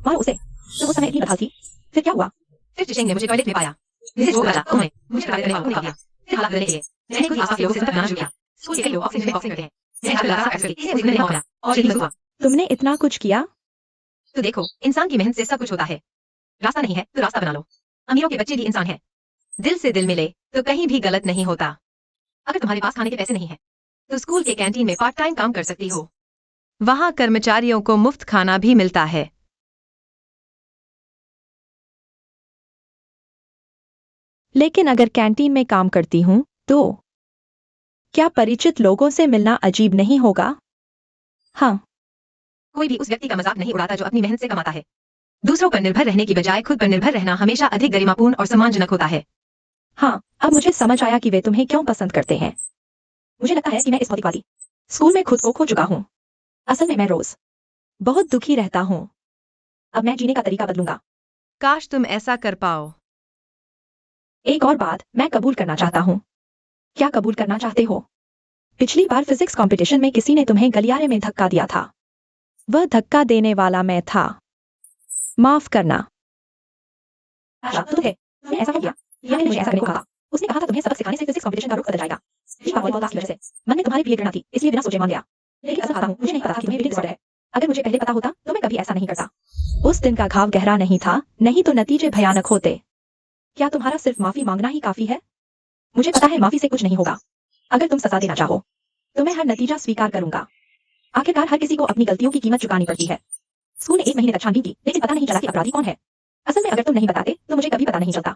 मारो उसे। तुम उस समय इतनी बदहाल थी, फिर क्या हुआ? फिर जिशेंग ने मुझे टॉयलेट में पाया। मिसेज जो राजा उन्होंने मुझे कार्य करने वालों को निकाला। फिर हालात बदलने लगे। मैंने खुद ही आसपास के लोगों से संपर्क बनाना शुरू किया। स्कूल के कई लोग ऑक्सीजन में बॉक्सिंग करते हैं। मैं आजकल लगातार प्रैक्टिस करके इसे उस दिन में और यही हुआ। तुमने इतना कुछ किया? तो देखो, इंसान की मेहनत से सब कुछ होता है। रास्ता नहीं है तो रास्ता बना लो। अमीरों के बच्चे भी इंसान है। दिल से दिल मिले तो कहीं भी गलत नहीं होता। अगर तुम्हारे पास खाने के पैसे नहीं है, तो स्कूल के कैंटीन में पार्ट टाइम काम कर सकती हो। वहां कर्मचारियों को मुफ्त खाना भी मिलता है। लेकिन अगर कैंटीन में काम करती हूँ तो क्या परिचित लोगों से मिलना अजीब नहीं होगा? हाँ। कोई भी उस व्यक्ति का मजाक नहीं उड़ाता जो अपनी मेहनत से कमाता है। दूसरों पर निर्भर रहने की बजाय खुद पर निर्भर रहना हमेशा अधिक गरिमापूर्ण और सम्मानजनक होता है। हाँ, अब मुझे समझ आया कि वे तुम्हें क्यों पसंद करते हैं। मुझे लगता है कि मैं इस भौतिकवादी स्कूल में खुद को खो चुका हूँ। असल में मैं रोज बहुत दुखी रहता हूँ। अब मैं जीने का तरीका बदलूंगा। काश तुम ऐसा कर पाओ। एक और बात मैं कबूल करना चाहता हूँ। क्या कबूल करना चाहते हो? पिछली बार फिजिक्स कंपटीशन में किसी ने तुम्हें गलियारे में धक्का दिया था। वह धक्का देने वाला मैं था। माफ करना। अच्छा, तो तुमने ऐसा क्यों किया? लियांगेन ने मुझे ऐसा करने को कहा था। उसने कहा था तुम्हें सबक सिखाने से फिजिक्स कंपटीशन का रुख बदल जाएगा। जी का वॉलीबॉल क्लास की वजह से मन में तुम्हारे लिए प्रेरणा थी, इसलिए बिना सोचे मान लिया। लेकिन असल खाता हूँ, मुझे नहीं पता था कि तुम्हें रीडिंग डिसऑर्डर है। अगर मुझे पहले पता होता तो मैं कभी ऐसा नहीं करता। उस दिन का घाव गहरा नहीं था, नहीं तो नतीजे भयानक होते। क्या तुम्हारा सिर्फ माफी मांगना ही काफी है? मुझे पता है माफी से कुछ नहीं होगा। अगर तुम सजा देना चाहो तो मैं हर नतीजा स्वीकार करूंगा। आखिरकार हर किसी को अपनी गलतियों की कीमत चुकानी पड़ती है। स्कूल ने 1 महीने तक छानबीन की, लेकिन पता नहीं चला कि अपराधी कौन है। असल में अगर तुम नहीं बताते तो मुझे कभी पता नहीं चलता।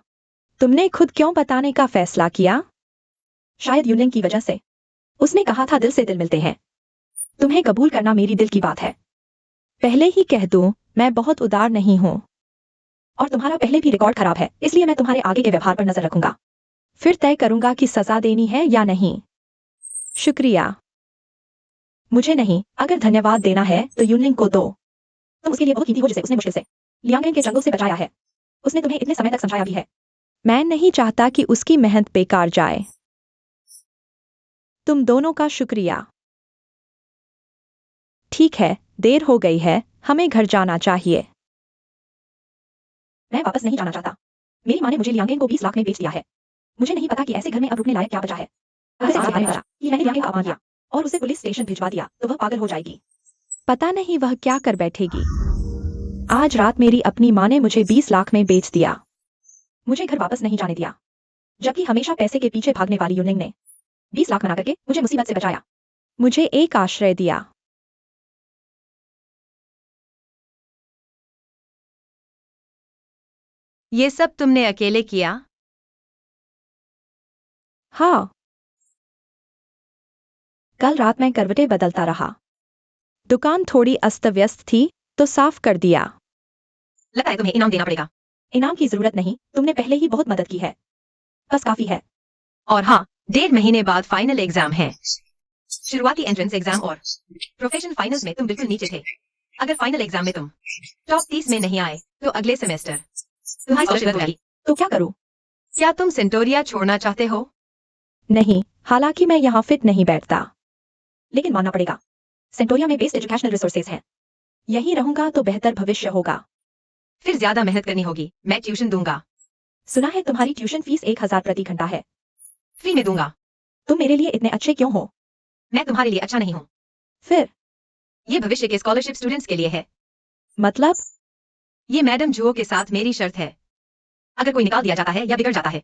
तुमने खुद क्यों बताने का फैसला किया? शायद यूलिंग की वजह से। उसने कहा था दिल से दिल मिलते हैं। तुम्हें कबूल करना मेरी दिल की बात है। पहले ही कह दूं, मैं बहुत उदार नहीं हूँ। और तुम्हारा पहले भी रिकॉर्ड खराब है, इसलिए मैं तुम्हारे आगे के व्यवहार पर नजर रखूंगा। फिर तय करूंगा कि सजा देनी है या नहीं। शुक्रिया। मुझे नहीं, अगर धन्यवाद देना है तो यूलिंग को दो। तुम उसके लिए बहुत कीमती हो जिसे उसने मुश्किल से लियांगेन के जंगल से बचाया है। उसने तुम्हें इतने समय तक समझाया भी है। मैं नहीं चाहता कि उसकी मेहनत बेकार जाए। तुम दोनों का शुक्रिया। ठीक है, देर हो गई है, हमें घर जाना चाहिए। मैं वापस नहीं जाना चाहता। मेरी माँ ने मुझे लियांगेन को 20 लाख में बेच दिया है। मुझे नहीं पता कि ऐसे घर में अब रुकने लायक क्या बचा है। उसे ऐसे मालूम पड़ा कि मैंने लियांगेन का अपमान किया और उसे पुलिस स्टेशन भिजवा दिया तो वह पागल हो जाएगी। पता नहीं वह क्या कर बैठेगी। आज रात मेरी अपनी माँ ने मुझे 20 लाख में बेच दिया। मुझे घर वापस नहीं जाने दिया, जबकि हमेशा पैसे के पीछे भागने वाली यूनिंग ने 20 लाख बना करके मुझे मुसीबत से बचाया। मुझे एक आश्रय दिया। ये सब तुमने अकेले किया? हाँ, कल रात मैं करवटें बदलता रहा। दुकान थोड़ी अस्त व्यस्त थी तो साफ कर दिया। लगता है तुम्हें इनाम देना पड़ेगा। इनाम की जरूरत नहीं, तुमने पहले ही बहुत मदद की है, बस काफी है। और हाँ, 1.5 महीने बाद फाइनल एग्जाम है। शुरुआती एंट्रेंस एग्जाम और प्रोफेशनल फाइनल्स में तुम बिल्कुल नीचे थे। अगर फाइनल एग्जाम में तुम टॉप 30 में नहीं आए तो अगले सेमेस्टर तुम्हारी स्कॉलरशिप रद्द होगी। तो क्या करूं? क्या तुम सेंटोरिया छोड़ना चाहते हो? नहीं, हालांकि मैं यहाँ फिट नहीं बैठता। लेकिन मानना पड़ेगा, सेंटोरिया में बेस्ट एजुकेशनल रिसोर्सेज हैं। यहीं रहूंगा तो बेहतर भविष्य होगा। फिर ज्यादा मेहनत करनी होगी। मैं ट्यूशन दूंगा। सुना है तुम्हारी ट्यूशन फीस 1000 प्रति घंटा है। फ्री में दूंगा। तुम मेरे लिए इतने अच्छे क्यों हो? मैं तुम्हारे लिए अच्छा नहीं हूँ। फिर ये भविष्य के स्कॉलरशिप स्टूडेंट्स के लिए है। मतलब? ये मैडम जुओ के साथ मेरी शर्त है। अगर कोई निकाल दिया जाता है या बिगड़ जाता है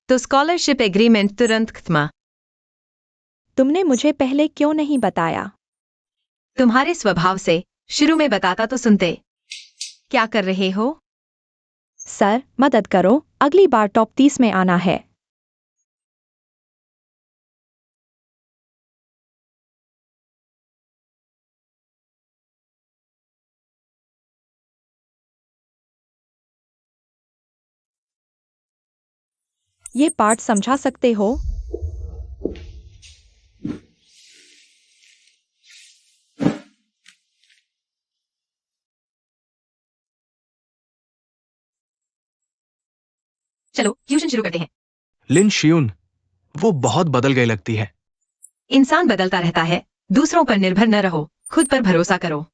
तो स्कॉलरशिप एग्रीमेंट तुरंत खत्म। तुमने मुझे पहले क्यों नहीं बताया? तुम्हारे स्वभाव से शुरू में बताता तो सुनते। क्या कर रहे हो? सर, मदद करो, अगली बार टॉप 30 में आना है। ये पार्ट समझा सकते हो? चलो ट्यूशन शुरू करते हैं। लिन शियून, वो बहुत बदल गई लगती है। इंसान बदलता रहता है। दूसरों पर निर्भर न रहो, खुद पर भरोसा करो।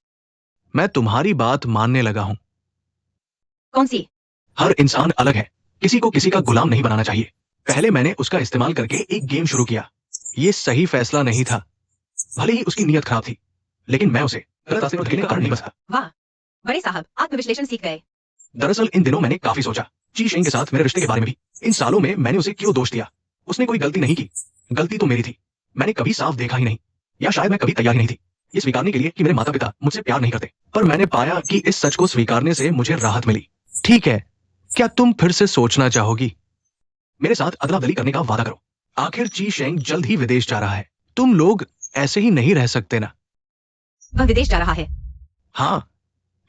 मैं तुम्हारी बात मानने लगा हूं। कौन सी? हर इंसान अलग है, किसी को किसी का गुलाम नहीं बनाना चाहिए। पहले मैंने उसका इस्तेमाल करके एक गेम शुरू किया। ये सही फैसला नहीं था। भले ही उसकी नीयत खराब थी, लेकिन मैं उसे गलत रास्ते पर धकेलने का कारण नहीं बचा। वाह, बड़े साहब आत्मविश्लेषण सीख गए। दरअसल इन दिनों मैंने काफी सोचा, ची शेंग के साथ मेरे रिश्ते के बारे में भी। इन सालों में मैंने उसे क्यों दोष दिया? उसने कोई गलती नहीं की, गलती तो मेरी थी। मैंने कभी साफ देखा ही नहीं, या शायद मैं कभी तैयार ही नहीं थी ये स्वीकारने के लिए कि मेरे माता पिता मुझसे प्यार नहीं करते। पर मैंने पाया कि इस सच को स्वीकारने से मुझे राहत मिली। ठीक है, क्या तुम फिर से सोचना चाहोगी? मेरे साथ अदला बदली करने का वादा करो। आखिर ची शेंग जल्द ही विदेश जा रहा है। तुम लोग ऐसे ही नहीं रह सकते ना। वह विदेश जा रहा है। हाँ,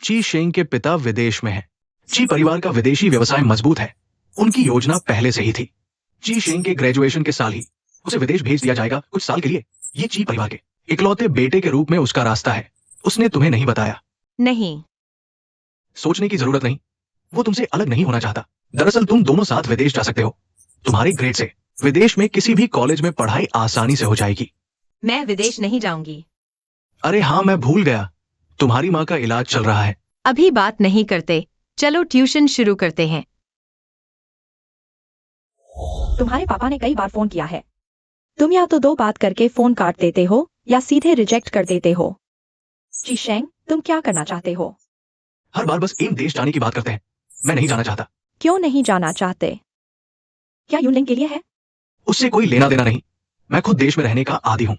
ची शेंग के पिता विदेश में हैं। ची परिवार का विदेशी व्यवसाय मजबूत है। उनकी योजना पहले से ही थी। ची शेंग के ग्रेजुएशन के साल ही उसे विदेश भेज दिया जाएगा कुछ साल के लिए। ये ची परिवार के इकलौते बेटे के रूप में उसका रास्ता है। उसने तुम्हें नहीं बताया। नहीं। सोचने की जरूरत नहीं, वो तुमसे अलग नहीं होना चाहता। दरअसल तुम दोनों साथ विदेश जा सकते हो। तुम्हारे ग्रेड से विदेश में किसी भी कॉलेज में पढ़ाई आसानी से हो जाएगी। मैं विदेश नहीं जाऊंगी। अरे हाँ, मैं भूल गया, तुम्हारी माँ का इलाज चल रहा है। अभी बात नहीं करते, चलो ट्यूशन शुरू करते हैं। तुम्हारे पापा ने कई बार फोन किया है। तुम या तो 2 बात करके फोन काट देते हो या सीधे रिजेक्ट कर देते हो। ची शेंग, तुम क्या करना चाहते हो? हर बार बस एक देश जाने की बात करते हैं। मैं नहीं जाना चाहता। क्यों नहीं जाना चाहते? क्या यूनलिंग के लिए है? उससे कोई लेना देना नहीं। मैं खुद देश में रहने का आदी हूँ।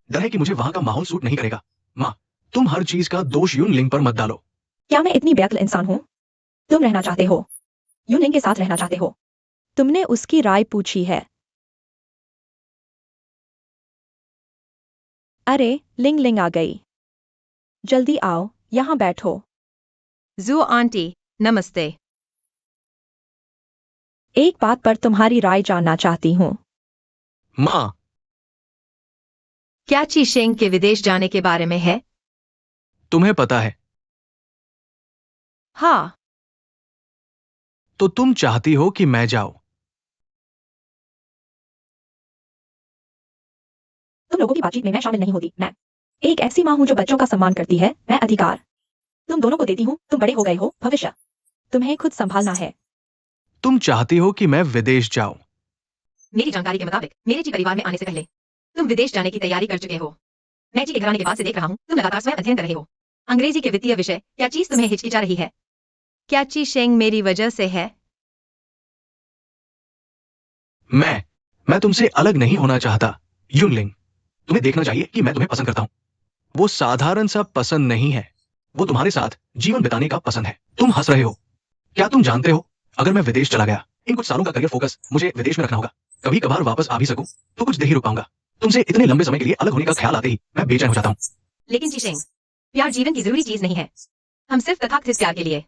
डर है कि मुझे वहां का माहौल सूट नहीं करेगा। माँ, तुम हर चीज का दोष यूनलिंग पर मत डालो। क्या मैं इतनी बेअक्ल इंसान हूँ? तुम रहना चाहते हो, यूनलिंग के साथ रहना चाहते हो। तुमने उसकी राय पूछी है। अरे, लिंग लिंग आ गई। जल्दी आओ, यहाँ बैठो। जू आंटी, नमस्ते। एक बात पर तुम्हारी राय जानना चाहती हूँ। माँ, क्या ची शेंग के विदेश जाने के बारे में है? तुम्हें पता है हाँ। तो तुम चाहती हो कि मैं जाऊं। तुम लोगों की बातचीत में मैं शामिल नहीं होती। मैं एक ऐसी माँ हूँ जो बच्चों का सम्मान करती है। मैं अधिकार तुम दोनों को देती हूँ। तुम बड़े हो गए हो, भविष्य तुम्हें खुद संभालना है। तुम चाहती हो कि मैं विदेश जाऊं। मेरी जानकारी के मुताबिक मेरे ची परिवार में आने से पहले तुम विदेश जाने की तैयारी कर चुके हो। मैं ची के घराने के बाद से देख रहा हूँ तुम लगातार स्वयं अध्ययन कर रहे हो। अंग्रेजी के वित्तीय विषय, क्या चीज तुम्हें हिचकिचा रही है? क्या ची शेंग मेरी वजह से है? मैं तुमसे अलग नहीं होना चाहता, यूनलिंग। तुम्हें देखना चाहिए कि मैं तुम्हें पसंद करता हूं। वो साधारण सा पसंद नहीं है, वो तुम्हारे साथ जीवन बिताने का पसंद है। तुम हंस रहे हो। क्या तुम जानते हो, अगर मैं विदेश चला गया, इन कुछ सालों का करियर फोकस मुझे विदेश में रखना होगा। कभी कभार वापस आ भी सकूं तो कुछ देर ही रुक पाऊंगा। तुमसे इतने लंबे समय के लिए अलग होने का ख्याल आते ही मैं बेचैन हो जाता हूं। लेकिन चीशेंग, प्यार जीवन की जरूरी चीज नहीं है। हम सिर्फ तथाकथित प्यार के लिए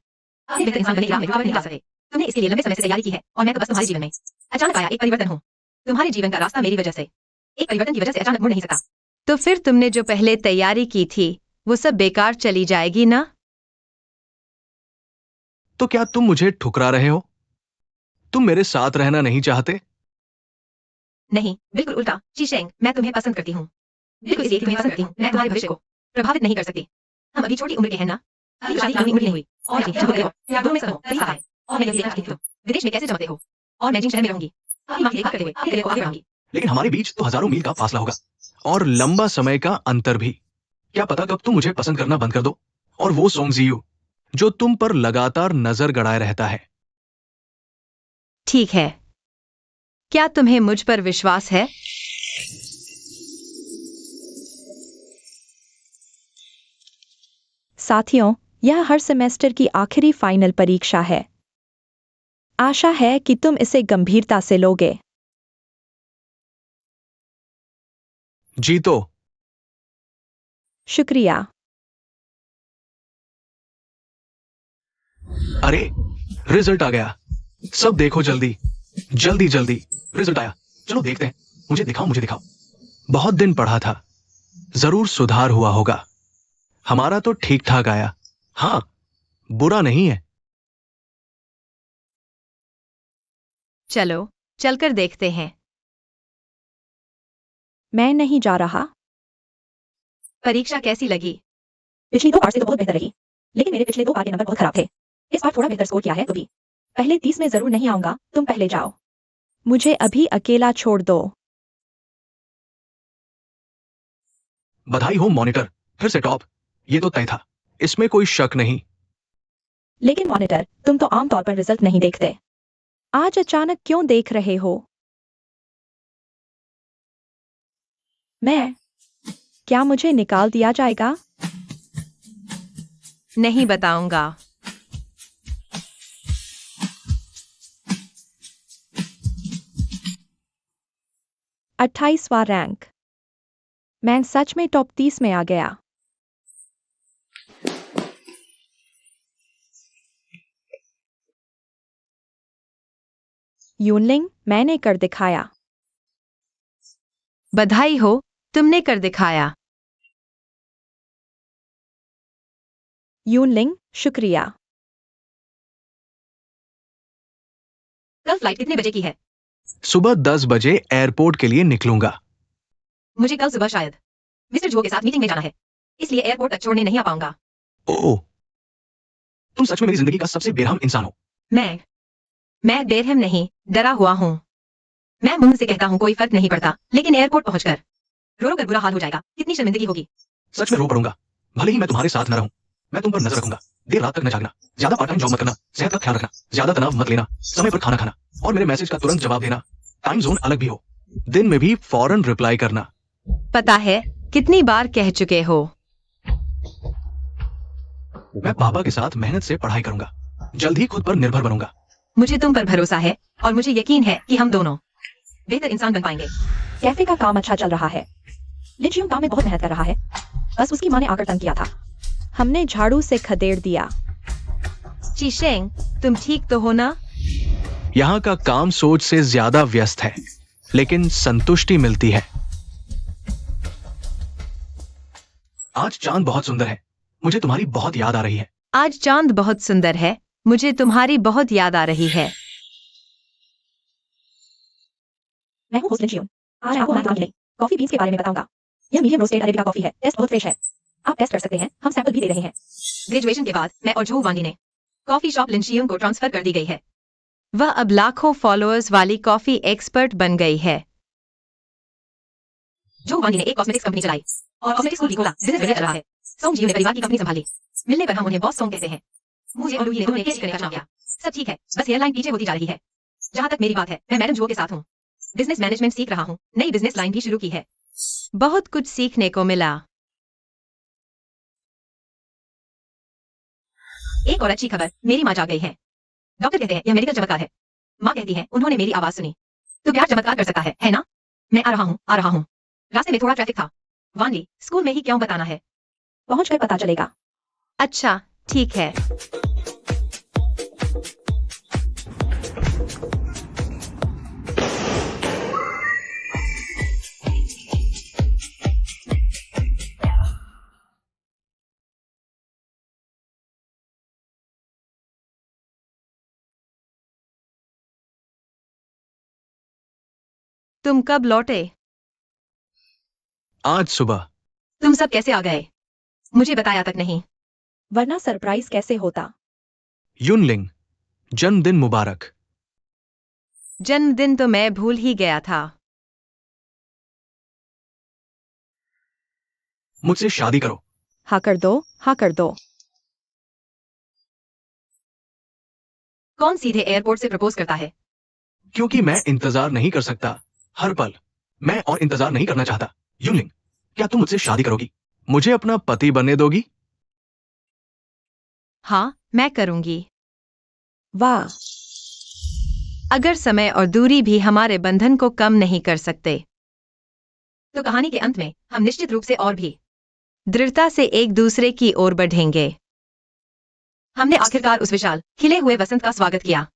अपने बेहतर इंसान बनने की राह में रुकावट नहीं ला सकते। तुमने इसके लिए लंबे समय से तैयारी की है और मैं तो बस तुम्हारे जीवन में अचानक आया एक परिवर्तन हूँ। तुम्हारे जीवन का रास्ता मेरी वजह से, एक परिवर्तन की वजह से अचानक मुड़ नहीं सकता। तो फिर तुमने जो पहले तैयारी की थी वो सब बेकार चली जाएगी ना? तो क्या तुम मुझे ठुकरा रहे हो? तुम मेरे साथ रहना नहीं चाहते? नहीं, बिल्कुल उल्टा। चीशेंग, मैं तुम्हें पसंद करती हूँ। बिल्कुल इसलिए कि तुम्हें पसंद करती हूँ। मैं तुम्हारे भविष्य को प्रभावित नहीं कर सकती। हम अभी छोटी उम्र के हैं ना, अभी शादी की उम्र नहीं हुई। और जी, देखो, प्यार दोनों में सही सही है। और मैं यही देखना चाहती हूँ, विदेश में कैसे जमते हो। और मैं जिन शहर में रहूंगी, अपनी माँ की देखभाल करते हुए अपने करियर को आगे बढ़ाऊंगी। लेकिन हमारे बीच तो हजारों मील का फासला होगा और लंबा समय का अंतर भी। क्या पता कब तुम मुझे पसंद करना बंद कर दो और वो सोंगजियू जो तुम पर लगातार नजर गड़ाए रहता है। ठीक है, क्या तुम्हें मुझ पर विश्वास है? साथियों, यह हर सेमेस्टर की आखिरी फाइनल परीक्षा है। आशा है कि तुम इसे गंभीरता से लोगे। जीतो। शुक्रिया। अरे, रिजल्ट आ गया। सब देखो जल्दी जल्दी जल्दी। रिजल्ट आया, चलो देखते हैं। मुझे दिखाओ। बहुत दिन पढ़ा था, जरूर सुधार हुआ होगा। हमारा तो ठीक ठाक आया। हाँ, बुरा नहीं है। चलो चलकर देखते हैं। मैं नहीं जा रहा। परीक्षा कैसी लगी? पिछली 2 बार से तो बहुत बेहतर रही, लेकिन मेरे पिछले 2 बार के नंबर बहुत खराब थे। इस बार थोड़ा बेहतर स्कोर किया है तो भी पहले 30 में जरूर नहीं आऊंगा। तुम पहले जाओ। मुझे अभी अकेला छोड़ दो। बधाई हो मॉनिटर, फिर से टॉप। ये तो तय था, इसमें कोई शक नहीं। लेकिन मॉनिटर, तुम तो आमतौर पर रिजल्ट नहीं देखते। आज अचानक क्यों देख रहे हो? मैं क्या मुझे निकाल दिया जाएगा? नहीं बताऊंगा। अट्ठाईसवां रैंक। मैं सच में टॉप 30 में आ गया। यूनलिंग, मैंने कर दिखाया। बधाई हो, तुमने कर दिखाया। यूनलिंग, शुक्रिया। कल फ्लाइट कितने बजे की है? सुबह 10 बजे एयरपोर्ट के लिए निकलूंगा। मुझे कल सुबह शायद मिस्टर जो के साथ मीटिंग में जाना है, इसलिए एयरपोर्ट तक छोड़ने नहीं आ पाऊंगा। ओह, तुम सच में मेरी जिंदगी का सबसे बेरहम इंसान हो। मैं बेरहम नहीं, डरा हुआ हूँ। मैं मुंह से कहता हूँ कोई फर्क नहीं पड़ता, लेकिन एयरपोर्ट पहुंचकर रो कर बुरा हाल हो जाएगा। कितनी शर्मिंदगी होगी। सच में रो पड़ूंगा, भले ही मैं तुम्हारे साथ न रहूं। मैं तुम पर नजर रखूंगा। देर रात तक न जागना, ज्यादा पार्ट टाइम जॉब मत करना, सेहत का ख्याल रखना, ज्यादा तनाव मत लेना, समय पर खाना खाना और मेरे मैसेज का तुरंत जवाब देना। टाइम जोन अलग भी हो, दिन में भी फौरन रिप्लाई करना। पता है कितनी बार कह चुके हो। मैं पापा के साथ मेहनत से पढ़ाई करूंगा, जल्द ही खुद पर निर्भर बनूंगा। मुझे तुम पर भरोसा है और मुझे यकीन है कि हम दोनों बेहतर इंसान बन पाएंगे। कैफे का काम अच्छा चल रहा है। लिचियम काम में बहुत मेहनत कर रहा है, बस उसकी माँ ने आकर तंग किया था। हमने झाड़ू से खदेड़ दिया। चीशेंग, तुम ठीक तो हो ना? यहाँ का काम सोच से ज्यादा व्यस्त है, लेकिन संतुष्टि मिलती है। आज चांद बहुत सुंदर है, मुझे तुम्हारी बहुत याद आ रही है। आज चांद बहुत सुंदर है, मुझे तुम्हारी बहुत याद आ रही है। मैं हूँ होस्ट लिचियम। आज आपको हमारे काम की कॉफी बीन्स के बारे में बताऊंगा। यह मीडियम रोस्टेड अरेबिका कॉफी है। टेस्ट बहुत फ्रेश है, आप टेस्ट कर सकते हैं। हम सैंपल भी दे रहे हैं। ग्रेजुएशन के बाद मैं और जो वांगी ने कॉफी शॉप लिंशियम को ट्रांसफर कर दी गई है। वह अब लाखों फॉलोअर्स वाली कॉफी एक्सपर्ट बन गई है। जो वांगी ने एक कॉस्मेटिक्स कंपनी चलाई और कॉस्मेटिक्स स्कूल भी खोला। बिजनेस बढ़िया चल रहा है। सोंग जियो ने परिवार की कंपनी संभाली। मिलने पर हम उन्हें बॉस सोंग कहते हैं। मुझे और लुई ने दोनों ने करने का चुनाव किया। सब ठीक है, बस एयरलाइन पीछे होती जा रही है। जहाँ तक मेरी बात है, मैं मैडम जुओ के साथ हूँ। बिजनेस मैनेजमेंट सीख रहा हूँ, नई बिजनेस लाइन भी शुरू की है। बहुत कुछ सीखने को मिला। एक और अच्छी खबर, मेरी माँ जाग गई है। डॉक्टर कहते हैं यह मेडिकल चमत्कार है। माँ कहती है उन्होंने मेरी आवाज सुनी। तो प्यार चमत्कार कर सकता है ना? मैं आ रहा हूँ। रास्ते में थोड़ा ट्रैफिक था। वानली, स्कूल में ही क्यों बताना है? पहुंचकर पता चलेगा। अच्छा, ठीक है। तुम कब लौटे? आज सुबह। तुम सब कैसे आ गए? मुझे बताया तक नहीं। वरना सरप्राइज कैसे होता? युनलिंग, जन्मदिन मुबारक। जन्मदिन तो मैं भूल ही गया था। मुझसे शादी करो। हाँ कर दो, हाँ कर दो। कौन सीधे एयरपोर्ट से प्रपोज करता है? क्योंकि मैं इंतजार नहीं कर सकता। हर पल मैं और इंतजार नहीं करना चाहता। युनलिंग, क्या तुम मुझसे शादी करोगी? मुझे अपना पति बनने दोगी? हाँ, मैं करूंगी। वाह, अगर समय और दूरी भी हमारे बंधन को कम नहीं कर सकते, तो कहानी के अंत में हम निश्चित रूप से और भी दृढ़ता से एक दूसरे की ओर बढ़ेंगे। हमने आखिरकार उस विशाल खिले हुए वसंत का स्वागत किया।